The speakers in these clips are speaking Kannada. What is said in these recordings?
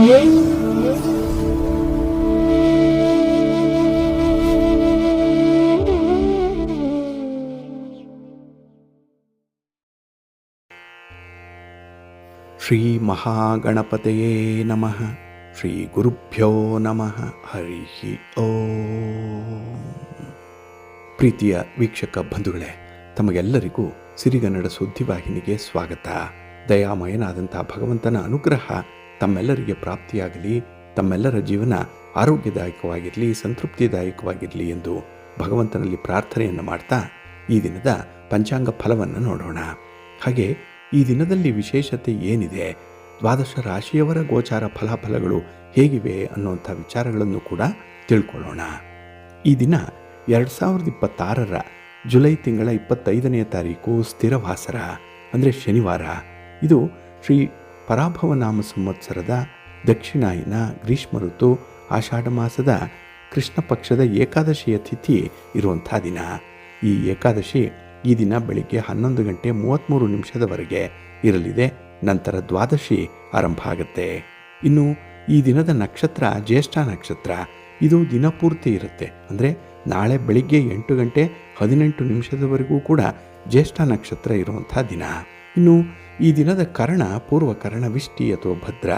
ಶ್ರೀ ಮಹಾಗಣಪತಯೇ ನಮಃ. ಶ್ರೀ ಗುರುಭ್ಯೋ ನಮಃ. ಹರಿ ಓಂ. ಪ್ರೀತಿಯ ವೀಕ್ಷಕ ಬಂಧುಗಳೇ, ತಮಗೆಲ್ಲರಿಗೂ ಸಿರಿಗನ್ನಡ ಸುದ್ದಿವಾಹಿನಿಗೆ ಸ್ವಾಗತ. ದಯಾಮಯನಾದಂಥ ಭಗವಂತನ ಅನುಗ್ರಹ ತಮ್ಮೆಲ್ಲರಿಗೆ ಪ್ರಾಪ್ತಿಯಾಗಲಿ, ತಮ್ಮೆಲ್ಲರ ಜೀವನ ಆರೋಗ್ಯದಾಯಕವಾಗಿರಲಿ, ಸಂತೃಪ್ತಿದಾಯಕವಾಗಿರಲಿ ಎಂದು ಭಗವಂತನಲ್ಲಿ ಪ್ರಾರ್ಥನೆಯನ್ನು ಮಾಡ್ತಾ ಈ ದಿನದ ಪಂಚಾಂಗ ಫಲವನ್ನು ನೋಡೋಣ. ಹಾಗೆ ಈ ದಿನದಲ್ಲಿ ವಿಶೇಷತೆ ಏನಿದೆ, ದ್ವಾದಶ ರಾಶಿಯವರ ಗೋಚಾರ ಫಲಾಫಲಗಳು ಹೇಗಿವೆ ಅನ್ನುವಂಥ ವಿಚಾರಗಳನ್ನು ಕೂಡ ತಿಳ್ಕೊಳ್ಳೋಣ. ಈ ದಿನ 2026 ಜುಲೈ ತಿಂಗಳ 25ನೇ ತಾರೀಕು ಸ್ಥಿರವಾಸರ ಅಂದರೆ ಶನಿವಾರ. ಇದು ಶ್ರೀ ಪರಾಭವನಾಮ ಸಂವತ್ಸರದ ದಕ್ಷಿಣಾಯನ ಗ್ರೀಷ್ಮ ಋತು ಆಷಾಢ ಮಾಸದ ಕೃಷ್ಣ ಪಕ್ಷದ ಏಕಾದಶಿಯ ತಿಥಿ ಇರುವಂಥ ದಿನ. ಈ ಏಕಾದಶಿ ಈ ದಿನ ಬೆಳಿಗ್ಗೆ 11:33 ಇರಲಿದೆ. ನಂತರ ದ್ವಾದಶಿ ಆರಂಭ ಆಗುತ್ತೆ. ಇನ್ನು ಈ ದಿನದ ನಕ್ಷತ್ರ ಜ್ಯೇಷ್ಠ ನಕ್ಷತ್ರ. ಇದು ದಿನಪೂರ್ತಿ ಇರುತ್ತೆ. ಅಂದರೆ ನಾಳೆ ಬೆಳಿಗ್ಗೆ 8:18 ಕೂಡ ಜ್ಯೇಷ್ಠ ನಕ್ಷತ್ರ ಇರುವಂಥ ದಿನ. ಇನ್ನು ಈ ದಿನದ ಕರ್ಣ ಪೂರ್ವಕರ್ಣ ವಿಷ್ಟಿ ಅಥವಾ ಭದ್ರ.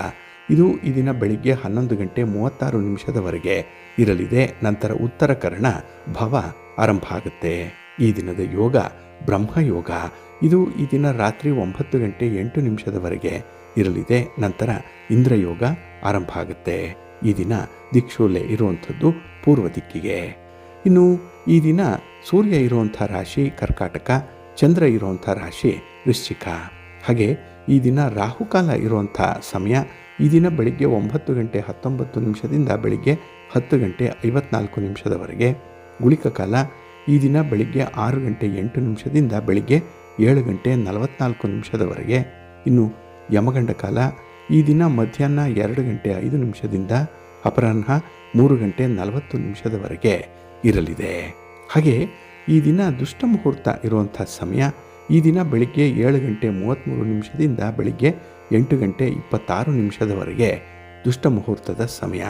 ಇದು ಈ ದಿನ ಬೆಳಿಗ್ಗೆ 11:36 ಇರಲಿದೆ. ನಂತರ ಉತ್ತರ ಕರ್ಣ ಭವ ಆರಂಭ ಆಗುತ್ತೆ. ಈ ದಿನದ ಯೋಗ ಬ್ರಹ್ಮಯೋಗ. ಇದು ಈ ದಿನ ರಾತ್ರಿ 9:08 ಇರಲಿದೆ. ನಂತರ ಇಂದ್ರಯೋಗ ಆರಂಭ ಆಗುತ್ತೆ. ಈ ದಿನ ದಿಕ್ಷೂಲೆ ಇರುವಂಥದ್ದು ಪೂರ್ವ ದಿಕ್ಕಿಗೆ. ಇನ್ನು ಈ ದಿನ ಸೂರ್ಯ ಇರುವಂಥ ರಾಶಿ ಕರ್ಕಾಟಕ, ಚಂದ್ರ ಇರುವಂಥ ರಾಶಿ ವೃಶ್ಚಿಕ. ಹಾಗೆ ಈ ದಿನ ರಾಹುಕಾಲ ಇರುವಂಥ ಸಮಯ ಈ ದಿನ ಬೆಳಿಗ್ಗೆ 9:19 ಬೆಳಿಗ್ಗೆ 10:54 ಗುಳಿಕ ಕಾಲ ಈ ದಿನ ಬೆಳಿಗ್ಗೆ 6:08 ಬೆಳಿಗ್ಗೆ 7:44 ಇನ್ನು ಯಮಗಂಡ ಕಾಲ ಈ ದಿನ ಮಧ್ಯಾಹ್ನ 2:05 ಅಪರಾಹ್ನ 3:40 ಇರಲಿದೆ. ಹಾಗೆ ಈ ದಿನ ದುಷ್ಟ ಮುಹೂರ್ತ ಇರುವಂಥ ಸಮಯ ಈ ದಿನ ಬೆಳಿಗ್ಗೆ 7:33 ಬೆಳಿಗ್ಗೆ 8:26 ದುಷ್ಟ ಮುಹೂರ್ತದ ಸಮಯ.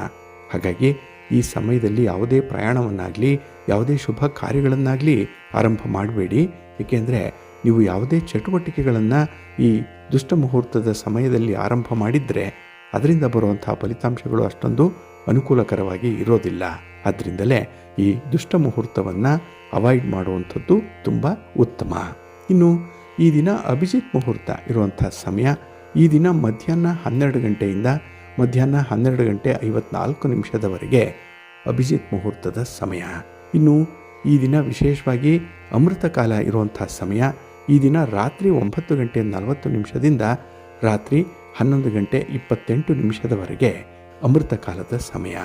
ಹಾಗಾಗಿ ಈ ಸಮಯದಲ್ಲಿ ಯಾವುದೇ ಪ್ರಯಾಣವನ್ನಾಗಲಿ ಯಾವುದೇ ಶುಭ ಕಾರ್ಯಗಳನ್ನಾಗಲಿ ಆರಂಭ ಮಾಡಬೇಡಿ. ಏಕೆಂದರೆ ನೀವು ಯಾವುದೇ ಚಟುವಟಿಕೆಗಳನ್ನು ಈ ದುಷ್ಟ ಮುಹೂರ್ತದ ಸಮಯದಲ್ಲಿ ಆರಂಭ ಮಾಡಿದರೆ ಅದರಿಂದ ಬರುವಂಥ ಫಲಿತಾಂಶಗಳು ಅಷ್ಟೊಂದು ಅನುಕೂಲಕರವಾಗಿ ಇರೋದಿಲ್ಲ. ಆದ್ದರಿಂದಲೇ ಈ ದುಷ್ಟ ಮುಹೂರ್ತವನ್ನು ಅವಾಯ್ಡ್ ಮಾಡುವಂಥದ್ದು ತುಂಬ ಉತ್ತಮ. ಇನ್ನು ಈ ದಿನ ಅಭಿಜಿತ್ ಮುಹೂರ್ತ ಇರುವಂಥ ಸಮಯ ಈ ದಿನ ಮಧ್ಯಾಹ್ನ 12 ಮಧ್ಯಾಹ್ನ 12:54 ಅಭಿಜಿತ್ ಮುಹೂರ್ತದ ಸಮಯ. ಇನ್ನು ಈ ದಿನ ವಿಶೇಷವಾಗಿ ಅಮೃತ ಕಾಲ ಇರುವಂಥ ಸಮಯ ಈ ದಿನ ರಾತ್ರಿ 9:40 ರಾತ್ರಿ 11:28 ಅಮೃತ ಕಾಲದ ಸಮಯ.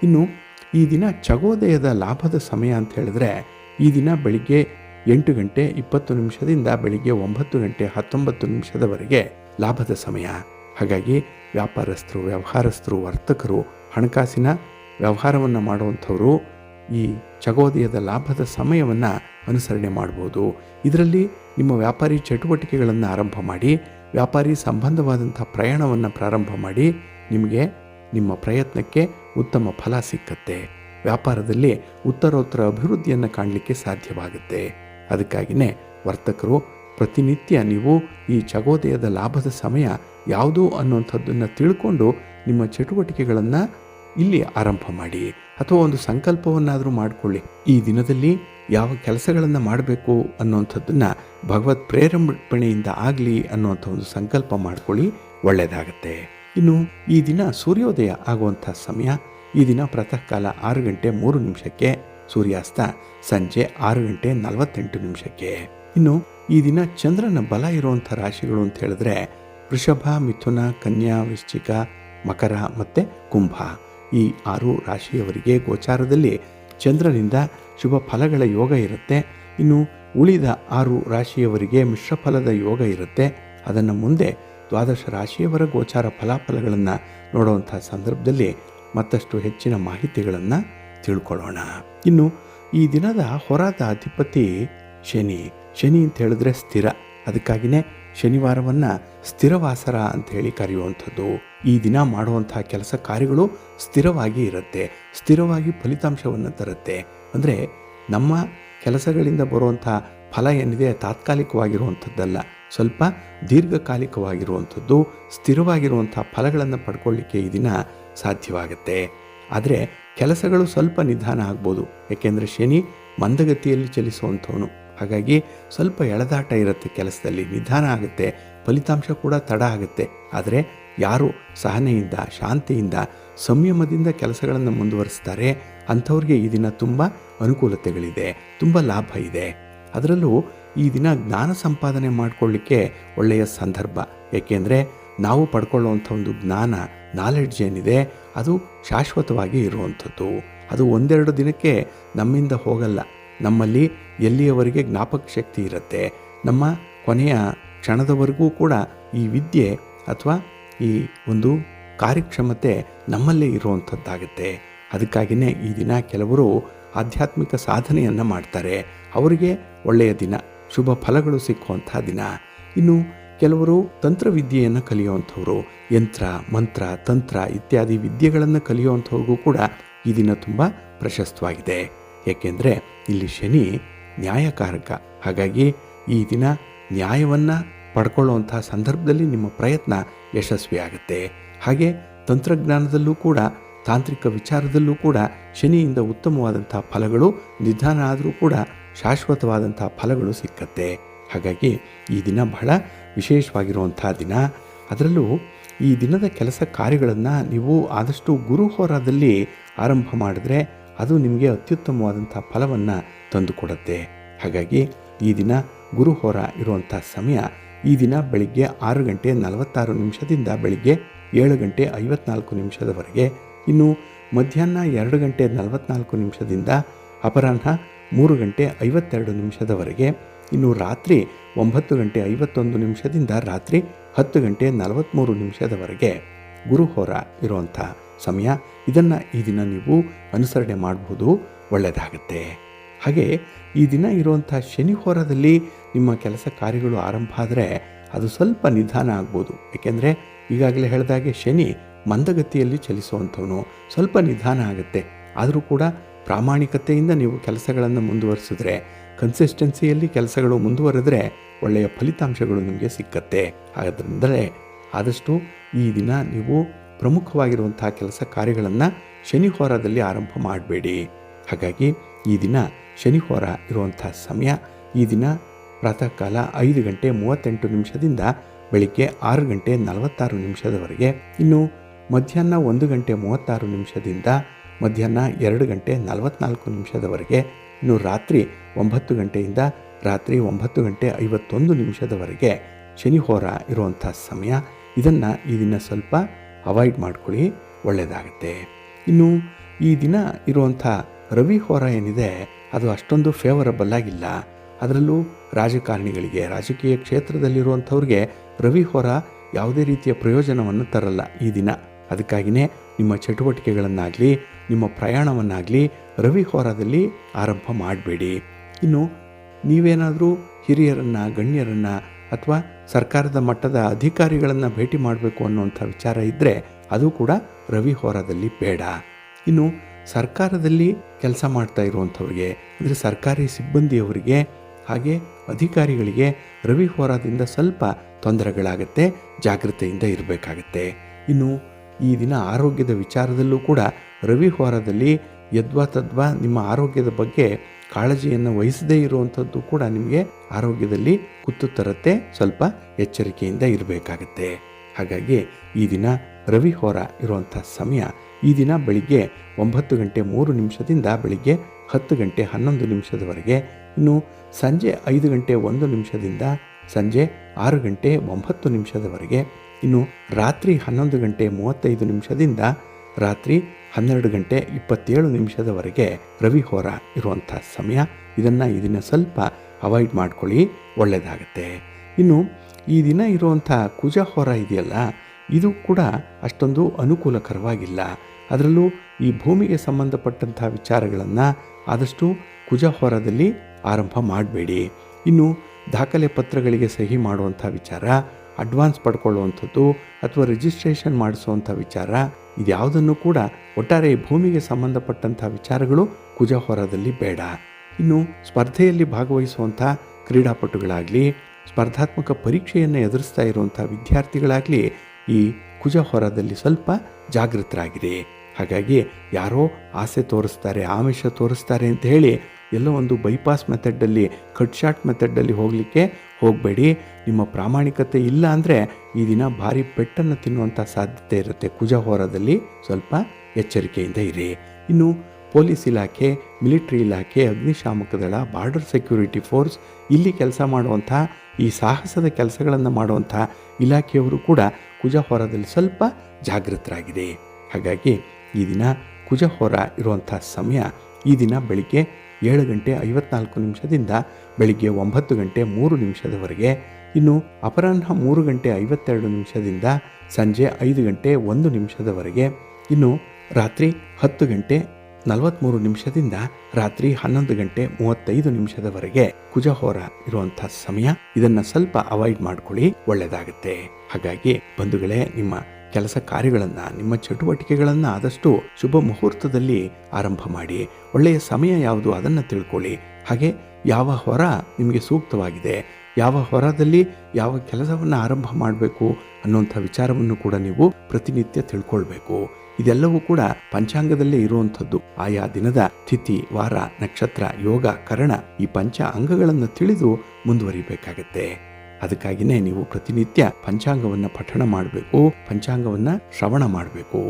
ಇನ್ನು ಈ ದಿನ ಚಗೋದಯದ ಲಾಭದ ಸಮಯ ಅಂತ ಹೇಳಿದ್ರೆ ಈ ದಿನ ಬೆಳಿಗ್ಗೆ 8:20 ಬೆಳಿಗ್ಗೆ 9:19 ಲಾಭದ ಸಮಯ. ಹಾಗಾಗಿ ವ್ಯಾಪಾರಸ್ಥರು, ವ್ಯವಹಾರಸ್ಥರು, ವರ್ತಕರು, ಹಣಕಾಸಿನ ವ್ಯವಹಾರವನ್ನು ಮಾಡುವಂಥವರು ಈ ಚಗೋದಯದ ಲಾಭದ ಸಮಯವನ್ನು ಅನುಸರಣೆ ಮಾಡ್ಬೋದು. ಇದರಲ್ಲಿ ನಿಮ್ಮ ವ್ಯಾಪಾರಿ ಚಟುವಟಿಕೆಗಳನ್ನು ಆರಂಭ ಮಾಡಿ, ವ್ಯಾಪಾರಿ ಸಂಬಂಧವಾದಂಥ ಪ್ರಯಾಣವನ್ನು ಪ್ರಾರಂಭ ಮಾಡಿ, ನಿಮಗೆ ನಿಮ್ಮ ಪ್ರಯತ್ನಕ್ಕೆ ಉತ್ತಮ ಫಲ ಸಿಕ್ಕತ್ತೆ. ವ್ಯಾಪಾರದಲ್ಲಿ ಉತ್ತರೋತ್ತರ ಅಭಿವೃದ್ಧಿಯನ್ನು ಕಾಣಲಿಕ್ಕೆ ಸಾಧ್ಯವಾಗುತ್ತೆ. ಅದಕ್ಕಾಗಿಯೇ ವರ್ತಕರು ಪ್ರತಿನಿತ್ಯ ನೀವು ಈ ಚಗೋದಯದ ಲಾಭದ ಸಮಯ ಯಾವುದು ಅನ್ನುವಂಥದ್ದನ್ನು ತಿಳ್ಕೊಂಡು ನಿಮ್ಮ ಚಟುವಟಿಕೆಗಳನ್ನು ಇಲ್ಲಿ ಆರಂಭ ಮಾಡಿ, ಅಥವಾ ಒಂದು ಸಂಕಲ್ಪವನ್ನಾದರೂ ಮಾಡಿಕೊಳ್ಳಿ. ಈ ದಿನದಲ್ಲಿ ಯಾವ ಕೆಲಸಗಳನ್ನು ಮಾಡಬೇಕು ಅನ್ನುವಂಥದ್ದನ್ನು ಭಗವತ್ ಪ್ರೇರೇಪಣೆಯಿಂದ ಆಗಲಿ ಅನ್ನುವಂಥ ಒಂದು ಸಂಕಲ್ಪ ಮಾಡಿಕೊಳ್ಳಿ, ಒಳ್ಳೆಯದಾಗತ್ತೆ. ಇನ್ನು ಈ ದಿನ ಸೂರ್ಯೋದಯ ಆಗುವಂಥ ಸಮಯ ಈ ದಿನ ಪ್ರಾತಃ ಕಾಲ 6:03 ಸೂರ್ಯಾಸ್ತ ಸಂಜೆ 6:48. ಇನ್ನು ಈ ದಿನ ಚಂದ್ರನ ಬಲ ಇರುವಂಥ ರಾಶಿಗಳು ಅಂತ ಹೇಳಿದ್ರೆ ವೃಷಭ, ಮಿಥುನ, ಕನ್ಯಾ, ವೃಶ್ಚಿಕ, ಮಕರ ಮತ್ತು ಕುಂಭ. ಈ 6 ರಾಶಿಯವರಿಗೆ ಗೋಚಾರದಲ್ಲಿ ಚಂದ್ರನಿಂದ ಶುಭ ಫಲಗಳ ಯೋಗ ಇರುತ್ತೆ. ಇನ್ನು ಉಳಿದ 6 ರಾಶಿಯವರಿಗೆ ಮಿಶ್ರ ಫಲದ ಯೋಗ ಇರುತ್ತೆ. ಅದನ್ನು ಮುಂದೆ ದ್ವಾದಶ ರಾಶಿಯವರ ಗೋಚಾರ ಫಲಾಫಲಗಳನ್ನು ನೋಡುವಂಥ ಸಂದರ್ಭದಲ್ಲಿ ಮತ್ತಷ್ಟು ಹೆಚ್ಚಿನ ಮಾಹಿತಿಗಳನ್ನು ತಿಳ್ಕೊಳ್ಳೋಣ. ಇನ್ನು ಈ ದಿನದ ಹೊರದ ಅಧಿಪತಿ ಶನಿ. ಶನಿ ಅಂತ ಹೇಳಿದ್ರೆ ಸ್ಥಿರ. ಅದಕ್ಕಾಗಿಯೇ ಶನಿವಾರವನ್ನು ಸ್ಥಿರವಾಸರ ಅಂತ ಹೇಳಿ ಕರೆಯುವಂಥದ್ದು. ಈ ದಿನ ಮಾಡುವಂಥ ಕೆಲಸ ಕಾರ್ಯಗಳು ಸ್ಥಿರವಾಗಿ ಇರುತ್ತೆ, ಸ್ಥಿರವಾಗಿ ಫಲಿತಾಂಶವನ್ನು ತರುತ್ತೆ. ಅಂದರೆ ನಮ್ಮ ಕೆಲಸಗಳಿಂದ ಬರುವಂಥ ಫಲ ಏನಿದೆ ತಾತ್ಕಾಲಿಕವಾಗಿರುವಂಥದ್ದಲ್ಲ, ಸ್ವಲ್ಪ ದೀರ್ಘಕಾಲಿಕವಾಗಿರುವಂಥದ್ದು, ಸ್ಥಿರವಾಗಿರುವಂಥ ಫಲಗಳನ್ನು ಪಡ್ಕೊಳ್ಳಿಕ್ಕೆ ಈ ದಿನ ಸಾಧ್ಯವಾಗುತ್ತೆ. ಆದರೆ ಕೆಲಸಗಳು ಸ್ವಲ್ಪ ನಿಧಾನ ಆಗ್ಬೋದು, ಏಕೆಂದರೆ ಶನಿ ಮಂದಗತಿಯಲ್ಲಿ ಚಲಿಸುವಂಥವನು. ಹಾಗಾಗಿ ಸ್ವಲ್ಪ ಎಳೆದಾಟ ಇರುತ್ತೆ, ಕೆಲಸದಲ್ಲಿ ನಿಧಾನ ಆಗುತ್ತೆ, ಫಲಿತಾಂಶ ಕೂಡ ತಡ ಆಗುತ್ತೆ. ಆದರೆ ಯಾರು ಸಹನೆಯಿಂದ, ಶಾಂತಿಯಿಂದ, ಸಂಯಮದಿಂದ ಕೆಲಸಗಳನ್ನು ಮುಂದುವರಿಸ್ತಾರೆ ಅಂಥವ್ರಿಗೆ ಈ ದಿನ ತುಂಬ ಅನುಕೂಲತೆಗಳಿದೆ, ತುಂಬ ಲಾಭ ಇದೆ. ಅದರಲ್ಲೂ ಈ ದಿನ ಜ್ಞಾನ ಸಂಪಾದನೆ ಮಾಡಿಕೊಳ್ಳಿಕ್ಕೆ ಒಳ್ಳೆಯ ಸಂದರ್ಭ. ಏಕೆಂದರೆ ನಾವು ಪಡ್ಕೊಳ್ಳುವಂಥ ಒಂದು ಜ್ಞಾನ, ನಾಲೆಡ್ಜ್ ಏನಿದೆ ಅದು ಶಾಶ್ವತವಾಗಿ ಇರುವಂಥದ್ದು. ಅದು ಒಂದೆರಡು ದಿನಕ್ಕೆ ನಮ್ಮಿಂದ ಹೋಗಲ್ಲ. ನಮ್ಮಲ್ಲಿ ಎಲ್ಲಿಯವರೆಗೆ ಜ್ಞಾಪಕ ಶಕ್ತಿ ಇರುತ್ತೆ, ನಮ್ಮ ಕೊನೆಯ ಕ್ಷಣದವರೆಗೂ ಕೂಡ ಈ ವಿದ್ಯೆ ಅಥವಾ ಈ ಒಂದು ಕಾರ್ಯಕ್ಷಮತೆ ನಮ್ಮಲ್ಲೇ ಇರುವಂಥದ್ದಾಗುತ್ತೆ. ಅದಕ್ಕಾಗಿಯೇ ಈ ದಿನ ಕೆಲವರು ಆಧ್ಯಾತ್ಮಿಕ ಸಾಧನೆಯನ್ನು ಮಾಡ್ತಾರೆ, ಅವರಿಗೆ ಒಳ್ಳೆಯ ದಿನ, ಶುಭ ಫಲಗಳು ಸಿಕ್ಕುವಂಥ ದಿನ. ಇನ್ನು ಕೆಲವರು ತಂತ್ರವಿದ್ಯೆಯನ್ನು ಕಲಿಯುವಂಥವ್ರು, ಯಂತ್ರ, ಮಂತ್ರ, ತಂತ್ರ ಇತ್ಯಾದಿ ವಿದ್ಯೆಗಳನ್ನು ಕಲಿಯುವಂಥವ್ರಿಗೂ ಕೂಡ ಈ ದಿನ ತುಂಬ ಪ್ರಶಸ್ತವಾಗಿದೆ. ಏಕೆಂದರೆ ಇಲ್ಲಿ ಶನಿ ನ್ಯಾಯಕಾರಕ. ಹಾಗಾಗಿ ಈ ದಿನ ನ್ಯಾಯವನ್ನು ಪಡ್ಕೊಳ್ಳುವಂಥ ಸಂದರ್ಭದಲ್ಲಿ ನಿಮ್ಮ ಪ್ರಯತ್ನ ಯಶಸ್ವಿಯಾಗುತ್ತೆ. ಹಾಗೆ ತಂತ್ರಜ್ಞಾನದಲ್ಲೂ ಕೂಡ, ತಾಂತ್ರಿಕ ವಿಚಾರದಲ್ಲೂ ಕೂಡ ಶನಿಯಿಂದ ಉತ್ತಮವಾದಂಥ ಫಲಗಳು, ನಿಧಾನ ಆದರೂ ಕೂಡ ಶಾಶ್ವತವಾದಂಥ ಫಲಗಳು ಸಿಕ್ಕತ್ತೆ. ಹಾಗಾಗಿ ಈ ದಿನ ಬಹಳ ವಿಶೇಷವಾಗಿರುವಂಥ ದಿನ. ಅದರಲ್ಲೂ ಈ ದಿನದ ಕೆಲಸ ಕಾರ್ಯಗಳನ್ನು ನೀವು ಆದಷ್ಟು ಗುರುಹೋರಾದಲ್ಲಿ ಆರಂಭ ಮಾಡಿದ್ರೆ ಅದು ನಿಮಗೆ ಅತ್ಯುತ್ತಮವಾದಂಥ ಫಲವನ್ನು ತಂದುಕೊಡುತ್ತೆ. ಹಾಗಾಗಿ ಈ ದಿನ ಗುರುಹೋರ ಇರುವಂಥ ಸಮಯ ಈ ದಿನ ಬೆಳಿಗ್ಗೆ 6:46 ಬೆಳಿಗ್ಗೆ 7:54 ಇನ್ನು ಮಧ್ಯಾಹ್ನ 2:44 ಅಪರಾಹ್ನ 3:52 ಇನ್ನು ರಾತ್ರಿ 9:51 ರಾತ್ರಿ 10:43 ಗುರುಹೋರ ಇರುವಂಥ ಸಮಯ. ಇದನ್ನು ಈ ದಿನ ನೀವು ಅನುಸರಣೆ ಮಾಡಬಹುದು, ಒಳ್ಳೆಯದಾಗುತ್ತೆ. ಹಾಗೆ ಈ ದಿನ ಇರುವಂಥ ಶನಿ ಹೋರದಲ್ಲಿ ನಿಮ್ಮ ಕೆಲಸ ಕಾರ್ಯಗಳು ಆರಂಭ ಆದರೆ ಅದು ಸ್ವಲ್ಪ ನಿಧಾನ ಆಗ್ಬೋದು. ಏಕೆಂದರೆ ಈಗಾಗಲೇ ಹೇಳಿದಾಗೆ ಶನಿ ಮಂದಗತಿಯಲ್ಲಿ ಚಲಿಸುವಂಥವನು, ಸ್ವಲ್ಪ ನಿಧಾನ ಆಗುತ್ತೆ. ಆದರೂ ಕೂಡ ಪ್ರಾಮಾಣಿಕತೆಯಿಂದ ನೀವು ಕೆಲಸಗಳನ್ನು ಮುಂದುವರಿಸಿದ್ರೆ, ಕನ್ಸಿಸ್ಟೆನ್ಸಿಯಲ್ಲಿ ಕೆಲಸಗಳು ಮುಂದುವರೆದರೆ ಒಳ್ಳೆಯ ಫಲಿತಾಂಶಗಳು ನಿಮಗೆ ಸಿಕ್ಕತ್ತೆ. ಆದ್ದರಿಂದ ಆದಷ್ಟು ಈ ದಿನ ನೀವು ಪ್ರಮುಖವಾಗಿರುವಂಥ ಕೆಲಸ ಕಾರ್ಯಗಳನ್ನು ಶನಿ ಹೋರಾದಲ್ಲಿ ಆರಂಭ ಮಾಡಬೇಡಿ. ಹಾಗಾಗಿ ಈ ದಿನ ಶನಿ ಹೋರ ಇರುವಂಥ ಸಮಯ ಈ ದಿನ ಪ್ರಾತಃ ಕಾಲ 5:38 ಬೆಳಿಗ್ಗೆ 6:46 ಇನ್ನು ಮಧ್ಯಾಹ್ನ 1:36 ಮಧ್ಯಾಹ್ನ 2:44 ಇನ್ನು ರಾತ್ರಿ 9 ಗಂಟೆಯಿಂದ ರಾತ್ರಿ 9:51 ಶನಿ ಹೋರ ಇರುವಂಥ ಸಮಯ. ಇದನ್ನು ಈ ದಿನ ಸ್ವಲ್ಪ ಅವಾಯ್ಡ್ ಮಾಡ್ಕೊಳ್ಳಿ, ಒಳ್ಳೆಯದಾಗುತ್ತೆ. ಇನ್ನು ಈ ದಿನ ಇರುವಂಥ ರವಿ ಹೋರ ಏನಿದೆ ಅದು ಅಷ್ಟೊಂದು ಫೇವರಬಲ್ ಆಗಿಲ್ಲ. ಅದರಲ್ಲೂ ರಾಜಕಾರಣಿಗಳಿಗೆ, ರಾಜಕೀಯ ಕ್ಷೇತ್ರದಲ್ಲಿರುವಂಥವ್ರಿಗೆ ರವಿ ಹೋರ ಯಾವುದೇ ರೀತಿಯ ಪ್ರಯೋಜನವನ್ನು ತರಲ್ಲ ಈ ದಿನ. ಅದಕ್ಕಾಗಿಯೇ ನಿಮ್ಮ ಚಟುವಟಿಕೆಗಳನ್ನಾಗಲಿ, ನಿಮ್ಮ ಪ್ರಯಾಣವನ್ನಾಗಲಿ ರವಿ ಹೋರಾದಲ್ಲಿ ಆರಂಭ ಮಾಡಬೇಡಿ. ಇನ್ನು ನೀವೇನಾದರೂ ಹಿರಿಯರನ್ನು, ಗಣ್ಯರನ್ನು ಅಥವಾ ಸರ್ಕಾರದ ಮಟ್ಟದ ಅಧಿಕಾರಿಗಳನ್ನು ಭೇಟಿ ಮಾಡಬೇಕು ಅನ್ನುವಂಥ ವಿಚಾರ ಇದ್ದರೆ ಅದು ಕೂಡ ರವಿ ಹೋರಾದಲ್ಲಿ ಬೇಡ. ಇನ್ನು ಸರ್ಕಾರದಲ್ಲಿ ಕೆಲಸ ಮಾಡ್ತಾ ಇರುವಂಥವ್ರಿಗೆ, ಅಂದರೆ ಸರ್ಕಾರಿ ಸಿಬ್ಬಂದಿಯವರಿಗೆ ಹಾಗೆ ಅಧಿಕಾರಿಗಳಿಗೆ ರವಿ ಹೋರಾದಿಂದ ಸ್ವಲ್ಪ ತೊಂದರೆಗಳಾಗುತ್ತೆ, ಜಾಗೃತೆಯಿಂದ ಇರಬೇಕಾಗತ್ತೆ. ಇನ್ನು ಈ ದಿನ ಆರೋಗ್ಯದ ವಿಚಾರದಲ್ಲೂ ಕೂಡ ರವಿ ಹೋರಾದಲ್ಲಿ ಯದ್ವಾ ತದ್ವಾ ನಿಮ್ಮ ಆರೋಗ್ಯದ ಬಗ್ಗೆ ಕಾಳಜಿಯನ್ನು ವಹಿಸದೇ ಇರುವಂಥದ್ದು ಕೂಡ ನಿಮಗೆ ಆರೋಗ್ಯದಲ್ಲಿ ಕುತ್ತು ತರುತ್ತೆ. ಸ್ವಲ್ಪ ಎಚ್ಚರಿಕೆಯಿಂದ ಇರಬೇಕಾಗತ್ತೆ. ಹಾಗಾಗಿ ಈ ದಿನ ರವಿ ಹೋರ ಇರುವಂಥ ಸಮಯ ಈ ದಿನ ಬೆಳಿಗ್ಗೆ 9:03 ಬೆಳಿಗ್ಗೆ 10:11 ಇನ್ನು ಸಂಜೆ 5:01 ಸಂಜೆ 6:09 ಇನ್ನು ರಾತ್ರಿ 11:35 ರಾತ್ರಿ 12:27 ರವಿ ಹೋರ ಇರುವಂಥ ಸಮಯ. ಇದನ್ನು ಈ ದಿನ ಸ್ವಲ್ಪ ಅವಾಯ್ಡ್ ಮಾಡ್ಕೊಳ್ಳಿ, ಒಳ್ಳೆಯದಾಗುತ್ತೆ. ಇನ್ನು ಈ ದಿನ ಇರುವಂಥ ಕುಜ ಹೋರ ಇದೆಯಲ್ಲ, ಇದು ಕೂಡ ಅಷ್ಟೊಂದು ಅನುಕೂಲಕರವಾಗಿಲ್ಲ. ಅದರಲ್ಲೂ ಈ ಭೂಮಿಗೆ ಸಂಬಂಧಪಟ್ಟಂಥ ವಿಚಾರಗಳನ್ನು ಆದಷ್ಟು ಕುಜ ಹೋರದಲ್ಲಿ ಆರಂಭ ಮಾಡಬೇಡಿ. ಇನ್ನು ದಾಖಲೆ ಪತ್ರಗಳಿಗೆ ಸಹಿ ಮಾಡುವಂಥ ವಿಚಾರ, ಅಡ್ವಾನ್ಸ್ ಪಡ್ಕೊಳ್ಳುವಂಥದ್ದು ಅಥವಾ ರಿಜಿಸ್ಟ್ರೇಷನ್ ಮಾಡಿಸುವಂಥ ವಿಚಾರ, ಇದ್ಯಾವುದನ್ನು ಕೂಡ ಒಟ್ಟಾರೆ ಭೂಮಿಗೆ ಸಂಬಂಧಪಟ್ಟಂಥ ವಿಚಾರಗಳು ಕುಜಹೋರದಲ್ಲಿ ಬೇಡ. ಇನ್ನು ಸ್ಪರ್ಧೆಯಲ್ಲಿ ಭಾಗವಹಿಸುವಂಥ ಕ್ರೀಡಾಪಟುಗಳಾಗಲಿ, ಸ್ಪರ್ಧಾತ್ಮಕ ಪರೀಕ್ಷೆಯನ್ನು ಎದುರಿಸ್ತಾ ಇರುವಂಥ ವಿದ್ಯಾರ್ಥಿಗಳಾಗಲಿ ಈ ಕುಜಹೋರದಲ್ಲಿ ಸ್ವಲ್ಪ ಜಾಗೃತರಾಗಿರಿ. ಹಾಗಾಗಿ ಯಾರೋ ಆಸೆ ತೋರಿಸ್ತಾರೆ, ಆಮಿಷ ತೋರಿಸ್ತಾರೆ ಅಂತ ಹೇಳಿ ಎಲ್ಲೋ ಒಂದು ಬೈಪಾಸ್ ಮೆಥಡಲ್ಲಿ, ಕಟ್ ಶಾಟ್ ಮೆಥಡಲ್ಲಿ ಹೋಗಲಿಕ್ಕೆ ಹೋಗಬೇಡಿ. ನಿಮ್ಮ ಪ್ರಾಮಾಣಿಕತೆ ಇಲ್ಲ ಅಂದರೆ ಈ ದಿನ ಭಾರಿ ಪೆಟ್ಟನ್ನು ತಿನ್ನುವಂಥ ಸಾಧ್ಯತೆ ಇರುತ್ತೆ. ಕುಜಹೋರದಲ್ಲಿ ಸ್ವಲ್ಪ ಎಚ್ಚರಿಕೆಯಿಂದ ಇರಿ. ಇನ್ನು ಪೊಲೀಸ್ ಇಲಾಖೆ, ಮಿಲಿಟರಿ ಇಲಾಖೆ, ಅಗ್ನಿಶಾಮಕ ದಳ, ಬಾರ್ಡರ್ ಸೆಕ್ಯೂರಿಟಿ ಫೋರ್ಸ್, ಇಲ್ಲಿ ಕೆಲಸ ಮಾಡುವಂಥ ಈ ಸಾಹಸದ ಕೆಲಸಗಳನ್ನು ಮಾಡುವಂಥ ಇಲಾಖೆಯವರು ಕೂಡ ಕುಜಹೋರದಲ್ಲಿ ಸ್ವಲ್ಪ ಜಾಗೃತರಾಗಿದೆ. ಹಾಗಾಗಿ ಈ ದಿನ ಕುಜಹೋರ ಇರುವಂಥ ಸಮಯ ಈ ದಿನ ಬೆಳಿಗ್ಗೆ 7:54 ಬೆಳಿಗ್ಗೆ 9:03 ಇನ್ನು ಅಪರಾಹ್ನ 3:52 ಸಂಜೆ 5:01 ಇನ್ನು ರಾತ್ರಿ 10:43 ರಾತ್ರಿ 11:35 ಕುಜಹೋರ ಇರುವಂಥ ಸಮಯ. ಇದನ್ನು ಸ್ವಲ್ಪ ಅವಾಯ್ಡ್ ಮಾಡ್ಕೊಳ್ಳಿ, ಒಳ್ಳೆಯದಾಗುತ್ತೆ. ಹಾಗಾಗಿ ಬಂಧುಗಳೇ, ನಿಮ್ಮ ಕೆಲಸ ಕಾರ್ಯಗಳನ್ನು, ನಿಮ್ಮ ಚಟುವಟಿಕೆಗಳನ್ನು ಆದಷ್ಟು ಶುಭ ಮುಹೂರ್ತದಲ್ಲಿ ಆರಂಭ ಮಾಡಿ. ಒಳ್ಳೆಯ ಸಮಯ ಯಾವುದು ಅದನ್ನು ತಿಳ್ಕೊಳ್ಳಿ. ಹಾಗೆ ಯಾವ ಹೊರ ನಿಮಗೆ ಸೂಕ್ತವಾಗಿದೆ, ಯಾವ ಹೊರದಲ್ಲಿ ಯಾವ ಕೆಲಸವನ್ನು ಆರಂಭ ಮಾಡಬೇಕು ಅನ್ನುವಂಥ ವಿಚಾರವನ್ನು ಕೂಡ ನೀವು ಪ್ರತಿನಿತ್ಯ ತಿಳ್ಕೊಳ್ಬೇಕು. ಇದೆಲ್ಲವೂ ಕೂಡ ಪಂಚಾಂಗದಲ್ಲೇ ಇರುವಂಥದ್ದು. ಆಯಾ ದಿನದ ತಿಥಿ, ವಾರ, ನಕ್ಷತ್ರ, ಯೋಗ, ಕರಣ ಈ ಪಂಚ ಅಂಗಗಳನ್ನು ತಿಳಿದು ಮುಂದುವರಿಬೇಕಾಗತ್ತೆ. ಅದಕ್ಕಾಗಿಯೇ ನೀವು ಪ್ರತಿನಿತ್ಯ ಪಂಚಾಂಗವನ್ನು ಪಠಣ ಮಾಡಬೇಕು, ಪಂಚಾಂಗವನ್ನು ಶ್ರವಣ ಮಾಡಬೇಕು.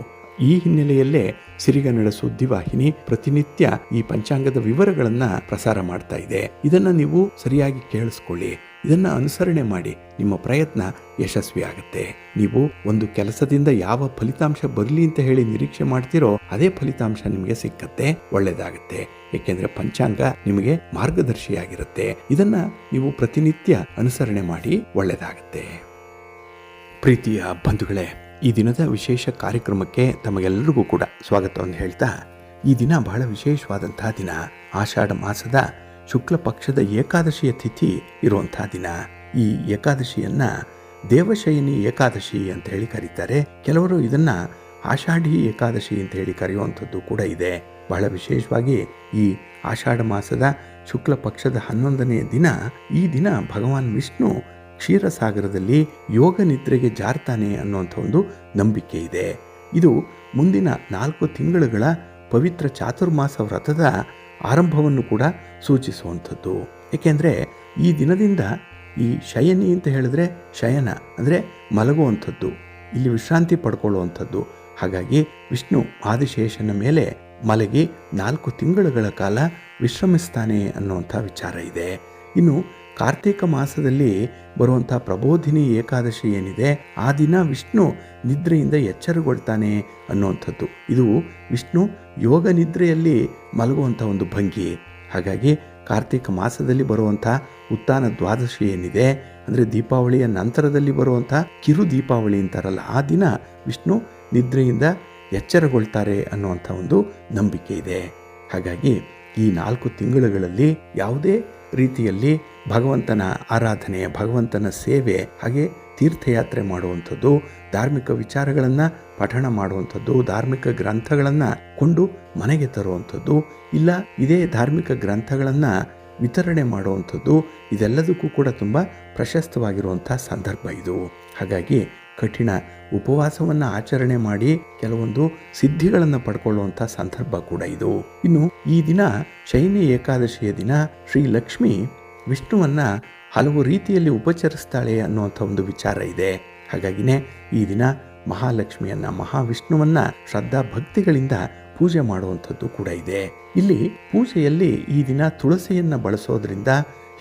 ಈ ಹಿನ್ನೆಲೆಯಲ್ಲೇ ಸಿರಿಗನ್ನಡ ಸುದ್ದಿವಾಹಿನಿ ಪ್ರತಿನಿತ್ಯ ಈ ಪಂಚಾಂಗದ ವಿವರಗಳನ್ನು ಪ್ರಸಾರ ಮಾಡ್ತಾ ಇದೆ. ಇದನ್ನು ನೀವು ಸರಿಯಾಗಿ ಕೇಳಿಸ್ಕೊಳ್ಳಿ, ಇದನ್ನ ಅನುಸರಣೆ ಮಾಡಿ. ನಿಮ್ಮ ಪ್ರಯತ್ನ ಯಶಸ್ವಿ ಆಗುತ್ತೆ. ನೀವು ಒಂದು ಕೆಲಸದಿಂದ ಯಾವ ಫಲಿತಾಂಶ ಬರಲಿ ಅಂತ ಹೇಳಿ ನಿರೀಕ್ಷೆ ಮಾಡ್ತೀರೋ ಅದೇ ಫಲಿತಾಂಶ ನಿಮಗೆ ಸಿಕ್ಕತ್ತೆ, ಒಳ್ಳೆಯದಾಗುತ್ತೆ. ಏಕೆಂದ್ರೆ ಪಂಚಾಂಗ ನಿಮಗೆ ಮಾರ್ಗದರ್ಶಿಯಾಗಿರುತ್ತೆ. ಇದನ್ನ ನೀವು ಪ್ರತಿನಿತ್ಯ ಅನುಸರಣೆ ಮಾಡಿ, ಒಳ್ಳೆಯದಾಗುತ್ತೆ. ಪ್ರೀತಿಯ ಬಂಧುಗಳೇ, ಈ ದಿನದ ವಿಶೇಷ ಕಾರ್ಯಕ್ರಮಕ್ಕೆ ತಮಗೆಲ್ಲರಿಗೂ ಕೂಡ ಸ್ವಾಗತವನ್ನು ಹೇಳ್ತಾ, ಈ ದಿನ ಬಹಳ ವಿಶೇಷವಾದಂತಹ ದಿನ. ಆಷಾಢ ಮಾಸದ ಶುಕ್ಲ ಪಕ್ಷದ ಏಕಾದಶಿಯ ತಿಥಿ ಇರುವಂತಹ ದಿನ. ಈ ಏಕಾದಶಿಯನ್ನ ದೇವಶಯನಿ ಏಕಾದಶಿ ಅಂತ ಹೇಳಿ ಕರೀತಾರೆ. ಕೆಲವರು ಇದನ್ನ ಆಷಾಢಿ ಏಕಾದಶಿ ಅಂತ ಹೇಳಿ ಕರೆಯುವಂಥದ್ದು ಕೂಡ ಇದೆ. ಬಹಳ ವಿಶೇಷವಾಗಿ ಈ ಆಷಾಢ ಮಾಸದ ಶುಕ್ಲ ಪಕ್ಷದ 11ನೇ ದಿನ, ಈ ದಿನ ಭಗವಾನ್ ವಿಷ್ಣು ಕ್ಷೀರಸಾಗರದಲ್ಲಿ ಯೋಗ ನಿದ್ರೆಗೆ ಜಾರ್ತಾನೆ ಅನ್ನುವಂಥ ಒಂದು ನಂಬಿಕೆ ಇದೆ. ಇದು ಮುಂದಿನ 4 ತಿಂಗಳುಗಳ ಪವಿತ್ರ ಚಾತುರ್ಮಾಸ ವ್ರತದ ಆರಂಭವನ್ನು ಕೂಡ ಸೂಚಿಸುವಂಥದ್ದು. ಏಕೆಂದರೆ ಈ ದಿನದಿಂದ ಈ ಶಯನಿ ಅಂತ ಹೇಳಿದ್ರೆ ಶಯನ ಅಂದರೆ ಮಲಗುವಂಥದ್ದು, ಇಲ್ಲಿ ವಿಶ್ರಾಂತಿ ಪಡ್ಕೊಳ್ಳುವಂಥದ್ದು. ಹಾಗಾಗಿ ವಿಷ್ಣು ಆದಿಶೇಷನ ಮೇಲೆ ಮಲಗಿ 4 ತಿಂಗಳುಗಳ ಕಾಲ ವಿಶ್ರಮಿಸ್ತಾನೆ ಅನ್ನುವಂಥ ವಿಚಾರ ಇದೆ. ಇನ್ನು ಕಾರ್ತಿಕ ಮಾಸದಲ್ಲಿ ಬರುವಂಥ ಪ್ರಬೋಧಿನಿ ಏಕಾದಶಿ ಏನಿದೆ, ಆ ದಿನ ವಿಷ್ಣು ನಿದ್ರೆಯಿಂದ ಎಚ್ಚರಗೊಳ್ತಾನೆ ಅನ್ನುವಂಥದ್ದು. ಇದು ವಿಷ್ಣು ಯೋಗ ನಿದ್ರೆಯಲ್ಲಿ ಮಲಗುವಂಥ ಒಂದು ಭಂಗಿ. ಹಾಗಾಗಿ ಕಾರ್ತಿಕ ಮಾಸದಲ್ಲಿ ಬರುವಂಥ ಉತ್ಥಾನ ದ್ವಾದಶಿ ಏನಿದೆ, ಅಂದರೆ ದೀಪಾವಳಿಯ ನಂತರದಲ್ಲಿ ಬರುವಂಥ ಕಿರು ದೀಪಾವಳಿ ಅಂತಾರಲ್ಲ, ಆ ದಿನ ವಿಷ್ಣು ನಿದ್ರೆಯಿಂದ ಎಚ್ಚರಗೊಳ್ತಾರೆ ಅನ್ನುವಂಥ ಒಂದು ನಂಬಿಕೆ ಇದೆ. ಹಾಗಾಗಿ ಈ 4 ತಿಂಗಳುಗಳಲ್ಲಿ ಯಾವುದೇ ರೀತಿಯಲ್ಲಿ ಭಗವಂತನ ಆರಾಧನೆ, ಭಗವಂತನ ಸೇವೆ, ಹಾಗೆ ತೀರ್ಥಯಾತ್ರೆ ಮಾಡುವಂಥದ್ದು, ಧಾರ್ಮಿಕ ವಿಚಾರಗಳನ್ನು ಪಠಣ ಮಾಡುವಂಥದ್ದು, ಧಾರ್ಮಿಕ ಗ್ರಂಥಗಳನ್ನು ಕೊಂಡು ಮನೆಗೆ ತರುವಂಥದ್ದು, ಇಲ್ಲ ಇದೇ ಧಾರ್ಮಿಕ ಗ್ರಂಥಗಳನ್ನು ವಿತರಣೆ ಮಾಡುವಂಥದ್ದು, ಇದೆಲ್ಲದಕ್ಕೂ ಕೂಡ ತುಂಬ ಪ್ರಶಸ್ತವಾಗಿರುವಂಥ ಸಂದರ್ಭ ಇದು. ಹಾಗಾಗಿ ಕಠಿಣ ಉಪವಾಸವನ್ನು ಆಚರಣೆ ಮಾಡಿ ಕೆಲವೊಂದು ಸಿದ್ಧಿಗಳನ್ನು ಪಡ್ಕೊಳ್ಳುವಂಥ ಸಂದರ್ಭ ಕೂಡ ಇದು. ಇನ್ನು ಈ ದಿನ ಶಯನಿ ಏಕಾದಶಿಯ ದಿನ ಶ್ರೀ ಲಕ್ಷ್ಮಿ ವಿಷ್ಣುವನ್ನ ಹಲವು ರೀತಿಯಲ್ಲಿ ಉಪಚರಿಸ್ತಾಳೆ ಅನ್ನುವಂಥ ಒಂದು ವಿಚಾರ ಇದೆ. ಹಾಗಾಗಿನೇ ಈ ದಿನ ಮಹಾಲಕ್ಷ್ಮಿಯನ್ನ, ಮಹಾವಿಷ್ಣುವನ್ನ ಶ್ರದ್ಧಾ ಭಕ್ತಿಗಳಿಂದ ಪೂಜೆ ಮಾಡುವಂಥದ್ದು ಕೂಡ ಇದೆ. ಇಲ್ಲಿ ಪೂಜೆಯಲ್ಲಿ ಈ ದಿನ ತುಳಸಿಯನ್ನ ಬಳಸೋದ್ರಿಂದ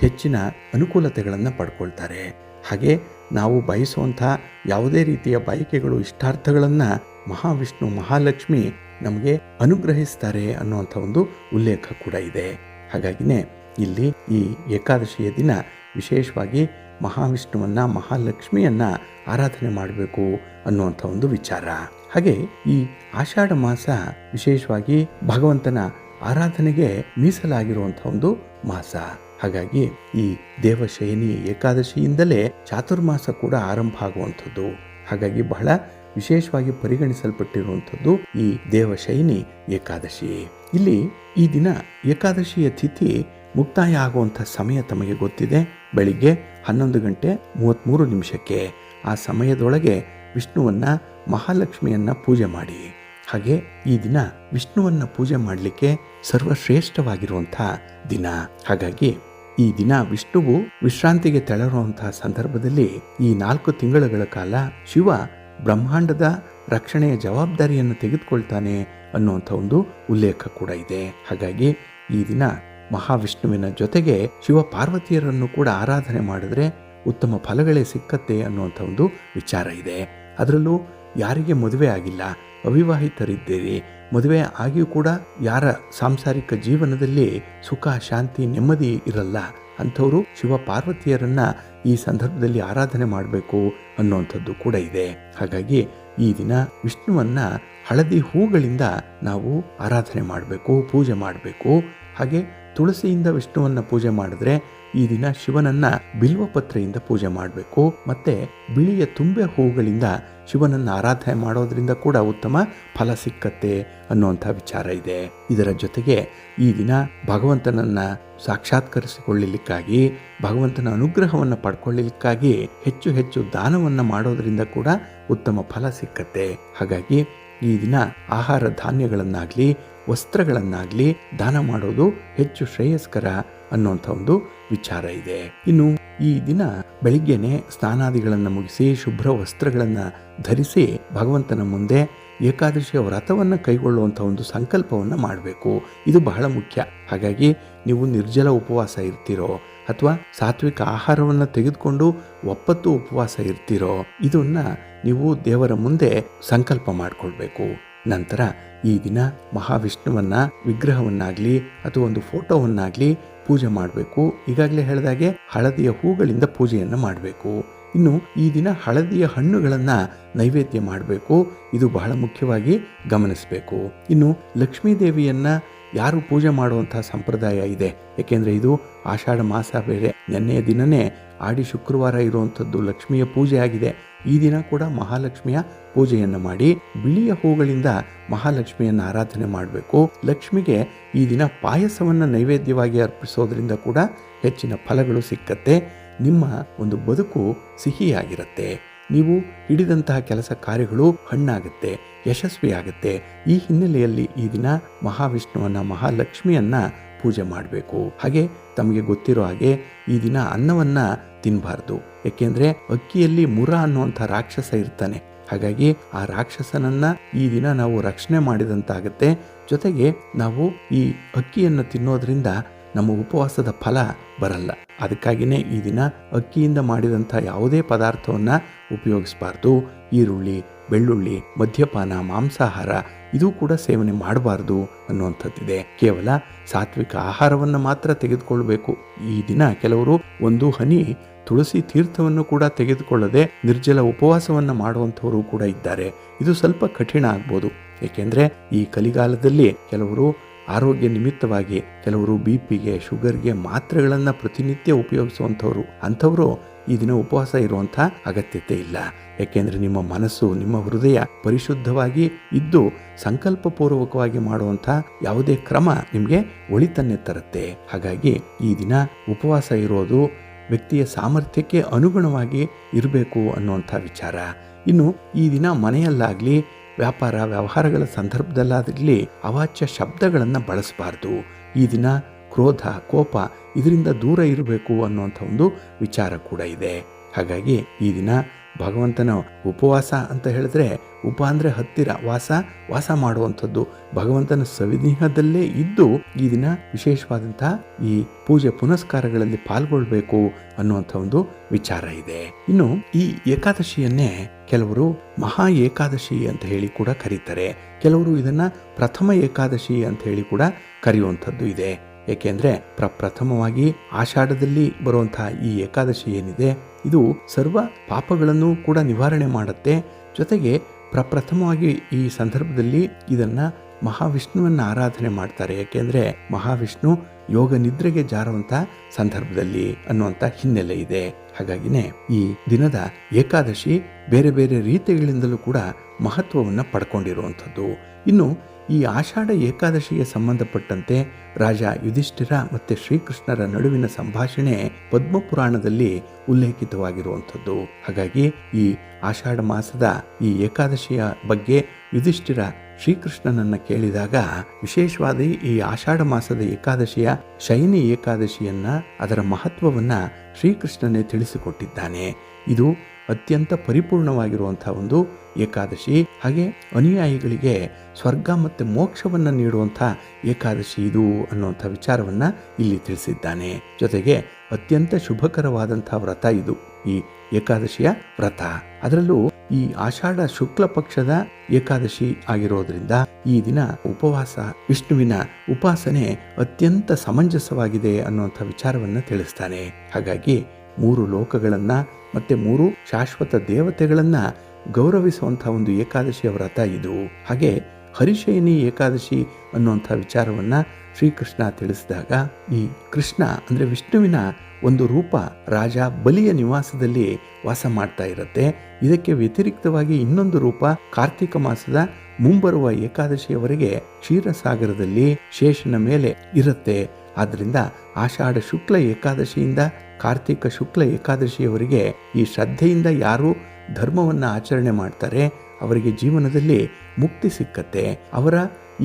ಹೆಚ್ಚಿನ ಅನುಕೂಲತೆಗಳನ್ನು ಪಡ್ಕೊಳ್ತಾರೆ. ಹಾಗೆ ನಾವು ಬಯಸುವಂಥ ಯಾವುದೇ ರೀತಿಯ ಬಯಕೆಗಳು, ಇಷ್ಟಾರ್ಥಗಳನ್ನು ಮಹಾವಿಷ್ಣು, ಮಹಾಲಕ್ಷ್ಮಿ ನಮಗೆ ಅನುಗ್ರಹಿಸ್ತಾರೆ ಅನ್ನುವಂಥ ಒಂದು ಉಲ್ಲೇಖ ಕೂಡ ಇದೆ. ಹಾಗಾಗಿನೇ ಇಲ್ಲಿ ಈ ಏಕಾದಶಿಯ ದಿನ ವಿಶೇಷವಾಗಿ ಮಹಾವಿಷ್ಣುವನ್ನ, ಮಹಾಲಕ್ಷ್ಮಿಯನ್ನ ಆರಾಧನೆ ಮಾಡಬೇಕು ಅನ್ನುವಂಥ ಒಂದು ವಿಚಾರ. ಹಾಗೆ ಈ ಆಷಾಢ ಮಾಸ ವಿಶೇಷವಾಗಿ ಭಗವಂತನ ಆರಾಧನೆಗೆ ಮೀಸಲಾಗಿರುವಂಥ ಒಂದು ಮಾಸ. ಹಾಗಾಗಿ ಈ ದೇವಶಯನಿ ಏಕಾದಶಿಯಿಂದಲೇ ಚಾತುರ್ಮಾಸ ಕೂಡ ಆರಂಭ ಆಗುವಂಥದ್ದು. ಹಾಗಾಗಿ ಬಹಳ ವಿಶೇಷವಾಗಿ ಪರಿಗಣಿಸಲ್ಪಟ್ಟಿರುವಂಥದ್ದು ಈ ದೇವಶಯನಿ ಏಕಾದಶಿ. ಇಲ್ಲಿ ಈ ದಿನ ಏಕಾದಶಿಯ ತಿಥಿ ಮುಕ್ತಾಯ ಆಗುವಂಥ ಸಮಯ ತಮಗೆ ಗೊತ್ತಿದೆ. ಬೆಳಿಗ್ಗೆ 11:33 ಆ ಸಮಯದೊಳಗೆ ವಿಷ್ಣುವನ್ನ ಮಹಾಲಕ್ಷ್ಮಿಯನ್ನ ಪೂಜೆ ಮಾಡಿ. ಹಾಗೆ ಈ ದಿನ ವಿಷ್ಣುವನ್ನ ಪೂಜೆ ಮಾಡಲಿಕ್ಕೆ ಸರ್ವಶ್ರೇಷ್ಠವಾಗಿರುವಂಥ ದಿನ. ಹಾಗಾಗಿ ಈ ದಿನ ವಿಷ್ಣುವು ವಿಶ್ರಾಂತಿಗೆ ತೆರಳುವಂತಹ ಸಂದರ್ಭದಲ್ಲಿ ಈ 4 ತಿಂಗಳುಗಳ ಕಾಲ ಶಿವ ಬ್ರಹ್ಮಾಂಡದ ರಕ್ಷಣೆಯ ಜವಾಬ್ದಾರಿಯನ್ನು ತೆಗೆದುಕೊಳ್ತಾನೆ ಅನ್ನುವಂಥ ಒಂದು ಉಲ್ಲೇಖ ಕೂಡ ಇದೆ. ಹಾಗಾಗಿ ಈ ದಿನ ಮಹಾವಿಷ್ಣುವಿನ ಜೊತೆಗೆ ಶಿವ ಪಾರ್ವತಿಯರನ್ನು ಕೂಡ ಆರಾಧನೆ ಮಾಡಿದ್ರೆ ಉತ್ತಮ ಫಲಗಳೇ ಸಿಕ್ಕತ್ತೆ ಅನ್ನುವಂಥ ಒಂದು ವಿಚಾರ ಇದೆ. ಅದರಲ್ಲೂ ಯಾರಿಗೆ ಮದುವೆ ಆಗಿಲ್ಲ, ಅವಿವಾಹಿತರಿದ್ದೀರಿ, ಮದುವೆ ಆಗಿಯೂ ಕೂಡ ಯಾರ ಸಾಂಸಾರಿಕ ಜೀವನದಲ್ಲಿ ಸುಖ ಶಾಂತಿ ನೆಮ್ಮದಿ ಇರಲ್ಲ ಅಂಥವರು ಶಿವ ಪಾರ್ವತಿಯರನ್ನ ಈ ಸಂದರ್ಭದಲ್ಲಿ ಆರಾಧನೆ ಮಾಡಬೇಕು ಅನ್ನುವಂಥದ್ದು ಕೂಡ ಇದೆ. ಹಾಗಾಗಿ ಈ ದಿನ ವಿಷ್ಣುವನ್ನ ಹಳದಿ ಹೂಗಳಿಂದ ನಾವು ಆರಾಧನೆ ಮಾಡಬೇಕು, ಪೂಜೆ ಮಾಡಬೇಕು. ಹಾಗೆ ತುಳಸಿಯಿಂದ ವಿಷ್ಣುವನ್ನ ಪೂಜೆ ಮಾಡಿದ್ರೆ ಈ ದಿನ ಶಿವನನ್ನ ಬಿಲ್ವಪತ್ರೆಯಿಂದ ಪೂಜೆ ಮಾಡಬೇಕು. ಮತ್ತೆ ಬಿಳಿಯ ತುಂಬೆ ಹೂಗಳಿಂದ ಶಿವನನ್ನ ಆರಾಧನೆ ಮಾಡೋದ್ರಿಂದ ಕೂಡ ಉತ್ತಮ ಫಲ ಸಿಕ್ಕತ್ತೆ ಅನ್ನುವಂಥ ವಿಚಾರ ಇದೆ. ಇದರ ಜೊತೆಗೆ ಈ ದಿನ ಭಗವಂತನನ್ನ ಸಾಕ್ಷಾತ್ಕರಿಸಿಕೊಳ್ಳಲಿಕ್ಕಾಗಿ, ಭಗವಂತನ ಅನುಗ್ರಹವನ್ನು ಪಡ್ಕೊಳ್ಳಲಿಕ್ಕಾಗಿ ಹೆಚ್ಚು ಹೆಚ್ಚು ದಾನವನ್ನು ಮಾಡೋದ್ರಿಂದ ಕೂಡ ಉತ್ತಮ ಫಲ ಸಿಕ್ಕತ್ತೆ. ಹಾಗಾಗಿ ಈ ದಿನ ಆಹಾರ ಧಾನ್ಯಗಳನ್ನಾಗ್ಲಿ ವಸ್ತ್ರಗಳನ್ನಾಗ್ಲಿ ದಾನ ಮಾಡೋದು ಹೆಚ್ಚು ಶ್ರೇಯಸ್ಕರ ಅನ್ನುವಂಥ ಒಂದು ವಿಚಾರ ಇದೆ. ಇನ್ನು ಈ ದಿನ ಬೆಳಿಗ್ಗೆನೆ ಸ್ನಾನಾದಿಗಳನ್ನು ಮುಗಿಸಿ ಶುಭ್ರ ವಸ್ತ್ರಗಳನ್ನು ಧರಿಸಿ ಭಗವಂತನ ಮುಂದೆ ಏಕಾದಶಿಯ ವ್ರತವನ್ನು ಕೈಗೊಳ್ಳುವಂಥ ಒಂದು ಸಂಕಲ್ಪವನ್ನು ಮಾಡಬೇಕು. ಇದು ಬಹಳ ಮುಖ್ಯ. ಹಾಗಾಗಿ ನೀವು ನಿರ್ಜಲ ಉಪವಾಸ ಇರ್ತೀರೋ ಅಥವಾ ಸಾತ್ವಿಕ ಆಹಾರವನ್ನು ತೆಗೆದುಕೊಂಡು ಒಪ್ಪತ್ತು ಉಪವಾಸ ಇರ್ತೀರೋ ಇದನ್ನ ನೀವು ದೇವರ ಮುಂದೆ ಸಂಕಲ್ಪ ಮಾಡಿಕೊಳ್ಬೇಕು. ನಂತರ ಈ ದಿನ ಮಹಾವಿಷ್ಣುವನ್ನ ವಿಗ್ರಹವನ್ನಾಗ್ಲಿ ಅಥವಾ ಒಂದು ಫೋಟೋವನ್ನಾಗ್ಲಿ ಪೂಜೆ ಮಾಡಬೇಕು. ಈಗಾಗಲೇ ಹೇಳಿದಾಗೆ ಹಳದಿಯ ಹೂಗಳಿಂದ ಪೂಜೆಯನ್ನು ಮಾಡಬೇಕು. ಇನ್ನು ಈ ದಿನ ಹಳದಿಯ ಹಣ್ಣುಗಳನ್ನು ನೈವೇದ್ಯ ಮಾಡಬೇಕು. ಇದು ಬಹಳ ಮುಖ್ಯವಾಗಿ ಗಮನಿಸಬೇಕು. ಇನ್ನು ಲಕ್ಷ್ಮೀ ದೇವಿಯನ್ನ ಯಾರು ಪೂಜೆ ಮಾಡುವಂತಹ ಸಂಪ್ರದಾಯ ಇದೆ, ಏಕೆಂದರೆ ಇದು ಆಷಾಢ ಮಾಸ ಬೇರೆ, ನೆನ್ನೆಯ ದಿನನೇ ಆಡಿ ಶುಕ್ರವಾರ ಇರುವಂಥದ್ದು ಲಕ್ಷ್ಮಿಯ ಪೂಜೆ ಆಗಿದೆ. ಈ ದಿನ ಕೂಡ ಮಹಾಲಕ್ಷ್ಮಿಯ ಪೂಜೆಯನ್ನು ಮಾಡಿ ಬಿಳಿಯ ಹೂಗಳಿಂದ ಮಹಾಲಕ್ಷ್ಮಿಯನ್ನು ಆರಾಧನೆ ಮಾಡಬೇಕು. ಲಕ್ಷ್ಮಿಗೆ ಈ ದಿನ ಪಾಯಸವನ್ನು ನೈವೇದ್ಯವಾಗಿ ಅರ್ಪಿಸೋದ್ರಿಂದ ಕೂಡ ಹೆಚ್ಚಿನ ಫಲಗಳು ಸಿಕ್ಕತ್ತೆ. ನಿಮ್ಮ ಒಂದು ಬದುಕು ಸಿಹಿಯಾಗಿರುತ್ತೆ. ನೀವು ಹಿಡಿದಂತಹ ಕೆಲಸ ಕಾರ್ಯಗಳು ಹಣ್ಣಾಗುತ್ತೆ, ಯಶಸ್ವಿಯಾಗುತ್ತೆ. ಈ ಹಿನ್ನೆಲೆಯಲ್ಲಿ ಈ ದಿನ ಮಹಾವಿಷ್ಣುವನ್ನ ಮಹಾಲಕ್ಷ್ಮಿಯನ್ನ ಪೂಜೆ ಮಾಡಬೇಕು. ಹಾಗೆ ತಮಗೆ ಗೊತ್ತಿರೋ ಹಾಗೆ ಈ ದಿನ ಅನ್ನವನ್ನ ತಿನ್ನಬಾರ್ದು. ಏಕೆಂದರೆ ಅಕ್ಕಿಯಲ್ಲಿ ಮುರ ಅನ್ನುವಂಥ ರಾಕ್ಷಸ ಇರ್ತಾನೆ. ಹಾಗಾಗಿ ಆ ರಾಕ್ಷಸನನ್ನ ಈ ದಿನ ನಾವು ರಕ್ಷಣೆ ಮಾಡಿದಂತಾಗತ್ತೆ. ಜೊತೆಗೆ ನಾವು ಈ ಅಕ್ಕಿಯನ್ನು ತಿನ್ನೋದ್ರಿಂದ ನಮ್ಮ ಉಪವಾಸದ ಫಲ ಬರಲ್ಲ. ಅದಕ್ಕಾಗಿಯೇ ಈ ದಿನ ಅಕ್ಕಿಯಿಂದ ಮಾಡಿದಂಥ ಯಾವುದೇ ಪದಾರ್ಥವನ್ನು ಉಪಯೋಗಿಸಬಾರ್ದು. ಈರುಳ್ಳಿ, ಬೆಳ್ಳುಳ್ಳಿ, ಮದ್ಯಪಾನ, ಮಾಂಸಾಹಾರ ಇದು ಕೂಡ ಸೇವನೆ ಮಾಡಬಾರ್ದು ಅನ್ನುವಂಥದ್ದಿದೆ. ಕೇವಲ ಸಾತ್ವಿಕ ಆಹಾರವನ್ನು ಮಾತ್ರ ತೆಗೆದುಕೊಳ್ಬೇಕು. ಈ ದಿನ ಕೆಲವರು ಒಂದು ಹನಿ ತುಳಸಿ ತೀರ್ಥವನ್ನು ಕೂಡ ತೆಗೆದುಕೊಳ್ಳದೆ ನಿರ್ಜಲ ಉಪವಾಸವನ್ನು ಮಾಡುವಂಥವರು ಕೂಡ ಇದ್ದಾರೆ. ಇದು ಸ್ವಲ್ಪ ಕಠಿಣ ಆಗ್ಬೋದು. ಏಕೆಂದರೆ ಈ ಕಲಿಗಾಲದಲ್ಲಿ ಕೆಲವರು ಆರೋಗ್ಯ ನಿಮಿತ್ತವಾಗಿ ಕೆಲವರು ಬಿಪಿಗೆ, ಶುಗರ್ಗೆ ಮಾತ್ರೆಗಳನ್ನು ಪ್ರತಿನಿತ್ಯ ಉಪಯೋಗಿಸುವಂಥವ್ರು. ಅಂಥವರು ಈ ದಿನ ಉಪವಾಸ ಇರುವಂಥ ಅಗತ್ಯತೆ ಇಲ್ಲ. ಯಾಕೆಂದರೆ ನಿಮ್ಮ ಮನಸ್ಸು, ನಿಮ್ಮ ಹೃದಯ ಪರಿಶುದ್ಧವಾಗಿ ಇದ್ದು ಸಂಕಲ್ಪಪೂರ್ವಕವಾಗಿ ಮಾಡುವಂಥ ಯಾವುದೇ ಕ್ರಮ ನಿಮಗೆ ಒಳಿತನ್ನೇ ತರುತ್ತೆ. ಹಾಗಾಗಿ ಈ ದಿನ ಉಪವಾಸ ಇರೋದು ವ್ಯಕ್ತಿಯ ಸಾಮರ್ಥ್ಯಕ್ಕೆ ಅನುಗುಣವಾಗಿ ಇರಬೇಕು ಅನ್ನುವಂಥ ವಿಚಾರ. ಇನ್ನು ಈ ದಿನ ಮನೆಯಲ್ಲಾಗಲಿ ವ್ಯಾಪಾರ ವ್ಯವಹಾರಗಳ ಸಂದರ್ಭದಲ್ಲಾಗಲಿ ಅವಾಚ್ಯ ಶಬ್ದಗಳನ್ನು ಬಳಸಬಾರ್ದು. ಈ ದಿನ ಕ್ರೋಧ, ಕೋಪ ಇದರಿಂದ ದೂರ ಇರಬೇಕು ಅನ್ನುವಂಥ ಒಂದು ವಿಚಾರ ಕೂಡ ಇದೆ. ಹಾಗಾಗಿ ಈ ದಿನ ಭಗವಂತನ ಉಪವಾಸ ಅಂತ ಹೇಳಿದ್ರೆ, ಉಪ ಅಂದರೆ ಹತ್ತಿರ, ವಾಸ ಮಾಡುವಂಥದ್ದು. ಭಗವಂತನ ಸವಿನಿಹದಲ್ಲೇ ಇದ್ದು ಈ ದಿನ ವಿಶೇಷವಾದಂಥ ಈ ಪೂಜೆ ಪುನಸ್ಕಾರಗಳಲ್ಲಿ ಪಾಲ್ಗೊಳ್ಬೇಕು ಅನ್ನುವಂಥ ಒಂದು ವಿಚಾರ ಇದೆ. ಇನ್ನು ಈ ಏಕಾದಶಿಯನ್ನೇ ಕೆಲವರು ಮಹಾ ಏಕಾದಶಿ ಅಂತ ಹೇಳಿ ಕೂಡ ಕರೀತಾರೆ. ಕೆಲವರು ಇದನ್ನ ಪ್ರಥಮ ಏಕಾದಶಿ ಅಂತ ಹೇಳಿ ಕೂಡ ಕರೆಯುವಂಥದ್ದು ಇದೆ. ಏಕೆಂದರೆ ಪ್ರಥಮವಾಗಿ ಆಷಾಢದಲ್ಲಿ ಬರುವಂತಹ ಈ ಏಕಾದಶಿ ಏನಿದೆ ಇದು ಸರ್ವ ಪಾಪಗಳನ್ನು ಕೂಡ ನಿವಾರಣೆ ಮಾಡುತ್ತೆ. ಜೊತೆಗೆ ಪ್ರಪ್ರಥಮವಾಗಿ ಈ ಸಂದರ್ಭದಲ್ಲಿ ಇದನ್ನ ಮಹಾವಿಷ್ಣುವನ್ನ ಆರಾಧನೆ ಮಾಡ್ತಾರೆ. ಏಕೆಂದರೆ ಮಹಾವಿಷ್ಣು ಯೋಗ ನಿದ್ರೆಗೆ ಜಾರುವಂಥ ಸಂದರ್ಭದಲ್ಲಿ ಅನ್ನುವಂಥ ಹಿನ್ನೆಲೆ ಇದೆ. ಹಾಗಾಗಿನೇ ಈ ದಿನದ ಏಕಾದಶಿ ಬೇರೆ ಬೇರೆ ರೀತಿಗಳಿಂದಲೂ ಕೂಡ ಮಹತ್ವವನ್ನು ಪಡ್ಕೊಂಡಿರುವಂಥದ್ದು. ಇನ್ನು ಈ ಆಷಾಢ ಏಕಾದಶಿಗೆ ಸಂಬಂಧಪಟ್ಟಂತೆ ರಾಜ ಯುಧಿಷ್ಠಿರ ಮತ್ತು ಶ್ರೀಕೃಷ್ಣರ ನಡುವಿನ ಸಂಭಾಷಣೆ ಪದ್ಮಪುರಾಣದಲ್ಲಿ ಉಲ್ಲೇಖಿತವಾಗಿರುವಂಥದ್ದು. ಹಾಗಾಗಿ ಈ ಆಷಾಢ ಮಾಸದ ಈ ಏಕಾದಶಿಯ ಬಗ್ಗೆ ಯುಧಿಷ್ಠಿರ ಶ್ರೀಕೃಷ್ಣನನ್ನ ಕೇಳಿದಾಗ ವಿಶೇಷವಾದ ಈ ಆಷಾಢ ಮಾಸದ ಏಕಾದಶಿಯ ಶಯನಿ ಏಕಾದಶಿಯನ್ನ ಅದರ ಮಹತ್ವವನ್ನ ಶ್ರೀಕೃಷ್ಣನೇ ತಿಳಿಸಿಕೊಟ್ಟಿದ್ದಾನೆ. ಇದು ಅತ್ಯಂತ ಪರಿಪೂರ್ಣವಾಗಿರುವಂತಹ ಒಂದು ಏಕಾದಶಿ. ಹಾಗೆ ಅನುಯಾಯಿಗಳಿಗೆ ಸ್ವರ್ಗ ಮತ್ತು ಮೋಕ್ಷವನ್ನು ನೀಡುವಂಥ ಏಕಾದಶಿ ಇದು ಅನ್ನುವಂಥ ವಿಚಾರವನ್ನ ಇಲ್ಲಿ ತಿಳಿಸಿದ್ದಾನೆ. ಜೊತೆಗೆ ಅತ್ಯಂತ ಶುಭಕರವಾದಂಥ ವ್ರತ ಇದು, ಈ ಏಕಾದಶಿಯ ವ್ರತ. ಅದರಲ್ಲೂ ಈ ಆಷಾಢ ಶುಕ್ಲ ಪಕ್ಷದ ಏಕಾದಶಿ ಆಗಿರೋದ್ರಿಂದ ಈ ದಿನ ಉಪವಾಸ, ವಿಷ್ಣುವಿನ ಉಪಾಸನೆ ಅತ್ಯಂತ ಸಮಂಜಸವಾಗಿದೆ ಅನ್ನುವಂಥ ವಿಚಾರವನ್ನ ತಿಳಿಸ್ತಾನೆ. ಹಾಗಾಗಿ 3 ಲೋಕಗಳನ್ನ ಮತ್ತೆ 3 ಶಾಶ್ವತ ದೇವತೆಗಳನ್ನ ಗೌರವಿಸುವಂಥ ಒಂದು ಏಕಾದಶಿಯ ವ್ರತ ಇದು. ಹಾಗೆ ಹರಿಶಯನಿ ಏಕಾದಶಿ ಅನ್ನುವಂಥ ವಿಚಾರವನ್ನ ಶ್ರೀಕೃಷ್ಣ ತಿಳಿಸಿದಾಗ ಈ ಕೃಷ್ಣ ಅಂದ್ರೆ ವಿಷ್ಣುವಿನ ಒಂದು ರೂಪ ರಾಜ ಬಲಿಯ ನಿವಾಸದಲ್ಲಿ ವಾಸ ಮಾಡ್ತಾ ಇರುತ್ತೆ. ಇದಕ್ಕೆ ವ್ಯತಿರಿಕ್ತವಾಗಿ ಇನ್ನೊಂದು ರೂಪ ಕಾರ್ತಿಕ ಮಾಸದ ಮುಂಬರುವ ಏಕಾದಶಿಯವರೆಗೆ ಕ್ಷೀರಸಾಗರದಲ್ಲಿ ಶೇಷನ ಮೇಲೆ ಇರುತ್ತೆ. ಆದ್ರಿಂದ ಆಷಾಢ ಶುಕ್ಲ ಏಕಾದಶಿಯಿಂದ ಕಾರ್ತಿಕ ಶುಕ್ಲ ಏಕಾದಶಿಯವರೆಗೆ ಈ ಶ್ರದ್ಧೆಯಿಂದ ಯಾರು ಧರ್ಮವನ್ನು ಆಚರಣೆ ಮಾಡ್ತಾರೆ ಅವರಿಗೆ ಜೀವನದಲ್ಲಿ ಮುಕ್ತಿ ಸಿಕ್ಕತ್ತೆ. ಅವರ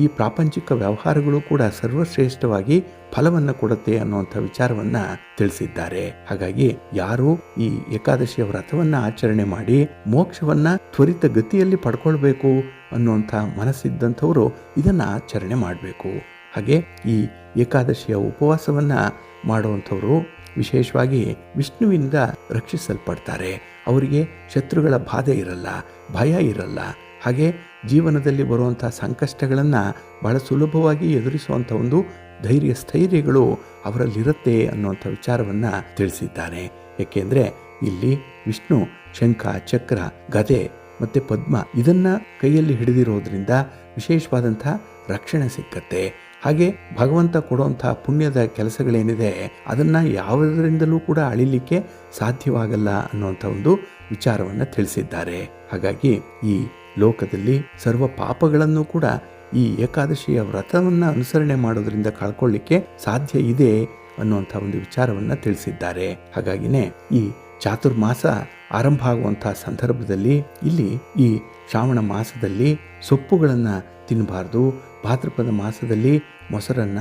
ಈ ಪ್ರಾಪಂಚಿಕ ವ್ಯವಹಾರಗಳು ಕೂಡ ಸರ್ವಶ್ರೇಷ್ಠವಾಗಿ ಫಲವನ್ನು ಕೊಡುತ್ತೆ ಅನ್ನುವಂಥ ವಿಚಾರವನ್ನ ತಿಳಿಸಿದ್ದಾರೆ. ಹಾಗಾಗಿ ಯಾರು ಈ ಏಕಾದಶಿಯ ವ್ರತವನ್ನ ಆಚರಣೆ ಮಾಡಿ ಮೋಕ್ಷವನ್ನ ತ್ವರಿತ ಗತಿಯಲ್ಲಿ ಪಡ್ಕೊಳ್ಬೇಕು ಅನ್ನುವಂಥ ಮನಸ್ಸಿದ್ದಂಥವರು ಇದನ್ನ ಆಚರಣೆ ಮಾಡಬೇಕು. ಹಾಗೆ ಈ ಏಕಾದಶಿಯ ಉಪವಾಸವನ್ನ ಮಾಡುವಂಥವರು ವಿಶೇಷವಾಗಿ ವಿಷ್ಣುವಿನಿಂದ ರಕ್ಷಿಸಲ್ಪಡ್ತಾರೆ. ಅವರಿಗೆ ಶತ್ರುಗಳ ಬಾಧೆ ಇರಲ್ಲ, ಭಯ ಇರಲ್ಲ. ಹಾಗೆ ಜೀವನದಲ್ಲಿ ಬರುವಂಥ ಸಂಕಷ್ಟಗಳನ್ನು ಬಹಳ ಸುಲಭವಾಗಿ ಎದುರಿಸುವಂಥ ಒಂದು ಧೈರ್ಯ ಸ್ಥೈರ್ಯಗಳು ಅವರಲ್ಲಿರುತ್ತೆ ಅನ್ನುವಂಥ ವಿಚಾರವನ್ನು ತಿಳಿಸಿದ್ದಾನೆ. ಏಕೆಂದರೆ ಇಲ್ಲಿ ವಿಷ್ಣು ಶಂಖ, ಚಕ್ರ, ಗದೆ ಮತ್ತು ಪದ್ಮ ಇದನ್ನು ಕೈಯಲ್ಲಿ ಹಿಡಿದಿರೋದ್ರಿಂದ ವಿಶೇಷವಾದಂಥ ರಕ್ಷಣೆ ಸಿಕ್ಕತ್ತೆ. ಹಾಗೆ ಭಗವಂತ ಕೊಡುವಂತಹ ಪುಣ್ಯದ ಕೆಲಸಗಳೇನಿದೆ ಅದನ್ನು ಯಾವುದರಿಂದಲೂ ಕೂಡ ಅಳಿಲಿಕ್ಕೆ ಸಾಧ್ಯವಾಗಲ್ಲ ಅನ್ನುವಂಥ ಒಂದು ವಿಚಾರವನ್ನು ತಿಳಿಸಿದ್ದಾರೆ. ಹಾಗಾಗಿ ಈ ಲೋಕದಲ್ಲಿ ಸರ್ವ ಪಾಪಗಳನ್ನು ಕೂಡ ಈ ಏಕಾದಶಿಯ ವ್ರತವನ್ನು ಅನುಸರಣೆ ಮಾಡೋದ್ರಿಂದ ಕಳ್ಕೊಳ್ಳಿಕ್ಕೆ ಸಾಧ್ಯ ಇದೆ ಅನ್ನುವಂಥ ಒಂದು ವಿಚಾರವನ್ನು ತಿಳಿಸಿದ್ದಾರೆ. ಹಾಗಾಗಿನೇ ಈ ಚಾತುರ್ಮಾಸ ಆರಂಭ ಆಗುವಂತಹ ಸಂದರ್ಭದಲ್ಲಿ ಇಲ್ಲಿ ಈ ಶ್ರಾವಣ ಮಾಸದಲ್ಲಿ ಸೊಪ್ಪುಗಳನ್ನು ತಿನ್ನಬಾರ್ದು, ಭಾದ್ರಪದ ಮಾಸದಲ್ಲಿ ಮೊಸರನ್ನ,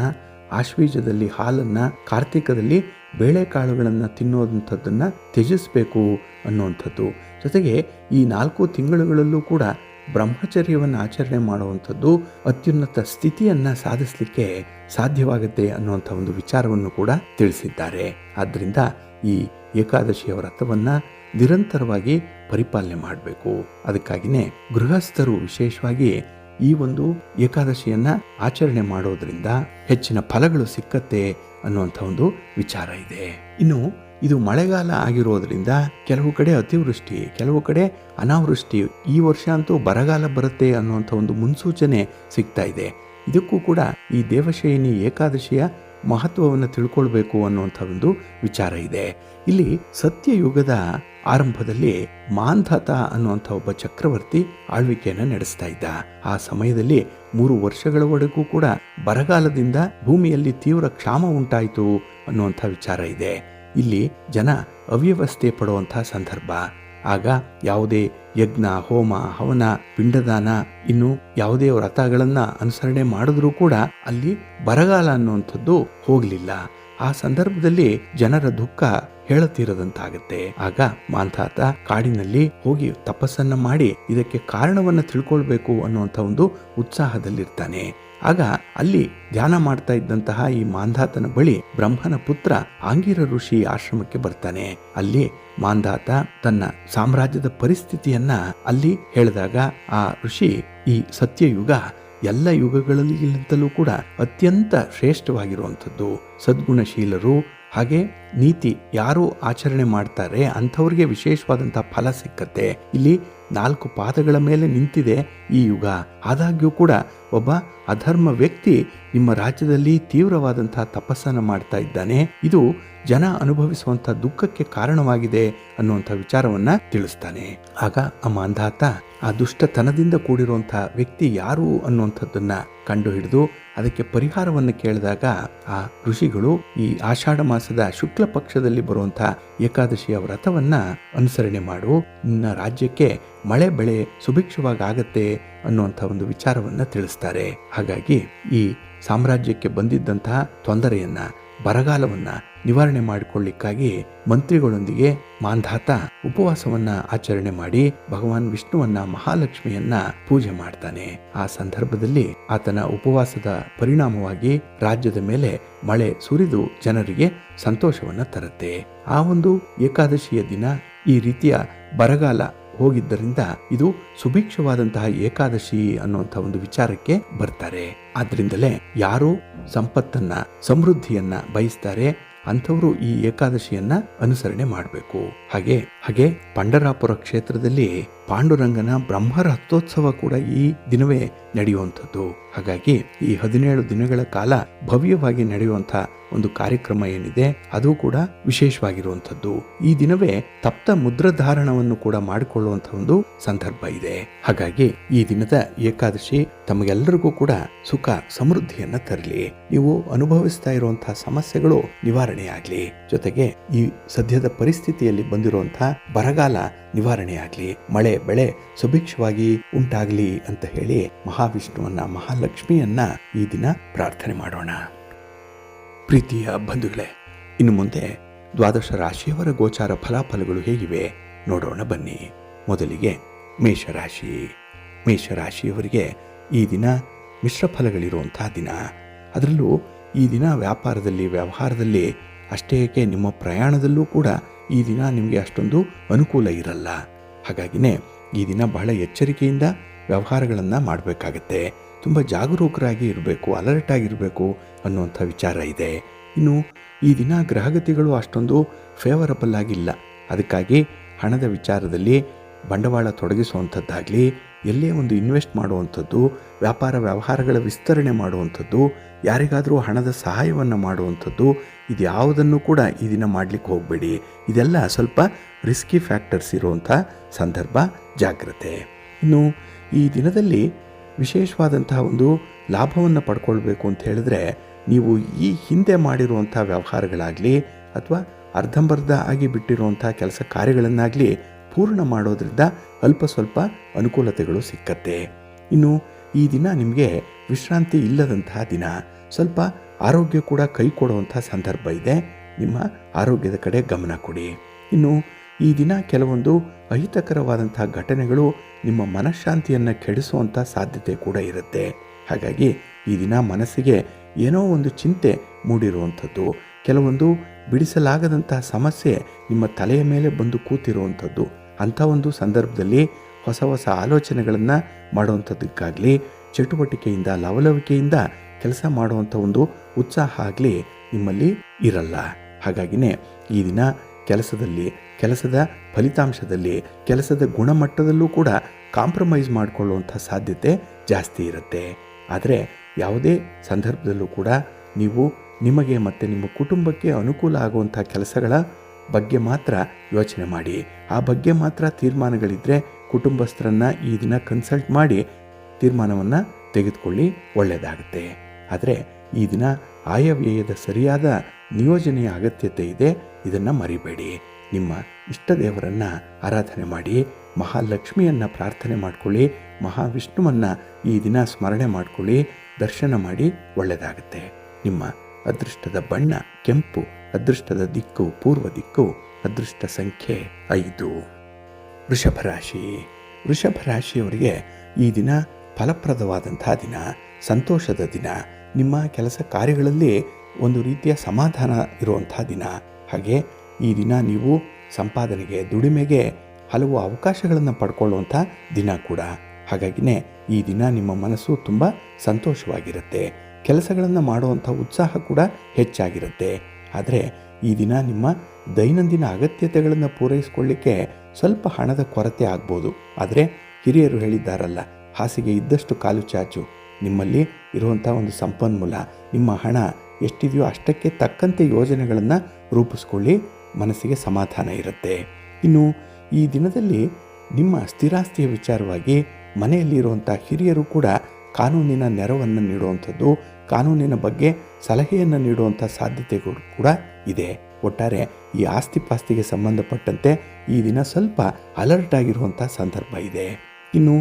ಆಶ್ವೀಜದಲ್ಲಿ ಹಾಲನ್ನ, ಕಾರ್ತಿಕದಲ್ಲಿ ಬೇಳೆಕಾಳುಗಳನ್ನು ತಿನ್ನುವಂಥದ್ದನ್ನು ತ್ಯಜಿಸಬೇಕು ಅನ್ನುವಂಥದ್ದು. ಜೊತೆಗೆ ಈ 4 ತಿಂಗಳುಗಳಲ್ಲೂ ಕೂಡ ಬ್ರಹ್ಮಚರ್ಯವನ್ನು ಆಚರಣೆ ಮಾಡುವಂಥದ್ದು ಅತ್ಯುನ್ನತ ಸ್ಥಿತಿಯನ್ನು ಸಾಧಿಸಲಿಕ್ಕೆ ಸಾಧ್ಯವಾಗುತ್ತೆ ಅನ್ನುವಂಥ ಒಂದು ವಿಚಾರವನ್ನು ಕೂಡ ತಿಳಿಸಿದ್ದಾರೆ. ಆದ್ದರಿಂದ ಈ ಏಕಾದಶಿಯ ವ್ರತವನ್ನು ನಿರಂತರವಾಗಿ ಪರಿಪಾಲನೆ ಮಾಡಬೇಕು. ಅದಕ್ಕಾಗಿಯೇ ಗೃಹಸ್ಥರು ವಿಶೇಷವಾಗಿ ಈ ಒಂದು ಏಕಾದಶಿಯನ್ನ ಆಚರಣೆ ಮಾಡೋದ್ರಿಂದ ಹೆಚ್ಚಿನ ಫಲಗಳು ಸಿಕ್ಕತ್ತೆ ಅನ್ನುವಂಥ ಒಂದು ವಿಚಾರ ಇದೆ. ಇನ್ನು ಇದು ಮಳೆಗಾಲ ಆಗಿರೋದ್ರಿಂದ ಕೆಲವು ಕಡೆ ಅತಿವೃಷ್ಟಿ, ಕೆಲವು ಕಡೆ ಅನಾವೃಷ್ಟಿ, ಈ ವರ್ಷ ಅಂತೂ ಬರಗಾಲ ಬರುತ್ತೆ ಅನ್ನುವಂಥ ಒಂದು ಮುನ್ಸೂಚನೆ ಸಿಗ್ತಾ ಇದೆ. ಇದಕ್ಕೂ ಕೂಡ ಈ ದೇವಶಯನಿ ಏಕಾದಶಿಯ ಮಹತ್ವವನ್ನು ತಿಳ್ಕೊಳ್ಬೇಕು ಅನ್ನುವಂಥ ಒಂದು ವಿಚಾರ ಇದೆ. ಇಲ್ಲಿ ಸತ್ಯಯುಗದ ಆರಂಭದಲ್ಲಿ ಮಾಂಧಾತ ಅನ್ನುವಂಥ ಒಬ್ಬ ಚಕ್ರವರ್ತಿ ಆಳ್ವಿಕೆಯನ್ನು ನಡೆಸ್ತಾ ಇದ್ದ. ಆ ಸಮಯದಲ್ಲಿ 3 ವರ್ಷಗಳವರೆಗೂ ಕೂಡ ಬರಗಾಲದಿಂದ ಭೂಮಿಯಲ್ಲಿ ತೀವ್ರ ಕ್ಷಾಮ ಉಂಟಾಯಿತು ಅನ್ನುವಂಥ ವಿಚಾರ ಇದೆ. ಇಲ್ಲಿ ಜನ ಅವ್ಯವಸ್ಥೆ ಪಡುವಂತಹ ಸಂದರ್ಭ. ಆಗ ಯಾವುದೇ ಯಜ್ಞ, ಹೋಮ, ಹವನ, ಪಿಂಡದಾನ, ಇನ್ನು ಯಾವುದೇ ವ್ರತಗಳನ್ನ ಅನುಸರಣೆ ಮಾಡಿದ್ರೂ ಕೂಡ ಅಲ್ಲಿ ಬರಗಾಲ ಅನ್ನುವಂಥದ್ದು ಹೋಗಲಿಲ್ಲ. ಆ ಸಂದರ್ಭದಲ್ಲಿ ಜನರ ದುಃಖ ಹೇಳತೀರದಂತಾಗತ್ತೆ. ಆಗ ಮಾಂಧಾತ ಕಾಡಿನಲ್ಲಿ ಹೋಗಿ ತಪಸ್ಸನ್ನ ಮಾಡಿ ಇದಕ್ಕೆ ಕಾರಣವನ್ನ ತಿಳ್ಕೊಳ್ಬೇಕು ಅನ್ನುವಂಥ ಒಂದು ಉತ್ಸಾಹದಲ್ಲಿರ್ತಾನೆ. ಆಗ ಅಲ್ಲಿ ಧ್ಯಾನ ಮಾಡ್ತಾ ಇದ್ದಂತಹ ಈ ಮಾಂಧಾತನ ಬಳಿ ಬ್ರಹ್ಮನ ಪುತ್ರ ಆಂಗಿರ ಋಷಿ ಆಶ್ರಮಕ್ಕೆ ಬರ್ತಾನೆ. ಅಲ್ಲಿ ಮಾಂಧಾತ ತನ್ನ ಸಾಮ್ರಾಜ್ಯದ ಪರಿಸ್ಥಿತಿಯನ್ನ ಅಲ್ಲಿ ಹೇಳಿದಾಗ ಆ ಋಷಿ ಈ ಸತ್ಯಯುಗ ಎಲ್ಲ ಯುಗಗಳಿಗಿಂತಲೂ ಕೂಡ ಅತ್ಯಂತ ಶ್ರೇಷ್ಠವಾಗಿರುವಂಥದ್ದು. ಸದ್ಗುಣಶೀಲರು ಹಾಗೆ ನೀತಿ ಯಾರು ಆಚರಣೆ ಮಾಡ್ತಾರೆ ಅಂಥವ್ರಿಗೆ ವಿಶೇಷವಾದಂಥ ಫಲ ಸಿಕ್ಕತ್ತೆ. ಇಲ್ಲಿ 4 ಪಾದಗಳ ಮೇಲೆ ನಿಂತಿದೆ ಈ ಯುಗ. ಆದಾಗ್ಯೂ ಕೂಡ ಒಬ್ಬ ಅಧರ್ಮ ವ್ಯಕ್ತಿ ನಿಮ್ಮ ರಾಜ್ಯದಲ್ಲಿ ತೀವ್ರವಾದಂತಹ ತಪಸ್ಸನ್ನು ಮಾಡ್ತಾ ಇದ್ದಾನೆ, ಇದು ಜನ ಅನುಭವಿಸುವಂಥ ದುಃಖಕ್ಕೆ ಕಾರಣವಾಗಿದೆ ಅನ್ನುವಂಥ ವಿಚಾರವನ್ನ ತಿಳಿಸ್ತಾನೆ. ಆಗ ಆ ಮಾಂಧಾತ ಆ ದುಷ್ಟತನದಿಂದ ಕೂಡಿರುವಂಥ ವ್ಯಕ್ತಿ ಯಾರು ಅನ್ನುವಂಥದ್ದನ್ನ ಕಂಡು ಹಿಡಿದು ಅದಕ್ಕೆ ಪರಿಹಾರವನ್ನು ಕೇಳಿದಾಗ ಆ ಋಷಿಗಳು ಈ ಆಷಾಢ ಮಾಸದ ಶುಕ್ಲ ಪಕ್ಷದಲ್ಲಿ ಬರುವಂಥ ಏಕಾದಶಿಯ ವ್ರತವನ್ನ ಅನುಸರಣೆ ಮಾಡು, ನಿನ್ನ ರಾಜ್ಯಕ್ಕೆ ಮಳೆ ಬೆಳೆ ಸುಭಿಕ್ಷವಾಗಿ ಆಗತ್ತೆ ಅನ್ನುವಂಥ ಒಂದು ವಿಚಾರವನ್ನ ತಿಳಿಸ್ತಾರೆ. ಹಾಗಾಗಿ ಈ ಸಾಮ್ರಾಜ್ಯಕ್ಕೆ ಬಂದಿದ್ದಂತಹ ತೊಂದರೆಯನ್ನ, ಬರಗಾಲವನ್ನ ನಿವಾರಣೆ ಮಾಡಿಕೊಳ್ಳಿಕ್ಕಾಗಿ ಮಂತ್ರಿಗಳೊಂದಿಗೆ ಮಾಂಧಾತ ಉಪವಾಸವನ್ನ ಆಚರಣೆ ಮಾಡಿ ಭಗವಾನ್ ವಿಷ್ಣುವನ್ನ, ಮಹಾಲಕ್ಷ್ಮಿಯನ್ನ ಪೂಜೆ ಮಾಡ್ತಾನೆ. ಆ ಸಂದರ್ಭದಲ್ಲಿ ಆತನ ಉಪವಾಸದ ಪರಿಣಾಮವಾಗಿ ರಾಜ್ಯದ ಮೇಲೆ ಮಳೆ ಸುರಿದು ಜನರಿಗೆ ಸಂತೋಷವನ್ನ ತರುತ್ತೆ. ಆ ಒಂದು ಏಕಾದಶಿಯ ದಿನ ಈ ರೀತಿಯ ಬರಗಾಲ ಹೋಗಿದ್ದರಿಂದ ಇದು ಸುಭಿಕ್ಷವಾದಂತಹ ಏಕಾದಶಿ ಅನ್ನುವಂಥ ಒಂದು ವಿಚಾರಕ್ಕೆ ಬರ್ತಾರೆ. ಆದ್ರಿಂದಲೇ ಯಾರು ಸಂಪತ್ತನ್ನ, ಸಮೃದ್ಧಿಯನ್ನ ಬಯಸ್ತಾರೆ ಅಂಥವರು ಈ ಏಕಾದಶಿಯನ್ನ ಅನುಸರಣೆ ಮಾಡಬೇಕು. ಹಾಗೆ ಪಂಡರಾಪುರ ಕ್ಷೇತ್ರದಲ್ಲಿ ಪಾಂಡುರಂಗನ ಬ್ರಹ್ಮರಥೋತ್ಸವ ಕೂಡ ಈ ದಿನವೇ ನಡೆಯುವಂಥದ್ದು. ಹಾಗಾಗಿ ಈ 17 ದಿನಗಳ ಕಾಲ ಭವ್ಯವಾಗಿ ನಡೆಯುವಂಥ ಒಂದು ಕಾರ್ಯಕ್ರಮ ಏನಿದೆ ಅದು ಕೂಡ ವಿಶೇಷವಾಗಿರುವಂಥದ್ದು. ಈ ದಿನವೇ ತಪ್ತ ಮುದ್ರಧಾರಣವನ್ನು ಕೂಡ ಮಾಡಿಕೊಳ್ಳುವಂಥ ಒಂದು ಸಂದರ್ಭ ಇದೆ. ಹಾಗಾಗಿ ಈ ದಿನದ ಏಕಾದಶಿ ತಮಗೆಲ್ಲರಿಗೂ ಕೂಡ ಸುಖ ಸಮೃದ್ಧಿಯನ್ನ ತರಲಿ, ನೀವು ಅನುಭವಿಸ್ತಾ ಇರುವಂತಹ ಸಮಸ್ಯೆಗಳು ನಿವಾರಣೆಯಾಗ್ಲಿ, ಜೊತೆಗೆ ಈ ಸದ್ಯದ ಪರಿಸ್ಥಿತಿಯಲ್ಲಿ ಬಂದಿರುವಂತಹ ಬರಗಾಲ ನಿವಾರಣೆಯಾಗ್ಲಿ, ಮಳೆ ಬೆಳೆ ಸುಭಿಕ್ಷವಾಗಿ ಉಂಟಾಗ್ಲಿ ಅಂತ ಹೇಳಿ ಮಹಾವಿಷ್ಣುವನ್ನ, ಮಹಾಲಕ್ಷ್ಮಿಯನ್ನ ಈ ದಿನ ಪ್ರಾರ್ಥನೆ ಮಾಡೋಣ. ಪ್ರೀತಿಯ ಬಂಧುಗಳೇ, ಇನ್ನು ಮುಂದೆ ದ್ವಾದಶ ರಾಶಿಯವರ ಗೋಚಾರ ಫಲಾಫಲಗಳು ಹೇಗಿವೆ ನೋಡೋಣ ಬನ್ನಿ. ಮೊದಲಿಗೆ ಮೇಷರಾಶಿ. ಮೇಷರಾಶಿಯವರಿಗೆ ಈ ದಿನ ಮಿಶ್ರ ಫಲಗಳಿರುವಂತಹ ದಿನ. ಅದರಲ್ಲೂ ಈ ದಿನ ವ್ಯಾಪಾರದಲ್ಲಿ, ವ್ಯವಹಾರದಲ್ಲಿ, ಅಷ್ಟೇ ಏಕೆ ನಿಮ್ಮ ಪ್ರಯಾಣದಲ್ಲೂ ಕೂಡ ಈ ದಿನ ನಿಮಗೆ ಅಷ್ಟೊಂದು ಅನುಕೂಲ ಇರಲ್ಲ. ಹಾಗಾಗಿನೇ ಈ ದಿನ ಬಹಳ ಎಚ್ಚರಿಕೆಯಿಂದ ವ್ಯವಹಾರಗಳನ್ನು ಮಾಡಬೇಕಾಗತ್ತೆ. ತುಂಬ ಜಾಗರೂಕರಾಗಿ ಇರಬೇಕು, ಅಲರ್ಟ್ ಆಗಿರಬೇಕು ಅನ್ನುವಂಥ ವಿಚಾರ ಇದೆ. ಇನ್ನು ಈ ದಿನ ಗ್ರಹಗತಿಗಳು ಅಷ್ಟೊಂದು ಫೇವರಬಲ್ ಆಗಿಲ್ಲ. ಅದಕ್ಕಾಗಿ ಹಣದ ವಿಚಾರದಲ್ಲಿ ಬಂಡವಾಳ ತೊಡಗಿಸುವಂಥದ್ದಾಗಲಿ, ಎಲ್ಲೇ ಒಂದು ಇನ್ವೆಸ್ಟ್ ಮಾಡುವಂಥದ್ದು, ವ್ಯಾಪಾರ ವ್ಯವಹಾರಗಳ ವಿಸ್ತರಣೆ ಮಾಡುವಂಥದ್ದು, ಯಾರಿಗಾದರೂ ಹಣದ ಸಹಾಯವನ್ನು ಮಾಡುವಂಥದ್ದು, ಇದು ಯಾವುದನ್ನು ಕೂಡ ಈ ದಿನ ಮಾಡಲಿಕ್ಕೆ ಹೋಗಬೇಡಿ. ಇದೆಲ್ಲ ಸ್ವಲ್ಪ ರಿಸ್ಕಿ ಫ್ಯಾಕ್ಟರ್ಸ್ ಇರುವಂಥ ಸಂದರ್ಭ, ಜಾಗ್ರತೆ. ಇನ್ನು ಈ ದಿನದಲ್ಲಿ ವಿಶೇಷವಾದಂತಹ ಒಂದು ಲಾಭವನ್ನು ಪಡ್ಕೊಳ್ಬೇಕು ಅಂತ ಹೇಳಿದ್ರೆ ನೀವು ಈ ಹಿಂದೆ ಮಾಡಿರುವಂಥ ವ್ಯವಹಾರಗಳಾಗಲಿ ಅಥವಾ ಅರ್ಧಂಬರ್ಧ ಆಗಿ ಬಿಟ್ಟಿರುವಂಥ ಕೆಲಸ ಕಾರ್ಯಗಳನ್ನಾಗಲಿ ಪೂರ್ಣ ಮಾಡೋದ್ರಿಂದ ಅಲ್ಪ ಸ್ವಲ್ಪ ಅನುಕೂಲತೆಗಳು ಸಿಕ್ಕತ್ತೆ. ಇನ್ನು ಈ ದಿನ ನಿಮಗೆ ವಿಶ್ರಾಂತಿ ಇಲ್ಲದಂತಹ ದಿನ, ಸ್ವಲ್ಪ ಆರೋಗ್ಯ ಕೂಡ ಕೈ ಕೊಡುವಂಥ ಸಂದರ್ಭ ಇದೆ. ನಿಮ್ಮ ಆರೋಗ್ಯದ ಕಡೆ ಗಮನ ಕೊಡಿ. ಇನ್ನು ಈ ದಿನ ಕೆಲವೊಂದು ಅಹಿತಕರವಾದಂಥ ಘಟನೆಗಳು ನಿಮ್ಮ ಮನಃಶಾಂತಿಯನ್ನು ಕೆಡಿಸುವಂಥ ಸಾಧ್ಯತೆ ಕೂಡ ಇರುತ್ತೆ. ಹಾಗಾಗಿ ಈ ದಿನ ಮನಸ್ಸಿಗೆ ಏನೋ ಒಂದು ಚಿಂತೆ ಮೂಡಿರುವಂಥದ್ದು, ಕೆಲವೊಂದು ಬಿಡಿಸಲಾಗದಂತಹ ಸಮಸ್ಯೆ ನಿಮ್ಮ ತಲೆಯ ಮೇಲೆ ಬಂದು ಕೂತಿರುವಂಥದ್ದು, ಅಂಥ ಒಂದು ಸಂದರ್ಭದಲ್ಲಿ ಹೊಸ ಹೊಸ ಆಲೋಚನೆಗಳನ್ನು ಮಾಡುವಂಥದ್ದಕ್ಕಾಗಲಿ, ಚಟುವಟಿಕೆಯಿಂದ ಲವಲವಿಕೆಯಿಂದ ಕೆಲಸ ಮಾಡುವಂಥ ಒಂದು ಉತ್ಸಾಹ ಆಗಲಿ ನಿಮ್ಮಲ್ಲಿ ಇರಲ್ಲ. ಹಾಗಾಗಿನೇ ಈ ದಿನ ಕೆಲಸದಲ್ಲಿ, ಕೆಲಸದ ಫಲಿತಾಂಶದಲ್ಲಿ, ಕೆಲಸದ ಗುಣಮಟ್ಟದಲ್ಲೂ ಕೂಡ ಕಾಂಪ್ರಮೈಸ್ ಮಾಡಿಕೊಳ್ಳುವಂಥ ಸಾಧ್ಯತೆ ಜಾಸ್ತಿ ಇರುತ್ತೆ. ಆದರೆ ಯಾವುದೇ ಸಂದರ್ಭದಲ್ಲೂ ಕೂಡ ನೀವು ನಿಮಗೆ ಮತ್ತು ನಿಮ್ಮ ಕುಟುಂಬಕ್ಕೆ ಅನುಕೂಲ ಆಗುವಂಥ ಕೆಲಸಗಳ ಬಗ್ಗೆ ಮಾತ್ರ ಯೋಚನೆ ಮಾಡಿ. ಆ ಬಗ್ಗೆ ಮಾತ್ರ ತೀರ್ಮಾನಗಳಿದ್ದರೆ ಕುಟುಂಬಸ್ಥರನ್ನು ಈ ದಿನ ಕನ್ಸಲ್ಟ್ ಮಾಡಿ ತೀರ್ಮಾನವನ್ನು ತೆಗೆದುಕೊಳ್ಳಿ, ಒಳ್ಳೆಯದಾಗುತ್ತೆ. ಆದರೆ ಈ ದಿನ ಆಯವ್ಯಯದ ಸರಿಯಾದ ನಿಯೋಜನೆಯ ಅಗತ್ಯತೆ ಇದೆ, ಇದನ್ನು ಮರಿಬೇಡಿ. ನಿಮ್ಮ ಇಷ್ಟ ದೇವರನ್ನು ಆರಾಧನೆ ಮಾಡಿ, ಮಹಾಲಕ್ಷ್ಮಿಯನ್ನು ಪ್ರಾರ್ಥನೆ ಮಾಡಿಕೊಳ್ಳಿ, ಮಹಾವಿಷ್ಣುವನ್ನು ಈ ದಿನ ಸ್ಮರಣೆ ಮಾಡಿಕೊಳ್ಳಿ, ದರ್ಶನ ಮಾಡಿ, ಒಳ್ಳೆಯದಾಗುತ್ತೆ. ನಿಮ್ಮ ಅದೃಷ್ಟದ ಬಣ್ಣ ಕೆಂಪು, ಅದೃಷ್ಟದ ದಿಕ್ಕು ಪೂರ್ವ ದಿಕ್ಕು, ಅದೃಷ್ಟ ಸಂಖ್ಯೆ 5. ವೃಷಭ ರಾಶಿ. ವೃಷಭ ರಾಶಿಯವರಿಗೆ ಈ ದಿನ ಫಲಪ್ರದವಾದಂಥ ದಿನ, ಸಂತೋಷದ ದಿನ, ನಿಮ್ಮ ಕೆಲಸ ಕಾರ್ಯಗಳಲ್ಲಿ ಒಂದು ರೀತಿಯ ಸಮಾಧಾನ ಇರುವಂಥ ದಿನ. ಹಾಗೆ ಈ ದಿನ ನೀವು ಸಂಪಾದನೆಗೆ, ದುಡಿಮೆಗೆ ಹಲವು ಅವಕಾಶಗಳನ್ನು ಪಡ್ಕೊಳ್ಳುವಂಥ ದಿನ ಕೂಡ. ಹಾಗಾಗಿನೇ ಈ ದಿನ ನಿಮ್ಮ ಮನಸ್ಸು ತುಂಬ ಸಂತೋಷವಾಗಿರುತ್ತೆ, ಕೆಲಸಗಳನ್ನು ಮಾಡುವಂಥ ಉತ್ಸಾಹ ಕೂಡ ಹೆಚ್ಚಾಗಿರುತ್ತೆ. ಆದರೆ ಈ ದಿನ ನಿಮ್ಮ ದೈನಂದಿನ ಅಗತ್ಯತೆಗಳನ್ನು ಪೂರೈಸಿಕೊಳ್ಳಿಕ್ಕೆ ಸ್ವಲ್ಪ ಹಣದ ಕೊರತೆ ಆಗ್ಬೋದು. ಆದರೆ ಹಿರಿಯರು ಹೇಳಿದ್ದಾರಲ್ಲ, ಹಾಸಿಗೆ ಇದ್ದಷ್ಟು ಕಾಲು ಚಾಚು, ನಿಮ್ಮಲ್ಲಿ ಇರುವಂಥ ಒಂದು ಸಂಪನ್ಮೂಲ, ನಿಮ್ಮ ಹಣ ಎಷ್ಟಿದೆಯೋ ಅಷ್ಟಕ್ಕೆ ತಕ್ಕಂತೆ ಯೋಜನೆಗಳನ್ನು ರೂಪಿಸ್ಕೊಳ್ಳಿ. ಮನಸ್ಸಿಗೆ ಸಮಾಧಾನ ಇರುತ್ತೆ. ಇನ್ನು ಈ ದಿನದಲ್ಲಿ ನಿಮ್ಮ ಸ್ಥಿರಾಸ್ತಿಯ ವಿಚಾರವಾಗಿ ಮನೆಯಲ್ಲಿರುವಂಥ ಹಿರಿಯರು ಕೂಡ ಕಾನೂನಿನ ನೆರವನ್ನು ನೀಡುವಂಥದ್ದು, ಕಾನೂನಿನ ಬಗ್ಗೆ ಸಲಹೆಯನ್ನು ನೀಡುವಂಥ ಸಾಧ್ಯತೆಗಳು ಕೂಡ ಇದೆ. ಒಟ್ಟಾರೆ ಈ ಆಸ್ತಿ ಪಾಸ್ತಿಗೆ ಸಂಬಂಧಪಟ್ಟಂತೆ ಈ ದಿನ ಸ್ವಲ್ಪ ಅಲರ್ಟ್ ಆಗಿರುವಂಥ ಸಂದರ್ಭ ಇದೆ. ಇನ್ನು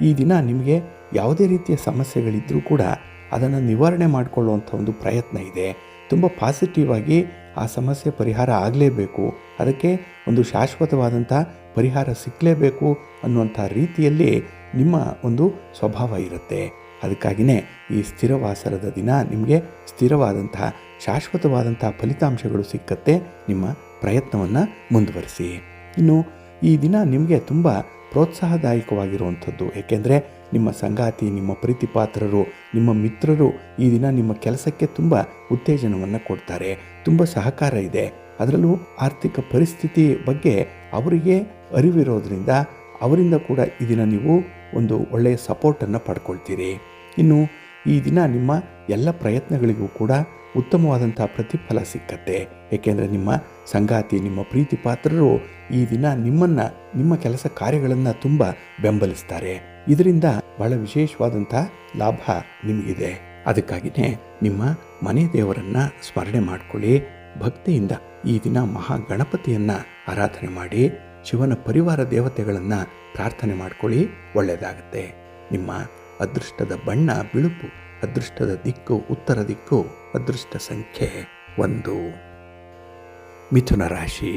ಈ ದಿನ ನಿಮಗೆ ಯಾವುದೇ ರೀತಿಯ ಸಮಸ್ಯೆಗಳಿದ್ದರೂ ಕೂಡ ಅದನ್ನು ನಿವಾರಣೆ ಮಾಡಿಕೊಳ್ಳುವಂಥ ಒಂದು ಪ್ರಯತ್ನ ಇದೆ. ತುಂಬ ಪಾಸಿಟಿವ್ ಆಗಿ ಆ ಸಮಸ್ಯೆ ಪರಿಹಾರ ಆಗಲೇಬೇಕು, ಅದಕ್ಕೆ ಒಂದು ಶಾಶ್ವತವಾದಂಥ ಪರಿಹಾರ ಸಿಕ್ಕಲೇಬೇಕು ಅನ್ನುವಂಥ ರೀತಿಯಲ್ಲಿ ನಿಮ್ಮ ಒಂದು ಸ್ವಭಾವ ಇರುತ್ತೆ. ಅದಕ್ಕಾಗಿಯೇ ಈ ಸ್ಥಿರವಾಸರದ ದಿನ ನಿಮಗೆ ಸ್ಥಿರವಾದಂತಹ ಶಾಶ್ವತವಾದಂಥ ಫಲಿತಾಂಶಗಳು ಸಿಕ್ಕತ್ತೆ. ನಿಮ್ಮ ಪ್ರಯತ್ನವನ್ನು ಮುಂದುವರಿಸಿ. ಇನ್ನು ಈ ದಿನ ನಿಮಗೆ ತುಂಬ ಪ್ರೋತ್ಸಾಹದಾಯಕವಾಗಿರುವಂಥದ್ದು, ಏಕೆಂದರೆ ನಿಮ್ಮ ಸಂಗಾತಿ, ನಿಮ್ಮ ಪ್ರೀತಿಪಾತ್ರರು, ನಿಮ್ಮ ಮಿತ್ರರು ಈ ದಿನ ನಿಮ್ಮ ಕೆಲಸಕ್ಕೆ ತುಂಬ ಉತ್ತೇಜನವನ್ನು ಕೊಡ್ತಾರೆ. ತುಂಬ ಸಹಕಾರ ಇದೆ. ಅದರಲ್ಲೂ ಆರ್ಥಿಕ ಪರಿಸ್ಥಿತಿ ಬಗ್ಗೆ ಅವರಿಗೆ ಅರಿವಿರೋದ್ರಿಂದ ಅವರಿಂದ ಕೂಡ ಈ ದಿನ ನೀವು ಒಂದು ಒಳ್ಳೆಯ ಸಪೋರ್ಟನ್ನು ಪಡ್ಕೊಳ್ತೀರಿ. ಇನ್ನು ಈ ದಿನ ನಿಮ್ಮ ಎಲ್ಲ ಪ್ರಯತ್ನಗಳಿಗೂ ಕೂಡ ಉತ್ತಮವಾದಂಥ ಪ್ರತಿಫಲ ಸಿಕ್ಕತ್ತೆ. ಏಕೆಂದರೆ ನಿಮ್ಮ ಸಂಗಾತಿ, ನಿಮ್ಮ ಪ್ರೀತಿ ಪಾತ್ರರು ಈ ದಿನ ನಿಮ್ಮ ಕೆಲಸ ಕಾರ್ಯಗಳನ್ನು ತುಂಬ ಬೆಂಬಲಿಸ್ತಾರೆ. ಇದರಿಂದ ಬಹಳ ವಿಶೇಷವಾದಂಥ ಲಾಭ ನಿಮಗಿದೆ. ಅದಕ್ಕಾಗಿಯೇ ನಿಮ್ಮ ಮನೆ ದೇವರನ್ನು ಸ್ಮರಣೆ ಮಾಡಿಕೊಳ್ಳಿ. ಭಕ್ತಿಯಿಂದ ಈ ದಿನ ಮಹಾಗಣಪತಿಯನ್ನು ಆರಾಧನೆ ಮಾಡಿ, ಶಿವನ ಪರಿವಾರ ದೇವತೆಗಳನ್ನು ಪ್ರಾರ್ಥನೆ ಮಾಡಿಕೊಳ್ಳಿ. ಒಳ್ಳೆಯದಾಗುತ್ತೆ. ನಿಮ್ಮ ಅದೃಷ್ಟದ ಬಣ್ಣ ಬಿಳುಪು, ಅದೃಷ್ಟದ ದಿಕ್ಕು ಉತ್ತರ ದಿಕ್ಕು, ಅದೃಷ್ಟ ಸಂಖ್ಯೆ 1. ಮಿಥುನ ರಾಶಿ.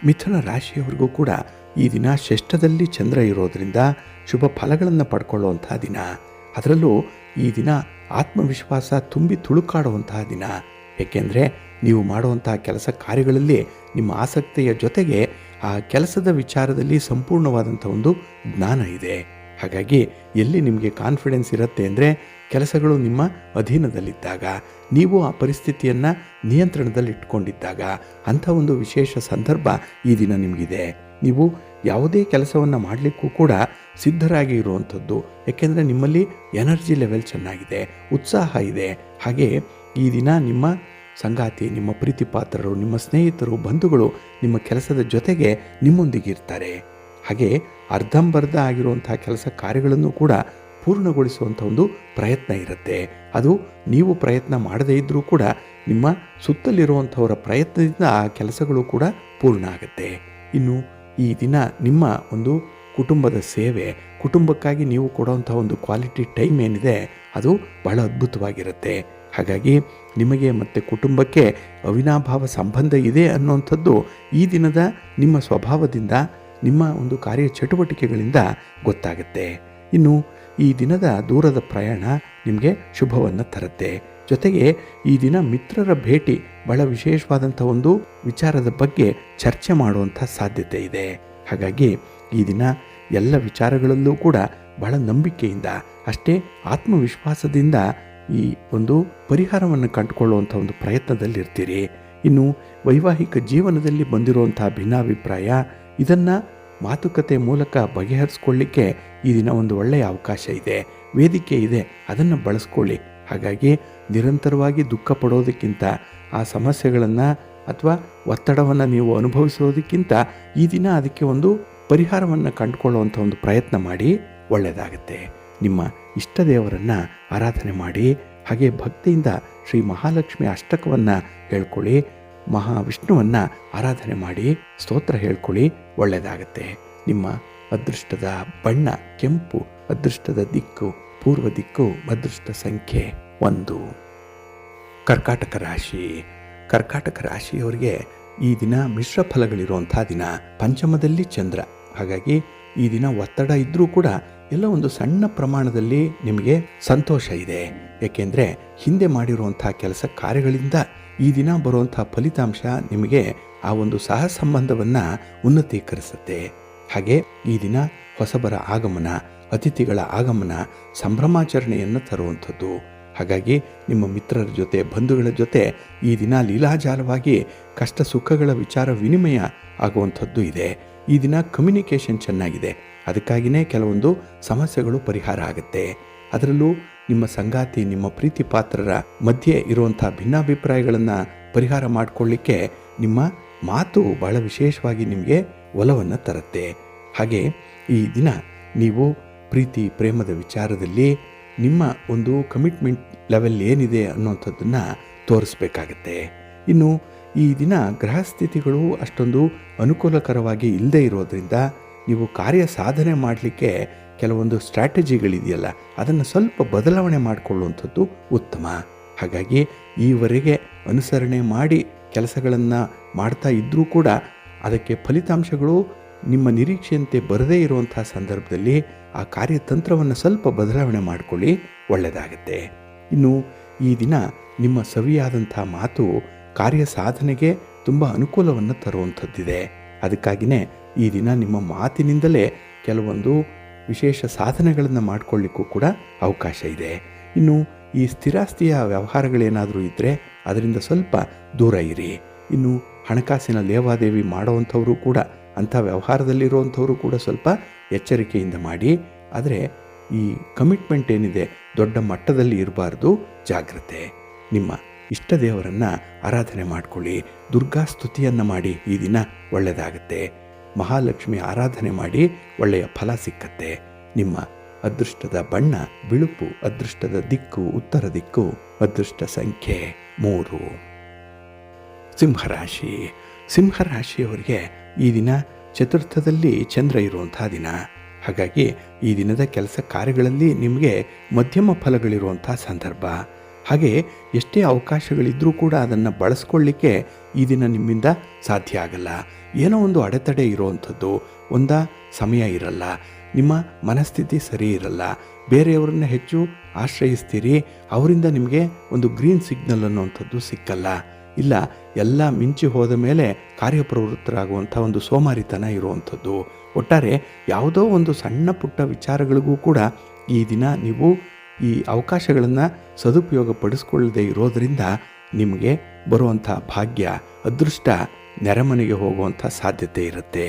ಮಿಥುನ ರಾಶಿಯವರಿಗೂ ಕೂಡ ಈ ದಿನ ಷಷ್ಠದಲ್ಲಿ ಚಂದ್ರ ಇರೋದರಿಂದ ಶುಭ ಫಲಗಳನ್ನು ಪಡ್ಕೊಳ್ಳುವಂತಹ ದಿನ. ಅದರಲ್ಲೂ ಈ ದಿನ ಆತ್ಮವಿಶ್ವಾಸ ತುಂಬಿ ತುಳುಕಾಡುವಂತಹ ದಿನ. ಏಕೆಂದರೆ ನೀವು ಮಾಡುವಂತಹ ಕೆಲಸ ಕಾರ್ಯಗಳಲ್ಲಿ ನಿಮ್ಮ ಆಸಕ್ತಿಯ ಜೊತೆಗೆ ಆ ಕೆಲಸದ ವಿಚಾರದಲ್ಲಿ ಸಂಪೂರ್ಣವಾದಂಥ ಒಂದು ಜ್ಞಾನ ಇದೆ. ಹಾಗಾಗಿ ಎಲ್ಲಿ ನಿಮಗೆ ಕಾನ್ಫಿಡೆನ್ಸ್ ಇರುತ್ತೆ ಅಂದರೆ ಕೆಲಸಗಳು ನಿಮ್ಮ ಅಧೀನದಲ್ಲಿದ್ದಾಗ, ನೀವು ಆ ಪರಿಸ್ಥಿತಿಯನ್ನು ನಿಯಂತ್ರಣದಲ್ಲಿ ಇಟ್ಕೊಂಡಿದ್ದಾಗ, ಅಂಥ ಒಂದು ವಿಶೇಷ ಸಂದರ್ಭ ಈ ದಿನ ನಿಮಗಿದೆ. ನೀವು ಯಾವುದೇ ಕೆಲಸವನ್ನು ಮಾಡಲಿಕ್ಕೂ ಕೂಡ ಸಿದ್ಧರಾಗಿ ಇರುವಂಥದ್ದು. ಏಕೆಂದರೆ ನಿಮ್ಮಲ್ಲಿ ಎನರ್ಜಿ ಲೆವೆಲ್ ಚೆನ್ನಾಗಿದೆ, ಉತ್ಸಾಹ ಇದೆ. ಹಾಗೆ ಈ ದಿನ ನಿಮ್ಮ ಸಂಗಾತಿ, ನಿಮ್ಮ ಪ್ರೀತಿಪಾತ್ರರು, ನಿಮ್ಮ ಸ್ನೇಹಿತರು, ಬಂಧುಗಳು ನಿಮ್ಮ ಕೆಲಸದ ಜೊತೆಗೆ ನಿಮ್ಮೊಂದಿಗೆ ಇರ್ತಾರೆ. ಹಾಗೆ ಅರ್ಧಂಬರ್ಧ ಆಗಿರುವಂಥ ಕೆಲಸ ಕಾರ್ಯಗಳನ್ನು ಕೂಡ ಪೂರ್ಣಗೊಳಿಸುವಂಥ ಒಂದು ಪ್ರಯತ್ನ ಇರುತ್ತೆ. ಅದು ನೀವು ಪ್ರಯತ್ನ ಮಾಡದೇ ಇದ್ದರೂ ಕೂಡ ನಿಮ್ಮ ಸುತ್ತಲಿರುವಂಥವರ ಪ್ರಯತ್ನದಿಂದ ಆ ಕೆಲಸಗಳು ಕೂಡ ಪೂರ್ಣ ಆಗುತ್ತೆ. ಇನ್ನು ಈ ದಿನ ನಿಮ್ಮ ಒಂದು ಕುಟುಂಬದ ಸೇವೆ, ಕುಟುಂಬಕ್ಕಾಗಿ ನೀವು ಕೊಡುವಂಥ ಒಂದು ಕ್ವಾಲಿಟಿ ಟೈಮ್ ಏನಿದೆ ಅದು ಬಹಳ ಅದ್ಭುತವಾಗಿರುತ್ತೆ. ಹಾಗಾಗಿ ನಿಮಗೆ ಮತ್ತು ಕುಟುಂಬಕ್ಕೆ ಅವಿನಾಭಾವ ಸಂಬಂಧ ಇದೆ ಅನ್ನುವಂಥದ್ದು ಈ ದಿನದ ನಿಮ್ಮ ಸ್ವಭಾವದಿಂದ, ನಿಮ್ಮ ಒಂದು ಕಾರ್ಯ ಚಟುವಟಿಕೆಗಳಿಂದ ಗೊತ್ತಾಗುತ್ತೆ. ಇನ್ನು ಈ ದಿನದ ದೂರದ ಪ್ರಯಾಣ ನಿಮಗೆ ಶುಭವನ್ನು ತರುತ್ತೆ. ಜೊತೆಗೆ ಈ ದಿನ ಮಿತ್ರರ ಭೇಟಿ ಬಹಳ ವಿಶೇಷವಾದಂಥ ಒಂದು ವಿಚಾರದ ಬಗ್ಗೆ ಚರ್ಚೆ ಮಾಡುವಂಥ ಸಾಧ್ಯತೆ ಇದೆ. ಹಾಗಾಗಿ ಈ ದಿನ ಎಲ್ಲ ವಿಚಾರಗಳಲ್ಲೂ ಕೂಡ ಬಹಳ ನಂಬಿಕೆಯಿಂದ, ಅಷ್ಟೇ ಆತ್ಮವಿಶ್ವಾಸದಿಂದ ಈ ಒಂದು ಪರಿಹಾರವನ್ನು ಕಂಡುಕೊಳ್ಳುವಂಥ ಒಂದು ಪ್ರಯತ್ನದಲ್ಲಿರ್ತೀರಿ. ಇನ್ನು ವೈವಾಹಿಕ ಜೀವನದಲ್ಲಿ ಬಂದಿರುವಂಥ ಭಿನ್ನಾಭಿಪ್ರಾಯ, ಇದನ್ನು ಮಾತುಕತೆ ಮೂಲಕ ಬಗೆಹರಿಸ್ಕೊಳ್ಳಿಕ್ಕೆ ಈ ದಿನ ಒಂದು ಒಳ್ಳೆಯ ಅವಕಾಶ ಇದೆ, ವೇದಿಕೆ ಇದೆ, ಅದನ್ನು ಬಳಸ್ಕೊಳ್ಳಿ. ಹಾಗಾಗಿ ನಿರಂತರವಾಗಿ ದುಃಖ ಪಡೋದಕ್ಕಿಂತ, ಆ ಸಮಸ್ಯೆಗಳನ್ನು ಅಥವಾ ಒತ್ತಡವನ್ನು ನೀವು ಅನುಭವಿಸೋದಕ್ಕಿಂತ ಈ ದಿನ ಅದಕ್ಕೆ ಒಂದು ಪರಿಹಾರವನ್ನು ಕಂಡುಕೊಳ್ಳುವಂಥ ಒಂದು ಪ್ರಯತ್ನ ಮಾಡಿ. ಒಳ್ಳೆಯದಾಗುತ್ತೆ. ನಿಮ್ಮ ಇಷ್ಟ ದೇವರನ್ನು ಆರಾಧನೆ ಮಾಡಿ. ಹಾಗೆ ಭಕ್ತಿಯಿಂದ ಶ್ರೀ ಮಹಾಲಕ್ಷ್ಮಿ ಅಷ್ಟಕವನ್ನು ಹೇಳ್ಕೊಳ್ಳಿ. ಮಹಾವಿಷ್ಣುವನ್ನು ಆರಾಧನೆ ಮಾಡಿ ಸ್ತೋತ್ರ ಹೇಳ್ಕೊಳ್ಳಿ. ಒಳ್ಳೆಯದಾಗುತ್ತೆ. ನಿಮ್ಮ ಅದೃಷ್ಟದ ಬಣ್ಣ ಕೆಂಪು, ಅದೃಷ್ಟದ ದಿಕ್ಕು ಪೂರ್ವ ದಿಕ್ಕು, ಅದೃಷ್ಟ ಸಂಖ್ಯೆ 1. ಕರ್ಕಾಟಕ ರಾಶಿ. ಕರ್ಕಾಟಕ ರಾಶಿಯವರಿಗೆ ಈ ದಿನ ಮಿಶ್ರ ಫಲಗಳಿರುವಂಥ ದಿನ. ಪಂಚಮದಲ್ಲಿ ಚಂದ್ರ. ಹಾಗಾಗಿ ಈ ದಿನ ಒತ್ತಡ ಇದ್ದರೂ ಕೂಡ ಎಲ್ಲ ಒಂದು ಸಣ್ಣ ಪ್ರಮಾಣದಲ್ಲಿ ನಿಮಗೆ ಸಂತೋಷ ಇದೆ. ಏಕೆಂದರೆ ಹಿಂದೆ ಮಾಡಿರುವಂಥ ಕೆಲಸ ಕಾರ್ಯಗಳಿಂದ ಈ ದಿನ ಬರುವಂಥ ಫಲಿತಾಂಶ ನಿಮಗೆ ಆ ಒಂದು ಸಹ ಸಂಬಂಧವನ್ನು ಉನ್ನತೀಕರಿಸುತ್ತೆ. ಹಾಗೆ ಈ ದಿನ ಹೊಸಬರ ಆಗಮನ, ಅತಿಥಿಗಳ ಆಗಮನ, ಸಂಭ್ರಮಾಚರಣೆಯನ್ನು ತರುವಂಥದ್ದು. ಹಾಗಾಗಿ ನಿಮ್ಮ ಮಿತ್ರರ ಜೊತೆ, ಬಂಧುಗಳ ಜೊತೆ ಈ ದಿನ ಲೀಲಾಜಾಲವಾಗಿ ಕಷ್ಟ ಸುಖಗಳ ವಿಚಾರ ವಿನಿಮಯ ಆಗುವಂಥದ್ದು ಇದೆ. ಈ ದಿನ ಕಮ್ಯುನಿಕೇಷನ್ ಚೆನ್ನಾಗಿದೆ. ಅದಕ್ಕಾಗಿಯೇ ಕೆಲವೊಂದು ಸಮಸ್ಯೆಗಳು ಪರಿಹಾರ ಆಗುತ್ತೆ. ಅದರಲ್ಲೂ ನಿಮ್ಮ ಸಂಗಾತಿ, ನಿಮ್ಮ ಪ್ರೀತಿ ಪಾತ್ರರ ಮಧ್ಯೆ ಇರುವಂಥ ಭಿನ್ನಾಭಿಪ್ರಾಯಗಳನ್ನು ಪರಿಹಾರ ಮಾಡಿಕೊಳ್ಳಿಕ್ಕೆ ನಿಮ್ಮ ಮಾತು ಬಹಳ ವಿಶೇಷವಾಗಿ ನಿಮಗೆ ಒಲವನ್ನು ತರುತ್ತೆ. ಹಾಗೆ ಈ ದಿನ ನೀವು ಪ್ರೀತಿ ಪ್ರೇಮದ ವಿಚಾರದಲ್ಲಿ ನಿಮ್ಮ ಒಂದು ಕಮಿಟ್ಮೆಂಟ್ ಲೆವೆಲ್ ಏನಿದೆ ಅನ್ನೋಂಥದ್ದನ್ನು ತೋರಿಸ್ಬೇಕಾಗತ್ತೆ. ಇನ್ನು ಈ ದಿನ ಗ್ರಹಸ್ಥಿತಿಗಳು ಅಷ್ಟೊಂದು ಅನುಕೂಲಕರವಾಗಿ ಇಲ್ಲದೆ ಇರೋದರಿಂದ ನೀವು ಕಾರ್ಯ ಸಾಧನೆ ಮಾಡಲಿಕ್ಕೆ ಕೆಲವೊಂದು ಸ್ಟ್ರಾಟಜಿಗಳಿದೆಯಲ್ಲ, ಅದನ್ನು ಸ್ವಲ್ಪ ಬದಲಾವಣೆ ಮಾಡಿಕೊಳ್ಳುವಂಥದ್ದು ಉತ್ತಮ. ಹಾಗಾಗಿ ಈವರೆಗೆ ಅನುಸರಣೆ ಮಾಡಿ ಕೆಲಸಗಳನ್ನು ಮಾಡ್ತಾ ಇದ್ದರೂ ಕೂಡ ಅದಕ್ಕೆ ಫಲಿತಾಂಶಗಳು ನಿಮ್ಮ ನಿರೀಕ್ಷೆಯಂತೆ ಬರದೇ ಇರುವಂಥ ಸಂದರ್ಭದಲ್ಲಿ ಆ ಕಾರ್ಯತಂತ್ರವನ್ನು ಸ್ವಲ್ಪ ಬದಲಾವಣೆ ಮಾಡಿಕೊಳ್ಳಿ, ಒಳ್ಳೆಯದಾಗತ್ತೆ. ಇನ್ನು ಈ ದಿನ ನಿಮ್ಮ ಸವಿಯಾದಂಥ ಮಾತು ಕಾರ್ಯ ಸಾಧನೆಗೆ ತುಂಬ ಅನುಕೂಲವನ್ನು ತರುವಂಥದ್ದಿದೆ. ಅದಕ್ಕಾಗಿಯೇ ಈ ದಿನ ನಿಮ್ಮ ಮಾತಿನಿಂದಲೇ ಕೆಲವೊಂದು ವಿಶೇಷ ಸಾಧನೆಗಳನ್ನು ಮಾಡಿಕೊಳ್ಳಿಕ್ಕೂ ಕೂಡ ಅವಕಾಶ ಇದೆ. ಇನ್ನು ಈ ಸ್ಥಿರಾಸ್ತಿಯ ವ್ಯವಹಾರಗಳೇನಾದರೂ ಇದ್ದರೆ ಅದರಿಂದ ಸ್ವಲ್ಪ ದೂರ ಇರಿ. ಇನ್ನು ಹಣಕಾಸಿನ ಲೇವಾದೇವಿ ಮಾಡೋವಂಥವರು ಕೂಡ, ಅಂಥ ವ್ಯವಹಾರದಲ್ಲಿರುವಂಥವರು ಕೂಡ ಸ್ವಲ್ಪ ಎಚ್ಚರಿಕೆಯಿಂದ ಮಾಡಿ. ಆದರೆ ಈ ಕಮಿಟ್ಮೆಂಟ್ ಏನಿದೆ ದೊಡ್ಡ ಮಟ್ಟದಲ್ಲಿ ಇರಬಾರ್ದು, ಜಾಗ್ರತೆ. ನಿಮ್ಮ ಇಷ್ಟ ದೇವರನ್ನು ಆರಾಧನೆ ಮಾಡಿಕೊಳ್ಳಿ, ದುರ್ಗಾ ಸ್ತುತಿಯನ್ನು ಮಾಡಿ, ಈ ದಿನ ಒಳ್ಳೆಯದಾಗತ್ತೆ. ಮಹಾಲಕ್ಷ್ಮಿ ಆರಾಧನೆ ಮಾಡಿ, ಒಳ್ಳೆಯ ಫಲ ಸಿಕ್ಕತ್ತೆ. ನಿಮ್ಮ ಅದೃಷ್ಟದ ಬಣ್ಣ ಬಿಳುಪು, ಅದೃಷ್ಟದ ದಿಕ್ಕು ಉತ್ತರ ದಿಕ್ಕು, ಅದೃಷ್ಟ ಸಂಖ್ಯೆ 3. ಸಿಂಹರಾಶಿ. ಸಿಂಹರಾಶಿಯವರಿಗೆ ಈ ದಿನ ಚತುರ್ಥದಲ್ಲಿ ಚಂದ್ರ ಇರುವಂಥ ದಿನ. ಹಾಗಾಗಿ ಈ ದಿನದ ಕೆಲಸ ಕಾರ್ಯಗಳಲ್ಲಿ ನಿಮಗೆ ಮಧ್ಯಮ ಫಲಗಳಿರುವಂಥ ಸಂದರ್ಭ. ಹಾಗೆ ಎಷ್ಟೇ ಅವಕಾಶಗಳಿದ್ದರೂ ಕೂಡ ಅದನ್ನು ಬಳಸ್ಕೊಳ್ಳಿಕ್ಕೆ ಈ ದಿನ ನಿಮ್ಮಿಂದ ಸಾಧ್ಯ ಆಗಲ್ಲ. ಏನೋ ಒಂದು ಅಡೆತಡೆ ಇರುವಂಥದ್ದು, ಸಮಯ ಇರಲ್ಲ, ನಿಮ್ಮ ಮನಸ್ಥಿತಿ ಸರಿ ಇರಲ್ಲ, ಬೇರೆಯವರನ್ನ ಹೆಚ್ಚು ಆಶ್ರಯಿಸ್ತೀರಿ, ಅವರಿಂದ ನಿಮಗೆ ಒಂದು ಗ್ರೀನ್ ಸಿಗ್ನಲ್ ಅನ್ನುವಂಥದ್ದು ಸಿಕ್ಕಲ್ಲ. ಇಲ್ಲ, ಎಲ್ಲ ಮಿಂಚಿ ಹೋದ ಮೇಲೆ ಕಾರ್ಯಪ್ರವೃತ್ತರಾಗುವಂಥ ಒಂದು ಸೋಮಾರಿತನ ಇರುವಂಥದ್ದು. ಒಟ್ಟಾರೆ ಯಾವುದೋ ಒಂದು ಸಣ್ಣ ಪುಟ್ಟ ವಿಚಾರಗಳಿಗೂ ಕೂಡ ಈ ದಿನ ನೀವು ಈ ಅವಕಾಶಗಳನ್ನು ಸದುಪಯೋಗ ಪಡಿಸ್ಕೊಳ್ಳದೆ ಇರೋದರಿಂದ ನಿಮಗೆ ಬರುವಂಥ ಭಾಗ್ಯ, ಅದೃಷ್ಟ ನೆರೆಮನೆಗೆ ಹೋಗುವಂಥ ಸಾಧ್ಯತೆ ಇರುತ್ತೆ.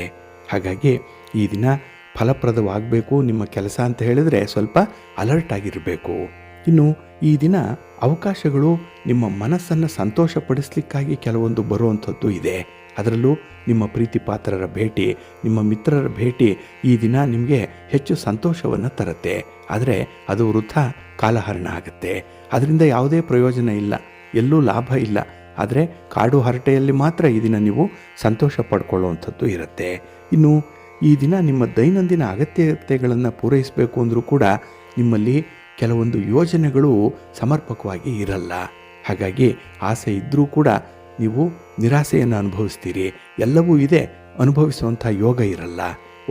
ಹಾಗಾಗಿ ಈ ದಿನ ಫಲಪ್ರದವಾಗಬೇಕು ನಿಮ್ಮ ಕೆಲಸ ಅಂತ ಹೇಳಿದರೆ ಸ್ವಲ್ಪ ಅಲರ್ಟ್ ಆಗಿರಬೇಕು. ಇನ್ನು ಈ ದಿನ ಅವಕಾಶಗಳು ನಿಮ್ಮ ಮನಸ್ಸನ್ನು ಸಂತೋಷಪಡಿಸ್ಲಿಕ್ಕಾಗಿ ಕೆಲವೊಂದು ಬರುವಂಥದ್ದು ಇದೆ. ಅದರಲ್ಲೂ ನಿಮ್ಮ ಪ್ರೀತಿ ಪಾತ್ರರ ಭೇಟಿ, ನಿಮ್ಮ ಮಿತ್ರರ ಭೇಟಿ ಈ ದಿನ ನಿಮಗೆ ಹೆಚ್ಚು ಸಂತೋಷವನ್ನು ತರುತ್ತೆ. ಆದರೆ ಅದು ವೃಥಾ ಕಾಲಹರಣ ಆಗುತ್ತೆ. ಅದರಿಂದ ಯಾವುದೇ ಪ್ರಯೋಜನ ಇಲ್ಲ, ಎಲ್ಲೂ ಲಾಭ ಇಲ್ಲ. ಆದರೆ ಕಾಡು ಹರಟೆಯಲ್ಲಿ ಮಾತ್ರ ಈ ದಿನ ನೀವು ಸಂತೋಷ ಪಡ್ಕೊಳ್ಳುವಂಥದ್ದು ಇರುತ್ತೆ. ಇನ್ನು ಈ ದಿನ ನಿಮ್ಮ ದೈನಂದಿನ ಅಗತ್ಯತೆಗಳನ್ನು ಪೂರೈಸಬೇಕು ಅಂದರೂ ಕೂಡ ನಿಮ್ಮಲ್ಲಿ ಕೆಲವೊಂದು ಯೋಜನೆಗಳು ಸಮರ್ಪಕವಾಗಿ ಇರಲ್ಲ. ಹಾಗಾಗಿ ಆಸೆ ಇದ್ದರೂ ಕೂಡ ನೀವು ನಿರಾಸೆಯನ್ನು ಅನುಭವಿಸ್ತೀರಿ. ಎಲ್ಲವೂ ಇದೆ, ಅನುಭವಿಸುವಂಥ ಯೋಗ ಇರಲ್ಲ.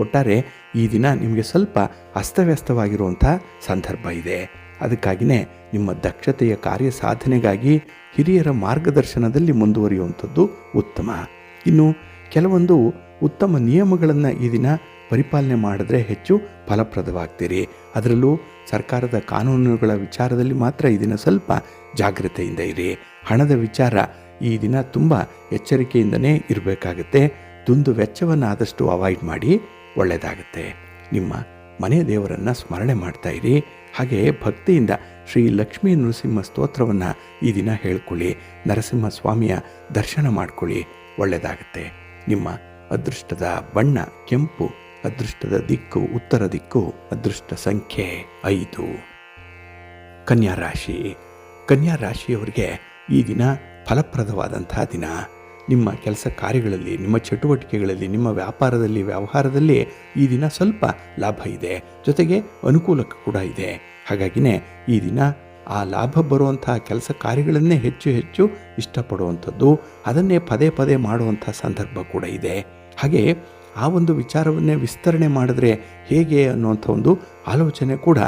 ಒಟ್ಟಾರೆ ಈ ದಿನ ನಿಮಗೆ ಸ್ವಲ್ಪ ಅಸ್ತವ್ಯಸ್ತವಾಗಿರುವಂಥ ಸಂದರ್ಭ ಇದೆ. ಅದಕ್ಕಾಗಿಯೇ ನಿಮ್ಮ ದಕ್ಷತೆಯ ಕಾರ್ಯ ಸಾಧನೆಗಾಗಿ ಹಿರಿಯರ ಮಾರ್ಗದರ್ಶನದಲ್ಲಿ ಮುಂದುವರಿಯುವಂಥದ್ದು ಉತ್ತಮ. ಇನ್ನು ಕೆಲವೊಂದು ಉತ್ತಮ ನಿಯಮಗಳನ್ನು ಈ ದಿನ ಪರಿಪಾಲನೆ ಮಾಡಿದ್ರೆ ಹೆಚ್ಚು ಫಲಪ್ರದವಾಗ್ತೀರಿ. ಅದರಲ್ಲೂ ಸರ್ಕಾರದ ಕಾನೂನುಗಳ ವಿಚಾರದಲ್ಲಿ ಮಾತ್ರ ಈ ದಿನ ಸ್ವಲ್ಪ ಜಾಗ್ರತೆಯಿಂದ ಇರಿ. ಹಣದ ವಿಚಾರ ಈ ದಿನ ತುಂಬ ಎಚ್ಚರಿಕೆಯಿಂದನೇ ಇರಬೇಕಾಗುತ್ತೆ. ದುಂದು ವೆಚ್ಚವನ್ನು ಆದಷ್ಟು ಅವಾಯ್ಡ್ ಮಾಡಿ, ಒಳ್ಳೆಯದಾಗುತ್ತೆ. ನಿಮ್ಮ ಮನೆ ದೇವರನ್ನು ಸ್ಮರಣೆ ಮಾಡ್ತಾ ಇರಿ. ಹಾಗೆ ಭಕ್ತಿಯಿಂದ ಶ್ರೀ ಲಕ್ಷ್ಮೀ ನರಸಿಂಹ ಸ್ತೋತ್ರವನ್ನು ಈ ದಿನ ಹೇಳ್ಕೊಳ್ಳಿ. ನರಸಿಂಹ ಸ್ವಾಮಿಯ ದರ್ಶನ ಮಾಡ್ಕೊಳ್ಳಿ, ಒಳ್ಳೆಯದಾಗುತ್ತೆ. ನಿಮ್ಮ ಅದೃಷ್ಟದ ಬಣ್ಣ ಕೆಂಪು, ಅದೃಷ್ಟದ ದಿಕ್ಕು ಉತ್ತರ ದಿಕ್ಕು, ಅದೃಷ್ಟ ಸಂಖ್ಯೆ 5. ಕನ್ಯಾ ರಾಶಿ. ಕನ್ಯಾ ರಾಶಿಯವರಿಗೆ ಈ ದಿನ ಫಲಪ್ರದವಾದಂಥ ದಿನ. ನಿಮ್ಮ ಕೆಲಸ ಕಾರ್ಯಗಳಲ್ಲಿ, ನಿಮ್ಮ ಚಟುವಟಿಕೆಗಳಲ್ಲಿ, ನಿಮ್ಮ ವ್ಯಾಪಾರದಲ್ಲಿ, ವ್ಯವಹಾರದಲ್ಲಿ ಈ ದಿನ ಸ್ವಲ್ಪ ಲಾಭ ಇದೆ, ಜೊತೆಗೆ ಅನುಕೂಲ ಕೂಡ ಇದೆ. ಹಾಗಾಗಿನೇ ಈ ದಿನ ಆ ಲಾಭ ಬರುವಂಥ ಕೆಲಸ ಕಾರ್ಯಗಳನ್ನೇ ಹೆಚ್ಚು ಹೆಚ್ಚು ಇಷ್ಟಪಡುವಂಥದ್ದು, ಅದನ್ನೇ ಪದೇ ಪದೇ ಮಾಡುವಂಥ ಸಂದರ್ಭ ಕೂಡ ಇದೆ. ಹಾಗೆ ಆ ಒಂದು ವಿಚಾರವನ್ನೇ ವಿಸ್ತರಣೆ ಮಾಡಿದ್ರೆ ಹೇಗೆ ಅನ್ನುವಂಥ ಒಂದು ಆಲೋಚನೆ ಕೂಡ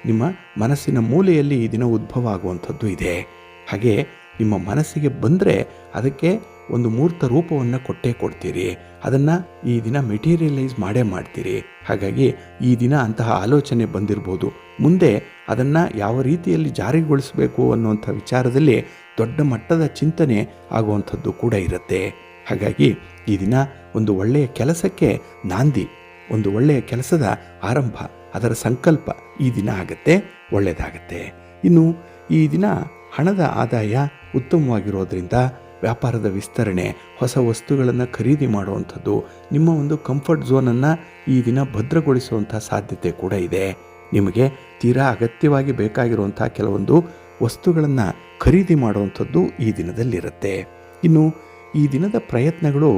ನಿಮ್ಮ ಮನಸ್ಸಿನ ಮೂಲೆಯಲ್ಲಿ ಈ ದಿನ ಉದ್ಭವ ಆಗುವಂಥದ್ದು ಇದೆ. ಹಾಗೆ ನಿಮ್ಮ ಮನಸ್ಸಿಗೆ ಬಂದರೆ ಅದಕ್ಕೆ ಒಂದು ಮೂರ್ತ ರೂಪವನ್ನು ಕೊಟ್ಟೇ ಕೊಡ್ತೀರಿ. ಅದನ್ನು ಈ ದಿನ ಮೆಟೀರಿಯಲೈಸ್ ಮಾಡೇ ಮಾಡ್ತೀರಿ. ಹಾಗಾಗಿ ಈ ದಿನ ಅಂತಹ ಆಲೋಚನೆ ಬಂದಿರ್ಬೋದು. ಮುಂದೆ ಅದನ್ನು ಯಾವ ರೀತಿಯಲ್ಲಿ ಜಾರಿಗೊಳಿಸಬೇಕು ಅನ್ನುವಂಥ ವಿಚಾರದಲ್ಲಿ ದೊಡ್ಡ ಮಟ್ಟದ ಚಿಂತನೆ ಆಗುವಂಥದ್ದು ಕೂಡ ಇರುತ್ತೆ. ಹಾಗಾಗಿ ಈ ದಿನ ಒಂದು ಒಳ್ಳೆಯ ಕೆಲಸಕ್ಕೆ ನಾಂದಿ, ಒಂದು ಒಳ್ಳೆಯ ಕೆಲಸದ ಆರಂಭ, ಅದರ ಸಂಕಲ್ಪ ಈ ದಿನ ಆಗುತ್ತೆ, ಒಳ್ಳೆಯದಾಗತ್ತೆ. ಇನ್ನು ಈ ದಿನ ಹಣದ ಆದಾಯ ಉತ್ತಮವಾಗಿರೋದ್ರಿಂದ ವ್ಯಾಪಾರದ ವಿಸ್ತರಣೆ, ಹೊಸ ವಸ್ತುಗಳನ್ನು ಖರೀದಿ ಮಾಡುವಂಥದ್ದು, ನಿಮ್ಮ ಒಂದು ಕಂಫರ್ಟ್ ಝೋನನ್ನು ಈ ದಿನ ಭದ್ರಗೊಳಿಸುವಂಥ ಸಾಧ್ಯತೆ ಕೂಡ ಇದೆ. ನಿಮಗೆ ತೀರಾ ಅಗತ್ಯವಾಗಿ ಬೇಕಾಗಿರುವಂಥ ಕೆಲವೊಂದು ವಸ್ತುಗಳನ್ನು ಖರೀದಿ ಮಾಡುವಂಥದ್ದು ಈ ದಿನದಲ್ಲಿರುತ್ತೆ. ಇನ್ನು ಈ ದಿನದ ಪ್ರಯತ್ನಗಳು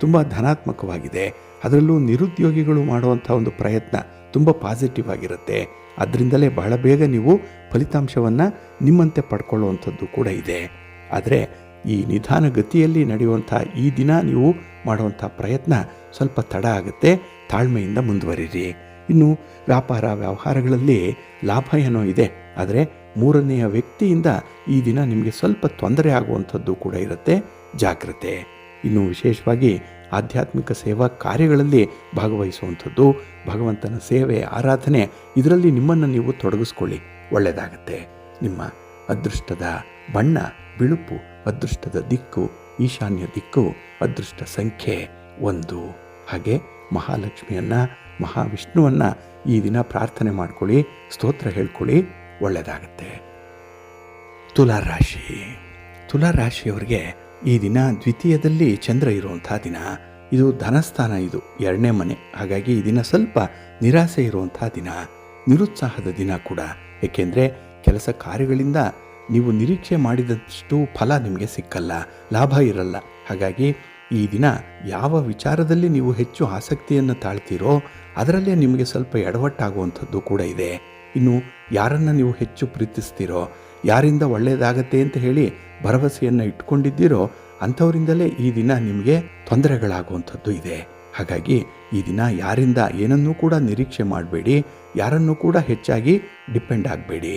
ತುಂಬ ಧನಾತ್ಮಕವಾಗಿದೆ. ಅದರಲ್ಲೂ ನಿರುದ್ಯೋಗಿಗಳು ಮಾಡುವಂಥ ಒಂದು ಪ್ರಯತ್ನ ತುಂಬ ಪಾಸಿಟಿವ್ ಆಗಿರುತ್ತೆ. ಅದರಿಂದಲೇ ಬಹಳ ಬೇಗ ನೀವು ಫಲಿತಾಂಶವನ್ನು ನಿಮ್ಮಂತೆ ಪಡ್ಕೊಳ್ಳುವಂಥದ್ದು ಕೂಡ ಇದೆ. ಆದರೆ ಈ ನಿಧಾನಗತಿಯಲ್ಲಿ ನಡೆಯುವಂಥ ಈ ದಿನ ನೀವು ಮಾಡುವಂಥ ಪ್ರಯತ್ನ ಸ್ವಲ್ಪ ತಡ ಆಗುತ್ತೆ. ತಾಳ್ಮೆಯಿಂದ ಮುಂದುವರಿರಿ. ಇನ್ನು ವ್ಯಾಪಾರ ವ್ಯವಹಾರಗಳಲ್ಲಿ ಲಾಭ ಏನೋ ಇದೆ, ಆದರೆ ಮೂರನೆಯ ವ್ಯಕ್ತಿಯಿಂದ ಈ ದಿನ ನಿಮಗೆ ಸ್ವಲ್ಪ ತೊಂದರೆ ಆಗುವಂಥದ್ದು ಕೂಡ ಇರುತ್ತೆ. ಜಾಗ್ರತೆ. ಇನ್ನು ವಿಶೇಷವಾಗಿ ಆಧ್ಯಾತ್ಮಿಕ ಸೇವಾ ಕಾರ್ಯಗಳಲ್ಲಿ ಭಾಗವಹಿಸುವಂಥದ್ದು, ಭಗವಂತನ ಸೇವೆ, ಆರಾಧನೆ, ಇದರಲ್ಲಿ ನಿಮ್ಮನ್ನು ನೀವು ತೊಡಗಿಸ್ಕೊಳ್ಳಿ, ಒಳ್ಳೆಯದಾಗತ್ತೆ. ನಿಮ್ಮ ಅದೃಷ್ಟದ ಬಣ್ಣ ಬಿಳುಪು, ಅದೃಷ್ಟದ ದಿಕ್ಕು ಈಶಾನ್ಯ ದಿಕ್ಕು, ಅದೃಷ್ಟ ಸಂಖ್ಯೆ 1. ಹಾಗೆ ಮಹಾಲಕ್ಷ್ಮಿಯನ್ನು, ಮಹಾವಿಷ್ಣುವನ್ನು ಈ ದಿನ ಪ್ರಾರ್ಥನೆ ಮಾಡ್ಕೊಳ್ಳಿ, ಸ್ತೋತ್ರ ಹೇಳ್ಕೊಳ್ಳಿ, ಒಳ್ಳೆಯದಾಗತ್ತೆ. ತುಲಾರಾಶಿ. ತುಲಾರಾಶಿಯವರಿಗೆ ಈ ದಿನ ದ್ವಿತೀಯದಲ್ಲಿ ಚಂದ್ರ ಇರುವಂಥ ದಿನ. ಇದು ಧನಸ್ಥಾನ, ಇದು 2ನೇ ಮನೆ. ಹಾಗಾಗಿ ಈ ದಿನ ಸ್ವಲ್ಪ ನಿರಾಸೆ ಇರುವಂಥ ದಿನ, ನಿರುತ್ಸಾಹದ ದಿನ ಕೂಡ. ಏಕೆಂದರೆ ಕೆಲಸ ಕಾರ್ಯಗಳಿಂದ ನೀವು ನಿರೀಕ್ಷೆ ಮಾಡಿದಷ್ಟು ಫಲ ನಿಮಗೆ ಸಿಕ್ಕಲ್ಲ, ಲಾಭ ಇರಲ್ಲ. ಹಾಗಾಗಿ ಈ ದಿನ ಯಾವ ವಿಚಾರದಲ್ಲಿ ನೀವು ಹೆಚ್ಚು ಆಸಕ್ತಿಯನ್ನು ತಾಳ್ತೀರೋ ಅದರಲ್ಲೇ ನಿಮಗೆ ಸ್ವಲ್ಪ ಎಡವಟ್ಟಾಗುವಂಥದ್ದು ಕೂಡ ಇದೆ. ಇನ್ನು ಯಾರನ್ನು ನೀವು ಹೆಚ್ಚು ಪ್ರೀತಿಸ್ತೀರೋ, ಯಾರಿಂದ ಒಳ್ಳೆಯದಾಗತ್ತೆ ಅಂತ ಹೇಳಿ ಭರವಸೆಯನ್ನು ಇಟ್ಕೊಂಡಿದ್ದೀರೋ ಅಂಥವರಿಂದಲೇ ಈ ದಿನ ನಿಮಗೆ ತೊಂದರೆಗಳಾಗುವಂಥದ್ದು ಇದೆ. ಹಾಗಾಗಿ ಈ ದಿನ ಯಾರಿಂದ ಏನನ್ನೂ ಕೂಡ ನಿರೀಕ್ಷೆ ಮಾಡಬೇಡಿ, ಯಾರನ್ನೂ ಕೂಡ ಹೆಚ್ಚಾಗಿ ಡಿಪೆಂಡ್ ಆಗಬೇಡಿ,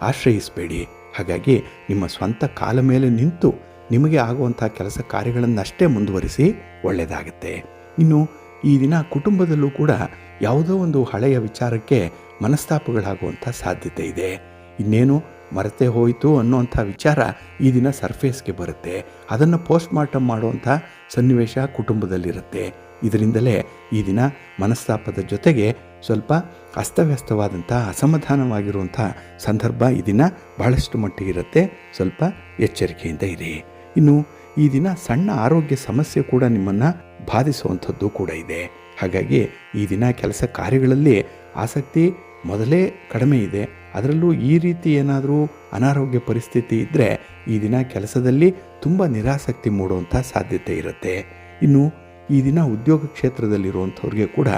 ಆಶ್ರಯಿಸಬೇಡಿ. ಹಾಗಾಗಿ ನಿಮ್ಮ ಸ್ವಂತ ಕಾಲ ಮೇಲೆ ನಿಂತು ನಿಮಗೆ ಆಗುವಂಥ ಕೆಲಸ ಕಾರ್ಯಗಳನ್ನಷ್ಟೇ ಮುಂದುವರಿಸಿ, ಒಳ್ಳೆಯದಾಗುತ್ತೆ. ಇನ್ನು ಈ ದಿನ ಕುಟುಂಬದಲ್ಲೂ ಕೂಡ ಯಾವುದೋ ಒಂದು ಹಳೆಯ ವಿಚಾರಕ್ಕೆ ಮನಸ್ತಾಪಗಳಾಗುವಂಥ ಸಾಧ್ಯತೆ ಇದೆ. ಇನ್ನೇನು ಮರೆತೇ ಹೋಯಿತು ಅನ್ನುವಂಥ ವಿಚಾರ ಈ ದಿನ ಸರ್ಫೇಸ್ಗೆ ಬರುತ್ತೆ. ಅದನ್ನು ಪೋಸ್ಟ್ ಮಾರ್ಟಮ್ ಮಾಡುವಂಥ ಸನ್ನಿವೇಶ ಕುಟುಂಬದಲ್ಲಿರುತ್ತೆ. ಇದರಿಂದಲೇ ಈ ದಿನ ಮನಸ್ತಾಪದ ಜೊತೆಗೆ ಸ್ವಲ್ಪ ಅಸ್ತವ್ಯಸ್ತವಾದಂಥ ಅಸಮಾಧಾನವಾಗಿರುವಂಥ ಸಂದರ್ಭ ಈ ದಿನ ಬಹಳಷ್ಟು ಮಟ್ಟಿಗಿರುತ್ತೆ. ಸ್ವಲ್ಪ ಎಚ್ಚರಿಕೆಯಿಂದ ಇರಿ. ಇನ್ನು ಈ ದಿನ ಸಣ್ಣ ಆರೋಗ್ಯ ಸಮಸ್ಯೆ ಕೂಡ ನಿಮ್ಮನ್ನು ಬಾಧಿಸುವಂಥದ್ದು ಕೂಡ ಇದೆ. ಹಾಗಾಗಿ ಈ ದಿನ ಕೆಲಸ ಕಾರ್ಯಗಳಲ್ಲಿ ಆಸಕ್ತಿ ಮೊದಲೇ ಕಡಿಮೆ ಇದೆ. ಅದರಲ್ಲೂ ಈ ರೀತಿ ಏನಾದರೂ ಅನಾರೋಗ್ಯ ಪರಿಸ್ಥಿತಿ ಇದ್ದರೆ ಈ ದಿನ ಕೆಲಸದಲ್ಲಿ ತುಂಬ ನಿರಾಸಕ್ತಿ ಮೂಡುವಂಥ ಸಾಧ್ಯತೆ ಇರುತ್ತೆ. ಇನ್ನು ಈ ದಿನ ಉದ್ಯೋಗ ಕ್ಷೇತ್ರದಲ್ಲಿರುವಂಥವ್ರಿಗೆ ಕೂಡ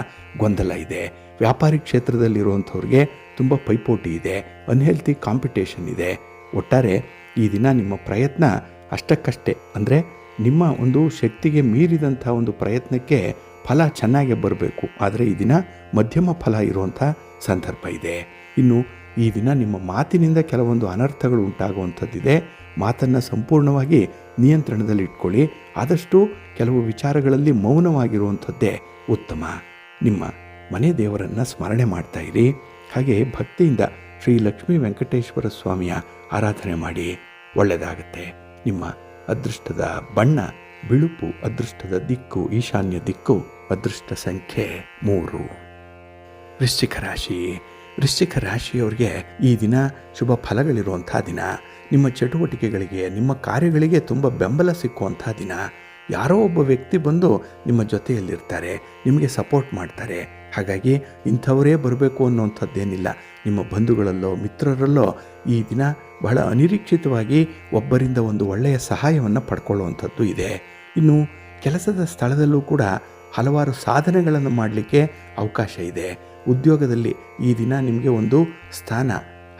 ಗೊಂದಲ ಇದೆ. ವ್ಯಾಪಾರಿ ಕ್ಷೇತ್ರದಲ್ಲಿರುವಂಥವ್ರಿಗೆ ತುಂಬ ಪೈಪೋಟಿ ಇದೆ, ಅನ್ಹೆಲ್ತಿ ಕಾಂಪಿಟೇಷನ್ ಇದೆ. ಒಟ್ಟಾರೆ ಈ ದಿನ ನಿಮ್ಮ ಪ್ರಯತ್ನ ಅಷ್ಟಕ್ಕಷ್ಟೇ, ಅಂದರೆ ನಿಮ್ಮ ಒಂದು ಶಕ್ತಿಗೆ ಮೀರಿದಂಥ ಒಂದು ಪ್ರಯತ್ನಕ್ಕೆ ಫಲ ಚೆನ್ನಾಗೇ ಬರಬೇಕು. ಆದರೆ ಈ ದಿನ ಮಧ್ಯಮ ಫಲ ಇರುವಂಥ ಸಂದರ್ಭ ಇದೆ. ಇನ್ನು ಈ ದಿನ ನಿಮ್ಮ ಮಾತಿನಿಂದ ಕೆಲವೊಂದು ಅನರ್ಥಗಳು ಉಂಟಾಗುವಂಥದ್ದಿದೆ. ಮಾತನ್ನು ಸಂಪೂರ್ಣವಾಗಿ ನಿಯಂತ್ರಣದಲ್ಲಿ ಇಟ್ಕೊಳ್ಳಿ. ಆದಷ್ಟು ಕೆಲವು ವಿಚಾರಗಳಲ್ಲಿ ಮೌನವಾಗಿರುವಂಥದ್ದೇ ಉತ್ತಮ. ನಿಮ್ಮ ಮನೆ ದೇವರನ್ನು ಸ್ಮರಣೆ ಮಾಡ್ತಾ ಇರಿ. ಹಾಗೆ ಭಕ್ತಿಯಿಂದ ಶ್ರೀ ಲಕ್ಷ್ಮೀ ವೆಂಕಟೇಶ್ವರ ಸ್ವಾಮಿಯ ಆರಾಧನೆ ಮಾಡಿ, ಒಳ್ಳೆಯದಾಗುತ್ತೆ. ನಿಮ್ಮ ಅದೃಷ್ಟದ ಬಣ್ಣ ಬಿಳುಪು, ಅದೃಷ್ಟದ ದಿಕ್ಕು ಈಶಾನ್ಯ ದಿಕ್ಕು, ಅದೃಷ್ಟ ಸಂಖ್ಯೆ 3. ವೃಶ್ಚಿಕ ರಾಶಿ. ವೃಶ್ಚಿಕ ರಾಶಿಯವರಿಗೆ ಈ ದಿನ ಶುಭ ಫಲಗಳಿರುವಂಥ ದಿನ. ನಿಮ್ಮ ಚಟುವಟಿಕೆಗಳಿಗೆ, ನಿಮ್ಮ ಕಾರ್ಯಗಳಿಗೆ ತುಂಬ ಬೆಂಬಲ ಸಿಕ್ಕುವಂಥ ದಿನ. ಯಾರೋ ಒಬ್ಬ ವ್ಯಕ್ತಿ ಬಂದು ನಿಮ್ಮ ಜೊತೆಯಲ್ಲಿರ್ತಾರೆ, ನಿಮಗೆ ಸಪೋರ್ಟ್ ಮಾಡ್ತಾರೆ. ಹಾಗಾಗಿ ಇಂಥವರೇ ಬರಬೇಕು ಅನ್ನೋವಂಥದ್ದೇನಿಲ್ಲ. ನಿಮ್ಮ ಬಂಧುಗಳಲ್ಲೋ ಮಿತ್ರರಲ್ಲೋ ಈ ದಿನ ಬಹಳ ಅನಿರೀಕ್ಷಿತವಾಗಿ ಒಬ್ಬರಿಂದ ಒಂದು ಒಳ್ಳೆಯ ಸಹಾಯವನ್ನು ಪಡ್ಕೊಳ್ಳುವಂಥದ್ದು ಇದೆ. ಇನ್ನು ಕೆಲಸದ ಸ್ಥಳದಲ್ಲೂ ಕೂಡ ಹಲವಾರು ಸಾಧನೆಗಳನ್ನು ಮಾಡಲಿಕ್ಕೆ ಅವಕಾಶ ಇದೆ. ಉದ್ಯೋಗದಲ್ಲಿ ಈ ದಿನ ನಿಮಗೆ ಒಂದು ಸ್ಥಾನ,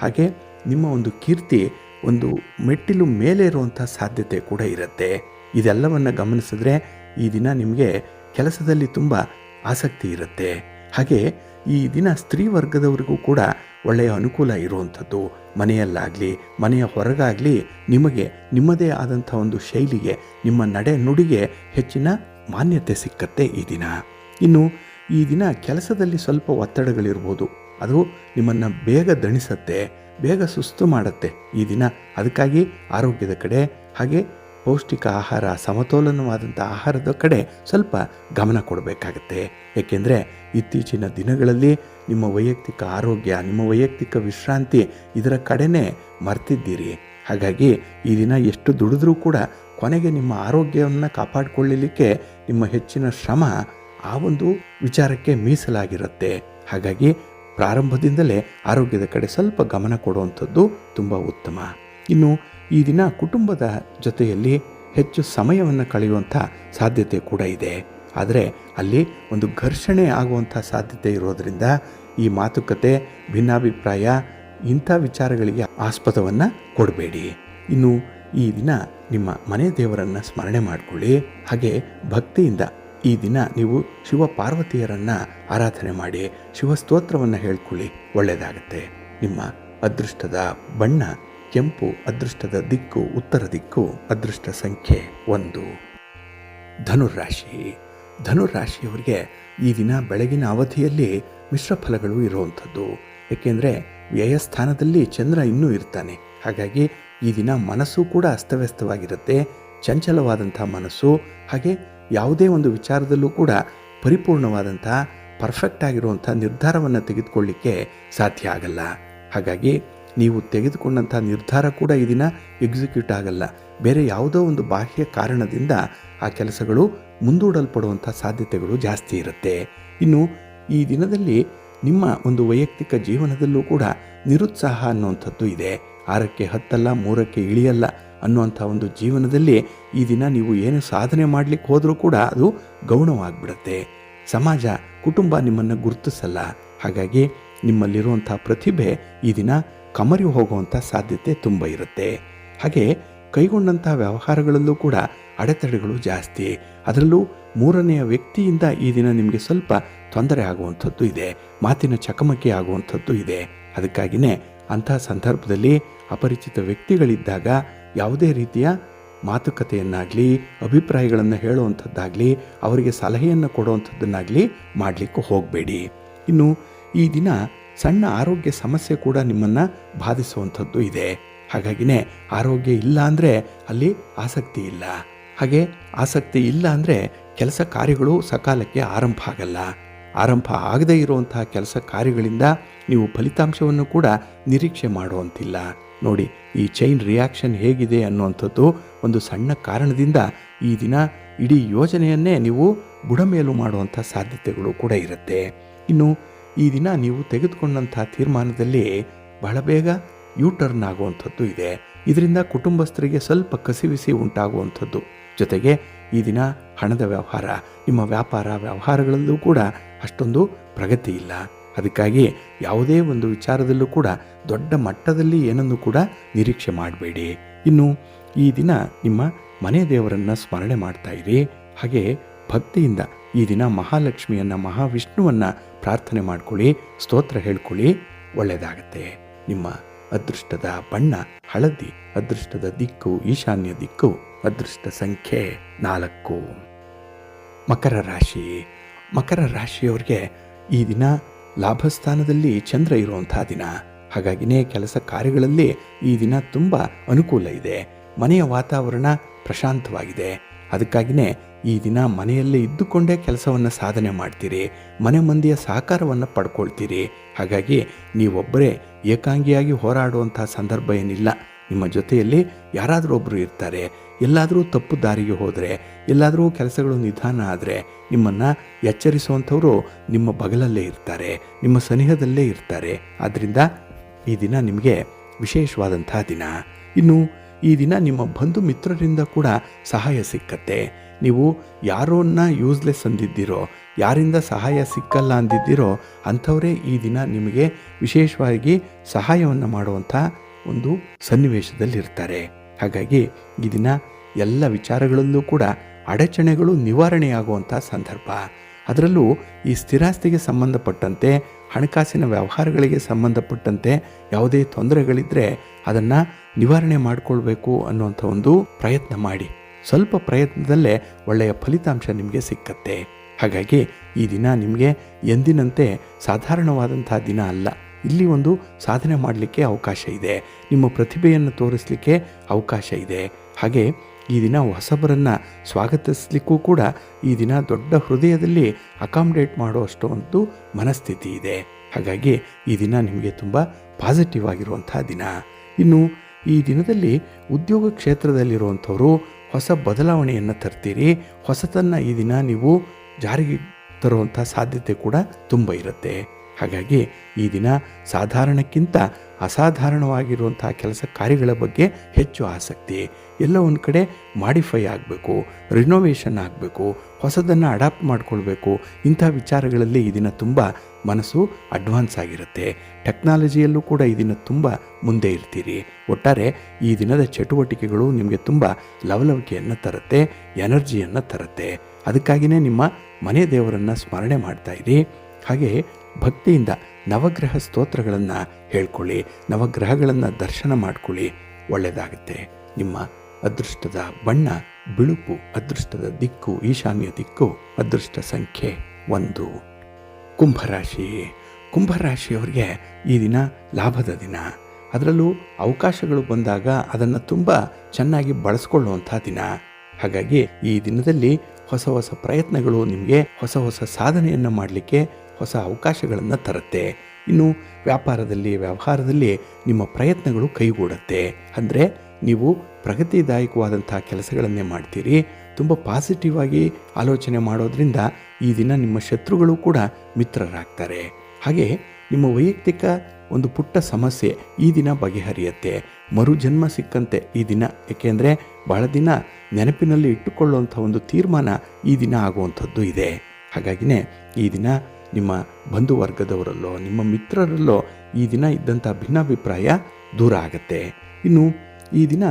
ಹಾಗೆ ನಿಮ್ಮ ಒಂದು ಕೀರ್ತಿ ಒಂದು ಮೆಟ್ಟಿಲು ಮೇಲೆ ಇರುವಂಥ ಸಾಧ್ಯತೆ ಕೂಡ ಇರುತ್ತೆ. ಇದೆಲ್ಲವನ್ನು ಗಮನಿಸಿದ್ರೆ ಈ ದಿನ ನಿಮಗೆ ಕೆಲಸದಲ್ಲಿ ತುಂಬ ಆಸಕ್ತಿ ಇರುತ್ತೆ. ಹಾಗೆ ಈ ದಿನ ಸ್ತ್ರೀ ವರ್ಗದವರಿಗೂ ಕೂಡ ಒಳ್ಳೆಯ ಅನುಕೂಲ ಇರುವಂಥದ್ದು. ಮನೆಯಲ್ಲಾಗಲಿ ಮನೆಯ ಹೊರಗಾಗಲಿ ನಿಮಗೆ ನಿಮ್ಮದೇ ಆದಂಥ ಒಂದು ಶೈಲಿಗೆ, ನಿಮ್ಮ ನಡೆ ನುಡಿಗೆ ಹೆಚ್ಚಿನ ಮಾನ್ಯತೆ ಸಿಕ್ಕತ್ತೆ ಈ ದಿನ. ಇನ್ನು ಈ ದಿನ ಕೆಲಸದಲ್ಲಿ ಸ್ವಲ್ಪ ಒತ್ತಡಗಳಿರ್ಬೋದು. ಅದು ನಿಮ್ಮನ್ನು ಬೇಗ ದಣಿಸತ್ತೆ, ಬೇಗ ಸುಸ್ತು ಮಾಡುತ್ತೆ ಈ ದಿನ. ಅದಕ್ಕಾಗಿ ಆರೋಗ್ಯದ ಕಡೆ, ಹಾಗೆ ಪೌಷ್ಟಿಕ ಆಹಾರ, ಸಮತೋಲನವಾದಂಥ ಆಹಾರದ ಕಡೆ ಸ್ವಲ್ಪ ಗಮನ ಕೊಡಬೇಕಾಗತ್ತೆ. ಏಕೆಂದರೆ ಇತ್ತೀಚಿನ ದಿನಗಳಲ್ಲಿ ನಿಮ್ಮ ವೈಯಕ್ತಿಕ ಆರೋಗ್ಯ, ನಿಮ್ಮ ವೈಯಕ್ತಿಕ ವಿಶ್ರಾಂತಿ ಇದರ ಕಡೆನೇ ಮರ್ತಿದ್ದೀರಿ. ಹಾಗಾಗಿ ಈ ದಿನ ಎಷ್ಟು ದುಡಿದ್ರೂ ಕೂಡ ಕೊನೆಗೆ ನಿಮ್ಮ ಆರೋಗ್ಯವನ್ನು ಕಾಪಾಡಿಕೊಳ್ಳಲಿಕ್ಕೆ ನಿಮ್ಮ ಹೆಚ್ಚಿನ ಶ್ರಮ ಆ ಒಂದು ವಿಚಾರಕ್ಕೆ ಮೀಸಲಾಗಿರುತ್ತೆ. ಹಾಗಾಗಿ ಪ್ರಾರಂಭದಿಂದಲೇ ಆರೋಗ್ಯದ ಕಡೆ ಸ್ವಲ್ಪ ಗಮನ ಕೊಡುವಂಥದ್ದು ತುಂಬ ಉತ್ತಮ. ಇನ್ನು ಈ ದಿನ ಕುಟುಂಬದ ಜೊತೆಯಲ್ಲಿ ಹೆಚ್ಚು ಸಮಯವನ್ನು ಕಳೆಯುವಂಥ ಸಾಧ್ಯತೆ ಕೂಡ ಇದೆ. ಆದರೆ ಅಲ್ಲಿ ಒಂದು ಘರ್ಷಣೆ ಆಗುವಂಥ ಸಾಧ್ಯತೆ ಇರೋದರಿಂದ ಈ ಮಾತುಕತೆ, ಭಿನ್ನಾಭಿಪ್ರಾಯ ಇಂಥ ವಿಚಾರಗಳಿಗೆ ಆಸ್ಪದವನ್ನು ಕೊಡಬೇಡಿ. ಇನ್ನು ಈ ದಿನ ನಿಮ್ಮ ಮನೆ ದೇವರನ್ನು ಸ್ಮರಣೆ ಮಾಡಿಕೊಳ್ಳಿ. ಹಾಗೆ ಭಕ್ತಿಯಿಂದ ಈ ದಿನ ನೀವು ಶಿವ ಪಾರ್ವತಿಯರನ್ನು ಆರಾಧನೆ ಮಾಡಿ ಶಿವಸ್ತೋತ್ರವನ್ನು ಹೇಳ್ಕೊಳ್ಳಿ, ಒಳ್ಳೆಯದಾಗುತ್ತೆ. ನಿಮ್ಮ ಅದೃಷ್ಟದ ಬಣ್ಣ ಕೆಂಪು, ಅದೃಷ್ಟದ ದಿಕ್ಕು ಉತ್ತರ ದಿಕ್ಕು, ಅದೃಷ್ಟ ಸಂಖ್ಯೆ 1. ಧನುರಾಶಿ. ಧನುರಾಶಿಯವರಿಗೆ ಈ ದಿನ ಬೆಳಗಿನ ಅವಧಿಯಲ್ಲಿ ಮಿಶ್ರ ಫಲಗಳು ಇರುವಂಥದ್ದು. ಏಕೆಂದರೆ ವ್ಯಯಸ್ಥಾನದಲ್ಲಿ ಚಂದ್ರ ಇನ್ನೂ ಇರ್ತಾನೆ. ಹಾಗಾಗಿ ಈ ದಿನ ಮನಸ್ಸು ಕೂಡ ಅಸ್ತವ್ಯಸ್ತವಾಗಿರುತ್ತೆ. ಚಂಚಲವಾದಂಥ ಮನಸ್ಸು. ಹಾಗೆ ಯಾವುದೇ ಒಂದು ವಿಚಾರದಲ್ಲೂ ಕೂಡ ಪರಿಪೂರ್ಣವಾದಂಥ ಪರ್ಫೆಕ್ಟ್ ಆಗಿರುವಂಥ ನಿರ್ಧಾರವನ್ನು ತೆಗೆದುಕೊಳ್ಳಿಕ್ಕೆ ಸಾಧ್ಯ ಆಗಲ್ಲ. ಹಾಗಾಗಿ ನೀವು ತೆಗೆದುಕೊಂಡಂಥ ನಿರ್ಧಾರ ಕೂಡ ಈ ದಿನ ಎಕ್ಸಿಕ್ಯೂಟ್ ಆಗಲ್ಲ. ಬೇರೆ ಯಾವುದೋ ಒಂದು ಬಾಹ್ಯ ಕಾರಣದಿಂದ ಆ ಕೆಲಸಗಳು ಮುಂದೂಡಲ್ಪಡುವಂಥ ಸಾಧ್ಯತೆಗಳು ಜಾಸ್ತಿ ಇರುತ್ತೆ. ಇನ್ನು ಈ ದಿನದಲ್ಲಿ ನಿಮ್ಮ ಒಂದು ವೈಯಕ್ತಿಕ ಜೀವನದಲ್ಲೂ ಕೂಡ ನಿರುತ್ಸಾಹ ಅನ್ನುವಂಥದ್ದು ಇದೆ. 6ಕ್ಕೆ ಹತ್ತಲ್ಲ, 3ಕ್ಕೆ ಇಳಿಯಲ್ಲ ಅನ್ನುವಂಥ ಒಂದು ಜೀವನದಲ್ಲಿ ಈ ದಿನ ನೀವು ಏನು ಸಾಧನೆ ಮಾಡಲಿಕ್ಕೆ ಹೋದರೂ ಕೂಡ ಅದು ಗೌಣವಾಗಿಬಿಡುತ್ತೆ. ಸಮಾಜ, ಕುಟುಂಬ ನಿಮ್ಮನ್ನು ಗುರುತಿಸಲ್ಲ. ಹಾಗಾಗಿ ನಿಮ್ಮಲ್ಲಿರುವಂಥ ಪ್ರತಿಭೆ ಈ ದಿನ ಕಮರಿ ಹೋಗುವಂಥ ಸಾಧ್ಯತೆ ತುಂಬ ಇರುತ್ತೆ. ಹಾಗೆ ಕೈಗೊಂಡಂಥ ವ್ಯವಹಾರಗಳಲ್ಲೂ ಕೂಡ ಅಡೆತಡೆಗಳು ಜಾಸ್ತಿ. ಅದರಲ್ಲೂ 3ನೆಯ ವ್ಯಕ್ತಿಯಿಂದ ಈ ದಿನ ನಿಮಗೆ ಸ್ವಲ್ಪ ತೊಂದರೆ ಆಗುವಂಥದ್ದು ಇದೆ. ಮಾತಿನ ಚಕಮಕಿ ಆಗುವಂಥದ್ದು ಇದೆ. ಅದಕ್ಕಾಗಿಯೇ ಅಂಥ ಸಂದರ್ಭದಲ್ಲಿ ಅಪರಿಚಿತ ವ್ಯಕ್ತಿಗಳಿದ್ದಾಗ ಯಾವುದೇ ರೀತಿಯ ಮಾತುಕತೆಯನ್ನಾಗಲಿ, ಅಭಿಪ್ರಾಯಗಳನ್ನು ಹೇಳುವಂಥದ್ದಾಗಲಿ, ಅವರಿಗೆ ಸಲಹೆಯನ್ನು ಕೊಡುವಂಥದ್ದನ್ನಾಗಲಿ ಮಾಡಲಿಕ್ಕೆ ಹೋಗಬೇಡಿ. ಇನ್ನು ಈ ದಿನ ಸಣ್ಣ ಆರೋಗ್ಯ ಸಮಸ್ಯೆ ಕೂಡ ನಿಮ್ಮನ್ನು ಬಾಧಿಸುವಂಥದ್ದು ಇದೆ. ಹಾಗಾಗಿನೇ ಆರೋಗ್ಯ ಇಲ್ಲ ಅಂದರೆ ಅಲ್ಲಿ ಆಸಕ್ತಿ ಇಲ್ಲ. ಹಾಗೆ ಆಸಕ್ತಿ ಇಲ್ಲ ಅಂದರೆ ಕೆಲಸ ಕಾರ್ಯಗಳು ಸಕಾಲಕ್ಕೆ ಆರಂಭ ಆಗಲ್ಲ. ಆರಂಭ ಆಗದೇ ಇರುವಂತಹ ಕೆಲಸ ಕಾರ್ಯಗಳಿಂದ ನೀವು ಫಲಿತಾಂಶವನ್ನು ಕೂಡ ನಿರೀಕ್ಷೆ ಮಾಡುವಂತಿಲ್ಲ. ನೋಡಿ, ಈ ಚೈನ್ ರಿಯಾಕ್ಷನ್ ಹೇಗಿದೆ ಅನ್ನುವಂಥದ್ದು ಒಂದು ಸಣ್ಣ ಕಾರಣದಿಂದ ಈ ದಿನ ಇಡೀ ಯೋಜನೆಯನ್ನೇ ನೀವು ಬುಡಮೇಲು ಮಾಡುವಂಥ ಸಾಧ್ಯತೆಗಳು ಕೂಡ ಇರುತ್ತೆ. ಇನ್ನು ಈ ದಿನ ನೀವು ತೆಗೆದುಕೊಂಡಂಥ ತೀರ್ಮಾನದಲ್ಲಿ ಬಹಳ ಬೇಗ ಯೂಟರ್ನ್ ಆಗುವಂಥದ್ದು ಇದೆ. ಇದರಿಂದ ಕುಟುಂಬಸ್ಥರಿಗೆ ಸ್ವಲ್ಪ ಕಸಿವಿಸಿ ಉಂಟಾಗುವಂಥದ್ದು. ಜೊತೆಗೆ ಈ ದಿನ ಹಣದ ವ್ಯವಹಾರ, ನಿಮ್ಮ ವ್ಯಾಪಾರ ವ್ಯವಹಾರಗಳಲ್ಲೂ ಕೂಡ ಅಷ್ಟೊಂದು ಪ್ರಗತಿ ಇಲ್ಲ. ಅದಕ್ಕಾಗಿ ಯಾವುದೇ ಒಂದು ವಿಚಾರದಲ್ಲೂ ಕೂಡ ದೊಡ್ಡ ಮಟ್ಟದಲ್ಲಿ ಏನನ್ನು ಕೂಡ ನಿರೀಕ್ಷೆ ಮಾಡಬೇಡಿ. ಇನ್ನು ಈ ದಿನ ನಿಮ್ಮ ಮನೆ ದೇವರನ್ನು ಸ್ಮರಣೆ ಮಾಡ್ತಾ ಇರಿ. ಹಾಗೆ ಭಕ್ತಿಯಿಂದ ಈ ದಿನ ಮಹಾಲಕ್ಷ್ಮಿಯನ್ನು, ಮಹಾವಿಷ್ಣುವನ್ನು ಪ್ರಾರ್ಥನೆ ಮಾಡ್ಕೊಳ್ಳಿ, ಸ್ತೋತ್ರ ಹೇಳ್ಕೊಳ್ಳಿ, ಒಳ್ಳೆಯದಾಗತ್ತೆ. ನಿಮ್ಮ ಅದೃಷ್ಟದ ಬಣ್ಣ ಹಳದಿ, ಅದೃಷ್ಟದ ದಿಕ್ಕು ಈಶಾನ್ಯ ದಿಕ್ಕು, ಅದೃಷ್ಟ ಸಂಖ್ಯೆ 4. ಮಕರ ರಾಶಿ. ಮಕರ ರಾಶಿಯವರಿಗೆ ಈ ದಿನ ಲಾಭಸ್ಥಾನದಲ್ಲಿ ಚಂದ್ರ ಇರುವಂಥ ದಿನ. ಹಾಗಾಗಿನೇ ಕೆಲಸ ಕಾರ್ಯಗಳಲ್ಲಿ ಈ ದಿನ ತುಂಬ ಅನುಕೂಲ ಇದೆ. ಮನೆಯ ವಾತಾವರಣ ಪ್ರಶಾಂತವಾಗಿದೆ. ಅದಕ್ಕಾಗಿಯೇ ಈ ದಿನ ಮನೆಯಲ್ಲೇ ಇದ್ದುಕೊಂಡೇ ಕೆಲಸವನ್ನು ಸಾಧನೆ ಮಾಡ್ತೀರಿ. ಮನೆ ಮಂದಿಯ ಸಹಕಾರವನ್ನು ಪಡ್ಕೊಳ್ತೀರಿ. ಹಾಗಾಗಿ ನೀವೊಬ್ಬರೇ ಏಕಾಂಗಿಯಾಗಿ ಹೋರಾಡುವಂಥ ಸಂದರ್ಭ ಏನಿಲ್ಲ. ನಿಮ್ಮ ಜೊತೆಯಲ್ಲಿ ಯಾರಾದರೂ ಒಬ್ಬರು ಇರ್ತಾರೆ. ಎಲ್ಲಾದರೂ ತಪ್ಪು ದಾರಿಗೆ ಹೋದರೆ, ಎಲ್ಲಾದರೂ ಕೆಲಸಗಳು ನಿಧಾನ ಆದರೆ ನಿಮ್ಮನ್ನು ಎಚ್ಚರಿಸುವಂಥವರು ನಿಮ್ಮ ಬಗಲಲ್ಲೇ ಇರ್ತಾರೆ, ನಿಮ್ಮ ಸನಿಹದಲ್ಲೇ ಇರ್ತಾರೆ. ಆದ್ದರಿಂದ ಈ ದಿನ ನಿಮಗೆ ವಿಶೇಷವಾದಂಥ ದಿನ. ಇನ್ನು ಈ ದಿನ ನಿಮ್ಮ ಬಂಧು ಮಿತ್ರರಿಂದ ಕೂಡ ಸಹಾಯ ಸಿಕ್ಕತ್ತೆ. ನೀವು ಯಾರನ್ನ ಯೂಸ್ಲೆಸ್ ಅಂದಿದ್ದೀರೋ, ಯಾರಿಂದ ಸಹಾಯ ಸಿಕ್ಕಲ್ಲ ಅಂದಿದ್ದೀರೋ ಅಂಥವರೇ ಈ ದಿನ ನಿಮಗೆ ವಿಶೇಷವಾಗಿ ಸಹಾಯವನ್ನು ಮಾಡುವಂಥ ಒಂದು ಸನ್ನಿವೇಶದಲ್ಲಿರ್ತಾರೆ. ಹಾಗಾಗಿ ಈ ದಿನ ಎಲ್ಲ ವಿಚಾರಗಳಲ್ಲೂ ಕೂಡ ಅಡಚಣೆಗಳು ನಿವಾರಣೆಯಾಗುವಂಥ ಸಂದರ್ಭ. ಅದರಲ್ಲೂ ಈ ಸ್ಥಿರಾಸ್ತಿಗೆ ಸಂಬಂಧಪಟ್ಟಂತೆ, ಹಣಕಾಸಿನ ವ್ಯವಹಾರಗಳಿಗೆ ಸಂಬಂಧಪಟ್ಟಂತೆ ಯಾವುದೇ ತೊಂದರೆಗಳಿದ್ದರೆ ಅದನ್ನು ನಿವಾರಣೆ ಮಾಡಿಕೊಳ್ಬೇಕು ಅನ್ನುವಂಥ ಒಂದು ಪ್ರಯತ್ನ ಮಾಡಿ. ಸ್ವಲ್ಪ ಪ್ರಯತ್ನದಲ್ಲೇ ಒಳ್ಳೆಯ ಫಲಿತಾಂಶ ನಿಮಗೆ ಸಿಕ್ಕತ್ತೆ. ಹಾಗಾಗಿ ಈ ದಿನ ನಿಮಗೆ ಎಂದಿನಂತೆ ಸಾಧಾರಣವಾದಂಥ ದಿನ ಅಲ್ಲ. ಇಲ್ಲಿ ಒಂದು ಸಾಧನೆ ಮಾಡಲಿಕ್ಕೆ ಅವಕಾಶ ಇದೆ. ನಿಮ್ಮ ಪ್ರತಿಭೆಯನ್ನು ತೋರಿಸಲಿಕ್ಕೆ ಅವಕಾಶ ಇದೆ. ಹಾಗೆ ಈ ದಿನ ಹೊಸಬರನ್ನು ಸ್ವಾಗತಿಸಲಿಕ್ಕೂ ಕೂಡ ಈ ದಿನ ದೊಡ್ಡ ಹೃದಯದಲ್ಲಿ ಅಕಾಮಿಡೇಟ್ ಮಾಡುವಷ್ಟು ಒಂದು ಮನಸ್ಥಿತಿ ಇದೆ. ಹಾಗಾಗಿ ಈ ದಿನ ನಿಮಗೆ ತುಂಬ ಪಾಸಿಟಿವ್ ಆಗಿರುವಂಥ ದಿನ. ಇನ್ನು ಈ ದಿನದಲ್ಲಿ ಉದ್ಯೋಗ ಕ್ಷೇತ್ರದಲ್ಲಿರುವಂಥವರು ಹೊಸ ಬದಲಾವಣೆಯನ್ನು ತರ್ತೀರಿ. ಹೊಸತನ್ನು ಈ ದಿನ ನೀವು ಜಾರಿಗೆ ತರುವಂಥ ಸಾಧ್ಯತೆ ಕೂಡ ತುಂಬ ಇರುತ್ತೆ. ಹಾಗಾಗಿ ಈ ದಿನ ಸಾಧಾರಣಕ್ಕಿಂತ ಅಸಾಧಾರಣವಾಗಿರುವಂಥ ಕೆಲಸ ಕಾರ್ಯಗಳ ಬಗ್ಗೆ ಹೆಚ್ಚು ಆಸಕ್ತಿ. ಎಲ್ಲ ಒಂದು ಕಡೆ ಮಾಡಿಫೈ ಆಗಬೇಕು, ರಿನೋವೇಷನ್ ಆಗಬೇಕು, ಹೊಸದನ್ನು ಅಡಾಪ್ಟ್ ಮಾಡಿಕೊಳ್ಬೇಕು. ಇಂಥ ವಿಚಾರಗಳಲ್ಲಿ ಈ ದಿನ ತುಂಬ ಮನಸ್ಸು ಅಡ್ವಾನ್ಸ್ ಆಗಿರುತ್ತೆ. ಟೆಕ್ನಾಲಜಿಯಲ್ಲೂ ಕೂಡ ಈ ದಿನ ತುಂಬ ಮುಂದೆ ಇರ್ತೀರಿ. ಒಟ್ಟಾರೆ ಈ ದಿನದ ಚಟುವಟಿಕೆಗಳು ನಿಮಗೆ ತುಂಬ ಲವಲವಿಕೆಯನ್ನು ತರುತ್ತೆ, ಎನರ್ಜಿಯನ್ನು ತರುತ್ತೆ. ಅದಕ್ಕಾಗಿಯೇ ನಿಮ್ಮ ಮನೆ ದೇವರನ್ನು ಸ್ಮರಣೆ ಮಾಡ್ತಾ ಇರಿ. ಹಾಗೆ ಭಕ್ತಿಯಿಂದ ನವಗ್ರಹ ಸ್ತೋತ್ರಗಳನ್ನು ಹೇಳ್ಕೊಳ್ಳಿ, ನವಗ್ರಹಗಳನ್ನು ದರ್ಶನ ಮಾಡ್ಕೊಳ್ಳಿ, ಒಳ್ಳೆಯದಾಗುತ್ತೆ. ನಿಮ್ಮ ಅದೃಷ್ಟದ ಬಣ್ಣ ಬಿಳುಪು, ಅದೃಷ್ಟದ ದಿಕ್ಕು ಈಶಾನ್ಯ ದಿಕ್ಕು, ಅದೃಷ್ಟ ಸಂಖ್ಯೆ 1. ಕುಂಭರಾಶಿ. ಕುಂಭರಾಶಿಯವರಿಗೆ ಈ ದಿನ ಲಾಭದ ದಿನ. ಅದರಲ್ಲೂ ಅವಕಾಶಗಳು ಬಂದಾಗ ಅದನ್ನು ತುಂಬ ಚೆನ್ನಾಗಿ ಬಳಸ್ಕೊಳ್ಳುವಂಥ ದಿನ. ಹಾಗಾಗಿ ಈ ದಿನದಲ್ಲಿ ಹೊಸ ಹೊಸ ಪ್ರಯತ್ನಗಳು ನಿಮಗೆ ಹೊಸ ಹೊಸ ಸಾಧನೆಯನ್ನು ಮಾಡಲಿಕ್ಕೆ ಹೊಸ ಅವಕಾಶಗಳನ್ನು ತರುತ್ತೆ. ಇನ್ನು ವ್ಯಾಪಾರದಲ್ಲಿ ವ್ಯವಹಾರದಲ್ಲಿ ನಿಮ್ಮ ಪ್ರಯತ್ನಗಳು ಕೈಗೂಡುತ್ತೆ. ಅಂದರೆ ನೀವು ಪ್ರಗತಿದಾಯಕವಾದಂಥ ಕೆಲಸಗಳನ್ನೇ ಮಾಡ್ತೀರಿ. ತುಂಬ ಪಾಸಿಟಿವ್ ಆಗಿ ಆಲೋಚನೆ ಮಾಡೋದ್ರಿಂದ ಈ ದಿನ ನಿಮ್ಮ ಶತ್ರುಗಳು ಕೂಡ ಮಿತ್ರರಾಗ್ತಾರೆ. ಹಾಗೆ ನಿಮ್ಮ ವೈಯಕ್ತಿಕ ಒಂದು ಪುಟ್ಟ ಸಮಸ್ಯೆ ಈ ದಿನ ಬಗೆಹರಿಯುತ್ತೆ. ಮರುಜನ್ಮ ಸಿಕ್ಕಂತೆ ಈ ದಿನ. ಏಕೆಂದರೆ ಬಹಳ ದಿನ ನೆನಪಿನಲ್ಲಿ ಇಟ್ಟುಕೊಳ್ಳುವಂಥ ಒಂದು ತೀರ್ಮಾನ ಈ ದಿನ ಆಗುವಂಥದ್ದು ಇದೆ. ಹಾಗಾಗಿನೇ ಈ ದಿನ ನಿಮ್ಮ ಬಂಧುವರ್ಗದವರಲ್ಲೋ ನಿಮ್ಮ ಮಿತ್ರರಲ್ಲೋ ಈ ದಿನ ಇದ್ದಂಥ ಭಿನ್ನಾಭಿಪ್ರಾಯ ದೂರ ಆಗುತ್ತೆ. ಇನ್ನು ಈ ದಿನ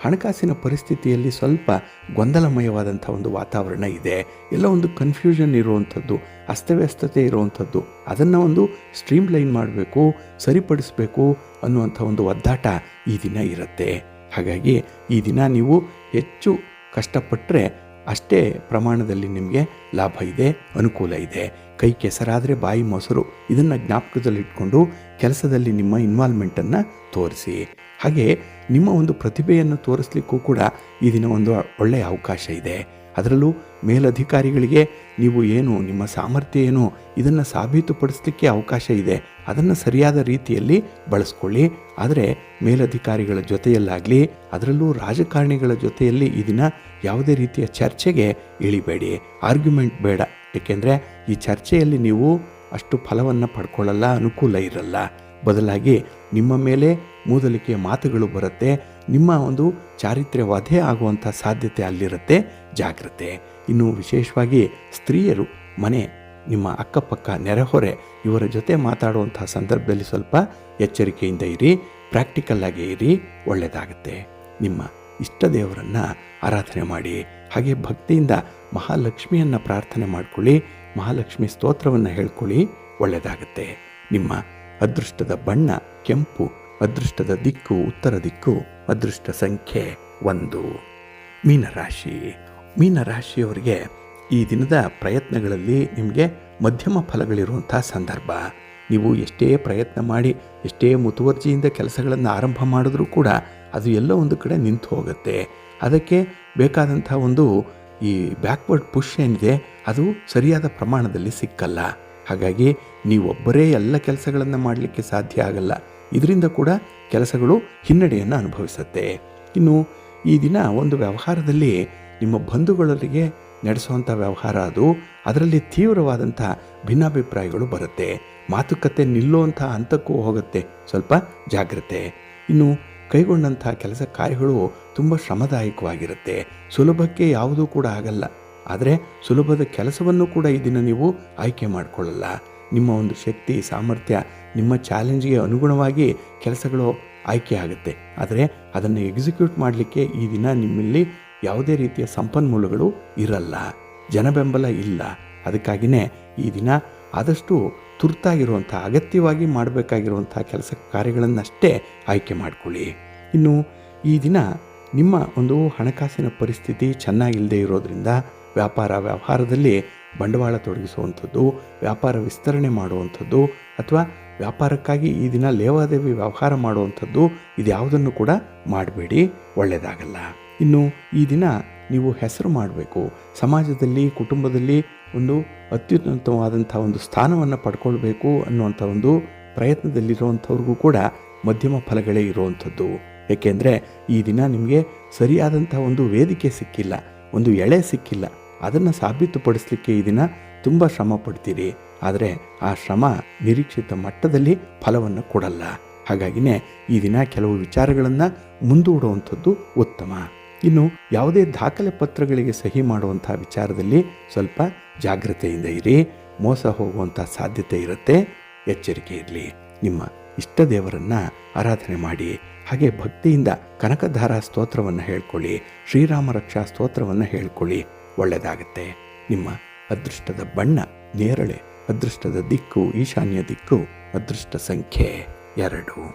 ಹಣಕಾಸಿನ ಪರಿಸ್ಥಿತಿಯಲ್ಲಿ ಸ್ವಲ್ಪ ಗೊಂದಲಮಯವಾದಂಥ ಒಂದು ವಾತಾವರಣ ಇದೆ. ಎಲ್ಲ ಒಂದು ಕನ್ಫ್ಯೂಷನ್ ಇರುವಂಥದ್ದು, ಅಸ್ತವ್ಯಸ್ತತೆ ಇರುವಂಥದ್ದು. ಅದನ್ನು ಒಂದು ಸ್ಟ್ರೀಮ್ ಲೈನ್ ಮಾಡಬೇಕು, ಸರಿಪಡಿಸಬೇಕು ಅನ್ನುವಂಥ ಒಂದು ಒದ್ದಾಟ ಈ ದಿನ ಇರುತ್ತೆ. ಹಾಗಾಗಿ ಈ ದಿನ ನೀವು ಹೆಚ್ಚು ಕಷ್ಟಪಟ್ಟರೆ ಅಷ್ಟೇ ಪ್ರಮಾಣದಲ್ಲಿ ನಿಮಗೆ ಲಾಭ ಇದೆ, ಅನುಕೂಲ ಇದೆ. ಕೈ ಕೆಸರಾದರೆ ಬಾಯಿ ಮೊಸರು, ಇದನ್ನು ಜ್ಞಾಪಕದಲ್ಲಿಟ್ಕೊಂಡು ಕೆಲಸದಲ್ಲಿ ನಿಮ್ಮ ಇನ್ವಾಲ್ವ್ಮೆಂಟನ್ನು ತೋರಿಸಿ. ಹಾಗೆ ನಿಮ್ಮ ಒಂದು ಪ್ರತಿಭೆಯನ್ನು ತೋರಿಸ್ಲಿಕ್ಕೂ ಕೂಡ ಈ ದಿನ ಒಂದು ಒಳ್ಳೆಯ ಅವಕಾಶ ಇದೆ. ಅದರಲ್ಲೂ ಮೇಲಧಿಕಾರಿಗಳಿಗೆ ನೀವು ಏನು ನಿಮ್ಮ ಸಾಮರ್ಥ್ಯ ಏನು ಇದನ್ನು ಸಾಬೀತುಪಡಿಸಲಿಕ್ಕೆ ಅವಕಾಶ ಇದೆ. ಅದನ್ನು ಸರಿಯಾದ ರೀತಿಯಲ್ಲಿ ಬಳಸ್ಕೊಳ್ಳಿ. ಆದರೆ ಮೇಲಧಿಕಾರಿಗಳ ಜೊತೆಯಲ್ಲಾಗಲಿ ಅದರಲ್ಲೂ ರಾಜಕಾರಣಿಗಳ ಜೊತೆಯಲ್ಲಿ ಈ ದಿನ ಯಾವುದೇ ರೀತಿಯ ಚರ್ಚೆಗೆ ಇಳಿಬೇಡಿ, ಆರ್ಗ್ಯುಮೆಂಟ್ ಬೇಡ. ಏಕೆಂದರೆ ಈ ಚರ್ಚೆಯಲ್ಲಿ ನೀವು ಅಷ್ಟು ಫಲವನ್ನು ಪಡ್ಕೊಳ್ಳಲ್ಲ, ಅನುಕೂಲ ಇರಲ್ಲ. ಬದಲಾಗಿ ನಿಮ್ಮ ಮೇಲೆ ಮೂದಲಿಕೆಯ ಮಾತುಗಳು ಬರುತ್ತೆ. ನಿಮ್ಮ ಒಂದು ಚಾರಿತ್ರ್ಯ ವಧೆ ಆಗುವಂಥ ಸಾಧ್ಯತೆ ಅಲ್ಲಿರುತ್ತೆ. ಜಾಗ್ರತೆ. ಇನ್ನು ವಿಶೇಷವಾಗಿ ಸ್ತ್ರೀಯರು ಮನೆ, ನಿಮ್ಮ ಅಕ್ಕಪಕ್ಕ, ನೆರೆಹೊರೆ ಇವರ ಜೊತೆ ಮಾತಾಡುವಂಥ ಸಂದರ್ಭದಲ್ಲಿ ಸ್ವಲ್ಪ ಎಚ್ಚರಿಕೆಯಿಂದ ಇರಿ, ಪ್ರಾಕ್ಟಿಕಲ್ ಆಗಿ ಇರಿ, ಒಳ್ಳೆಯದಾಗುತ್ತೆ. ನಿಮ್ಮ ಇಷ್ಟ ದೇವರನ್ನು ಆರಾಧನೆ ಮಾಡಿ. ಹಾಗೆ ಭಕ್ತಿಯಿಂದ ಮಹಾಲಕ್ಷ್ಮಿಯನ್ನು ಪ್ರಾರ್ಥನೆ ಮಾಡಿಕೊಳ್ಳಿ, ಮಹಾಲಕ್ಷ್ಮಿ ಸ್ತೋತ್ರವನ್ನು ಹೇಳ್ಕೊಳ್ಳಿ, ಒಳ್ಳೆಯದಾಗುತ್ತೆ. ನಿಮ್ಮ ಅದೃಷ್ಟದ ಬಣ್ಣ ಕೆಂಪು, ಅದೃಷ್ಟದ ದಿಕ್ಕು ಉತ್ತರ ದಿಕ್ಕು, ಅದೃಷ್ಟ ಸಂಖ್ಯೆ 1. ಮೀನರಾಶಿ. ಮೀನರಾಶಿಯವರಿಗೆ ಈ ದಿನದ ಪ್ರಯತ್ನಗಳಲ್ಲಿ ನಿಮಗೆ ಮಧ್ಯಮ ಫಲಗಳಿರುವಂಥ ಸಂದರ್ಭ. ನೀವು ಎಷ್ಟೇ ಪ್ರಯತ್ನ ಮಾಡಿ ಎಷ್ಟೇ ಮುತುವರ್ಜಿಯಿಂದ ಕೆಲಸಗಳನ್ನು ಆರಂಭ ಮಾಡಿದ್ರೂ ಕೂಡ ಅದು ಎಲ್ಲೋ ಒಂದು ಕಡೆ ನಿಂತು ಹೋಗುತ್ತೆ. ಅದಕ್ಕೆ ಬೇಕಾದಂಥ ಒಂದು ಈ ಬ್ಯಾಕ್ವರ್ಡ್ ಪುಷ್ ಏನಿದೆ ಅದು ಸರಿಯಾದ ಪ್ರಮಾಣದಲ್ಲಿ ಸಿಕ್ಕಲ್ಲ. ಹಾಗಾಗಿ ನೀವೊಬ್ಬರೇ ಎಲ್ಲ ಕೆಲಸಗಳನ್ನು ಮಾಡಲಿಕ್ಕೆ ಸಾಧ್ಯ ಆಗಲ್ಲ. ಇದರಿಂದ ಕೂಡ ಕೆಲಸಗಳು ಹಿನ್ನಡೆಯನ್ನು ಅನುಭವಿಸುತ್ತೆ. ಇನ್ನು ಈ ದಿನ ಒಂದು ವ್ಯವಹಾರದಲ್ಲಿ ನಿಮ್ಮ ಬಂಧುಗಳಿಗೆ ನಡೆಸುವಂಥ ವ್ಯವಹಾರ ಅದು, ಅದರಲ್ಲಿ ತೀವ್ರವಾದಂಥ ಭಿನ್ನಾಭಿಪ್ರಾಯಗಳು ಬರುತ್ತೆ. ಮಾತುಕತೆ ನಿಲ್ಲುವಂಥ ಹಂತಕ್ಕೂ ಹೋಗುತ್ತೆ. ಸ್ವಲ್ಪ ಜಾಗ್ರತೆ. ಇನ್ನು ಕೈಗೊಂಡಂಥ ಕೆಲಸ ಕಾರ್ಯಗಳು ತುಂಬ ಶ್ರಮದಾಯಕವಾಗಿರುತ್ತೆ. ಸುಲಭಕ್ಕೆ ಯಾವುದೂ ಕೂಡ ಆಗಲ್ಲ. ಆದರೆ ಸುಲಭದ ಕೆಲಸವನ್ನು ಕೂಡ ಈ ದಿನ ನೀವು ಆಯ್ಕೆ ಮಾಡಿಕೊಳ್ಳಲ್ಲ. ನಿಮ್ಮ ಒಂದು ಶಕ್ತಿ ಸಾಮರ್ಥ್ಯ ನಿಮ್ಮ ಚಾಲೆಂಜ್ಗೆ ಅನುಗುಣವಾಗಿ ಕೆಲಸಗಳು ಆಯ್ಕೆ ಆಗುತ್ತೆ. ಆದರೆ ಅದನ್ನು ಎಕ್ಸಿಕ್ಯೂಟ್ ಮಾಡಲಿಕ್ಕೆ ಈ ದಿನ ನಿಮ್ಮಲ್ಲಿ ಯಾವುದೇ ರೀತಿಯ ಸಂಪನ್ಮೂಲಗಳು ಇರಲ್ಲ, ಜನಬೆಂಬಲ ಇಲ್ಲ. ಅದಕ್ಕಾಗಿಯೇ ಈ ದಿನ ಆದಷ್ಟು ತುರ್ತಾಗಿರುವಂಥ ಅಗತ್ಯವಾಗಿ ಮಾಡಬೇಕಾಗಿರುವಂಥ ಕೆಲಸ ಕಾರ್ಯಗಳನ್ನಷ್ಟೇ ಆಯ್ಕೆ ಮಾಡಿಕೊಳ್ಳಿ. ಇನ್ನು ಈ ದಿನ ನಿಮ್ಮ ಒಂದು ಹಣಕಾಸಿನ ಪರಿಸ್ಥಿತಿ ಚೆನ್ನಾಗಿಲ್ಲದೆ ಇರೋದರಿಂದ ವ್ಯವಹಾರದಲ್ಲಿ ಬಂಡವಾಳ ತೊಡಗಿಸುವಂಥದ್ದು, ವ್ಯಾಪಾರ ವಿಸ್ತರಣೆ ಮಾಡುವಂಥದ್ದು ಅಥವಾ ವ್ಯಾಪಾರಕ್ಕಾಗಿ ಈ ದಿನ ಲೇವಾದೇವಿ ವ್ಯವಹಾರ ಮಾಡುವಂಥದ್ದು ಇದ್ಯಾವುದನ್ನು ಕೂಡ ಮಾಡಬೇಡಿ, ಒಳ್ಳೆಯದಾಗಲ್ಲ. ಇನ್ನು ಈ ದಿನ ನೀವು ಹೆಸರು ಮಾಡಬೇಕು, ಸಮಾಜದಲ್ಲಿ ಕುಟುಂಬದಲ್ಲಿ ಒಂದು ಅತ್ಯುನ್ನತವಾದಂಥ ಒಂದು ಸ್ಥಾನವನ್ನು ಪಡ್ಕೊಳ್ಬೇಕು ಅನ್ನುವಂಥ ಒಂದು ಪ್ರಯತ್ನದಲ್ಲಿರುವಂಥವ್ರಿಗೂ ಕೂಡ ಮಧ್ಯಮ ಫಲಗಳೇ ಇರುವಂಥದ್ದು. ಏಕೆಂದರೆ ಈ ದಿನ ನಿಮಗೆ ಸರಿಯಾದಂಥ ಒಂದು ವೇದಿಕೆ ಸಿಕ್ಕಿಲ್ಲ, ಒಂದು ಎಳೆ ಸಿಕ್ಕಿಲ್ಲ. ಅದನ್ನು ಸಾಬೀತುಪಡಿಸಲಿಕ್ಕೆ ಈ ದಿನ ತುಂಬ ಶ್ರಮ ಪಡ್ತೀರಿ. ಆದರೆ ಆ ಶ್ರಮ ನಿರೀಕ್ಷಿತ ಮಟ್ಟದಲ್ಲಿ ಫಲವನ್ನು ಕೊಡಲ್ಲ. ಹಾಗಾಗಿನೇ ಈ ದಿನ ಕೆಲವು ವಿಚಾರಗಳನ್ನು ಮುಂದೂಡುವಂಥದ್ದು ಉತ್ತಮ. ಇನ್ನು ಯಾವುದೇ ದಾಖಲೆ ಪತ್ರಗಳಿಗೆ ಸಹಿ ಮಾಡುವಂಥ ವಿಚಾರದಲ್ಲಿ ಸ್ವಲ್ಪ ಜಾಗ್ರತೆಯಿಂದ ಇರಿ. ಮೋಸ ಹೋಗುವಂಥ ಸಾಧ್ಯತೆ ಇರುತ್ತೆ, ಎಚ್ಚರಿಕೆ ಇರಲಿ. ನಿಮ್ಮ ಇಷ್ಟ ದೇವರನ್ನು ಆರಾಧನೆ ಮಾಡಿ. ಹಾಗೆ ಭಕ್ತಿಯಿಂದ ಕನಕಧಾರ ಸ್ತೋತ್ರವನ್ನು ಹೇಳ್ಕೊಳ್ಳಿ, ಶ್ರೀರಾಮ ರಕ್ಷಾ ಸ್ತೋತ್ರವನ್ನು ಹೇಳ್ಕೊಳ್ಳಿ, ಒಳ್ಳೆಯದಾಗತ್ತೆ. ನಿಮ್ಮ ಅದೃಷ್ಟದ ಬಣ್ಣ ನೇರಳೆ, ಅದೃಷ್ಟದ ದಿಕ್ಕು ಈಶಾನ್ಯ ದಿಕ್ಕು, ಅದೃಷ್ಟ ಸಂಖ್ಯೆ 2.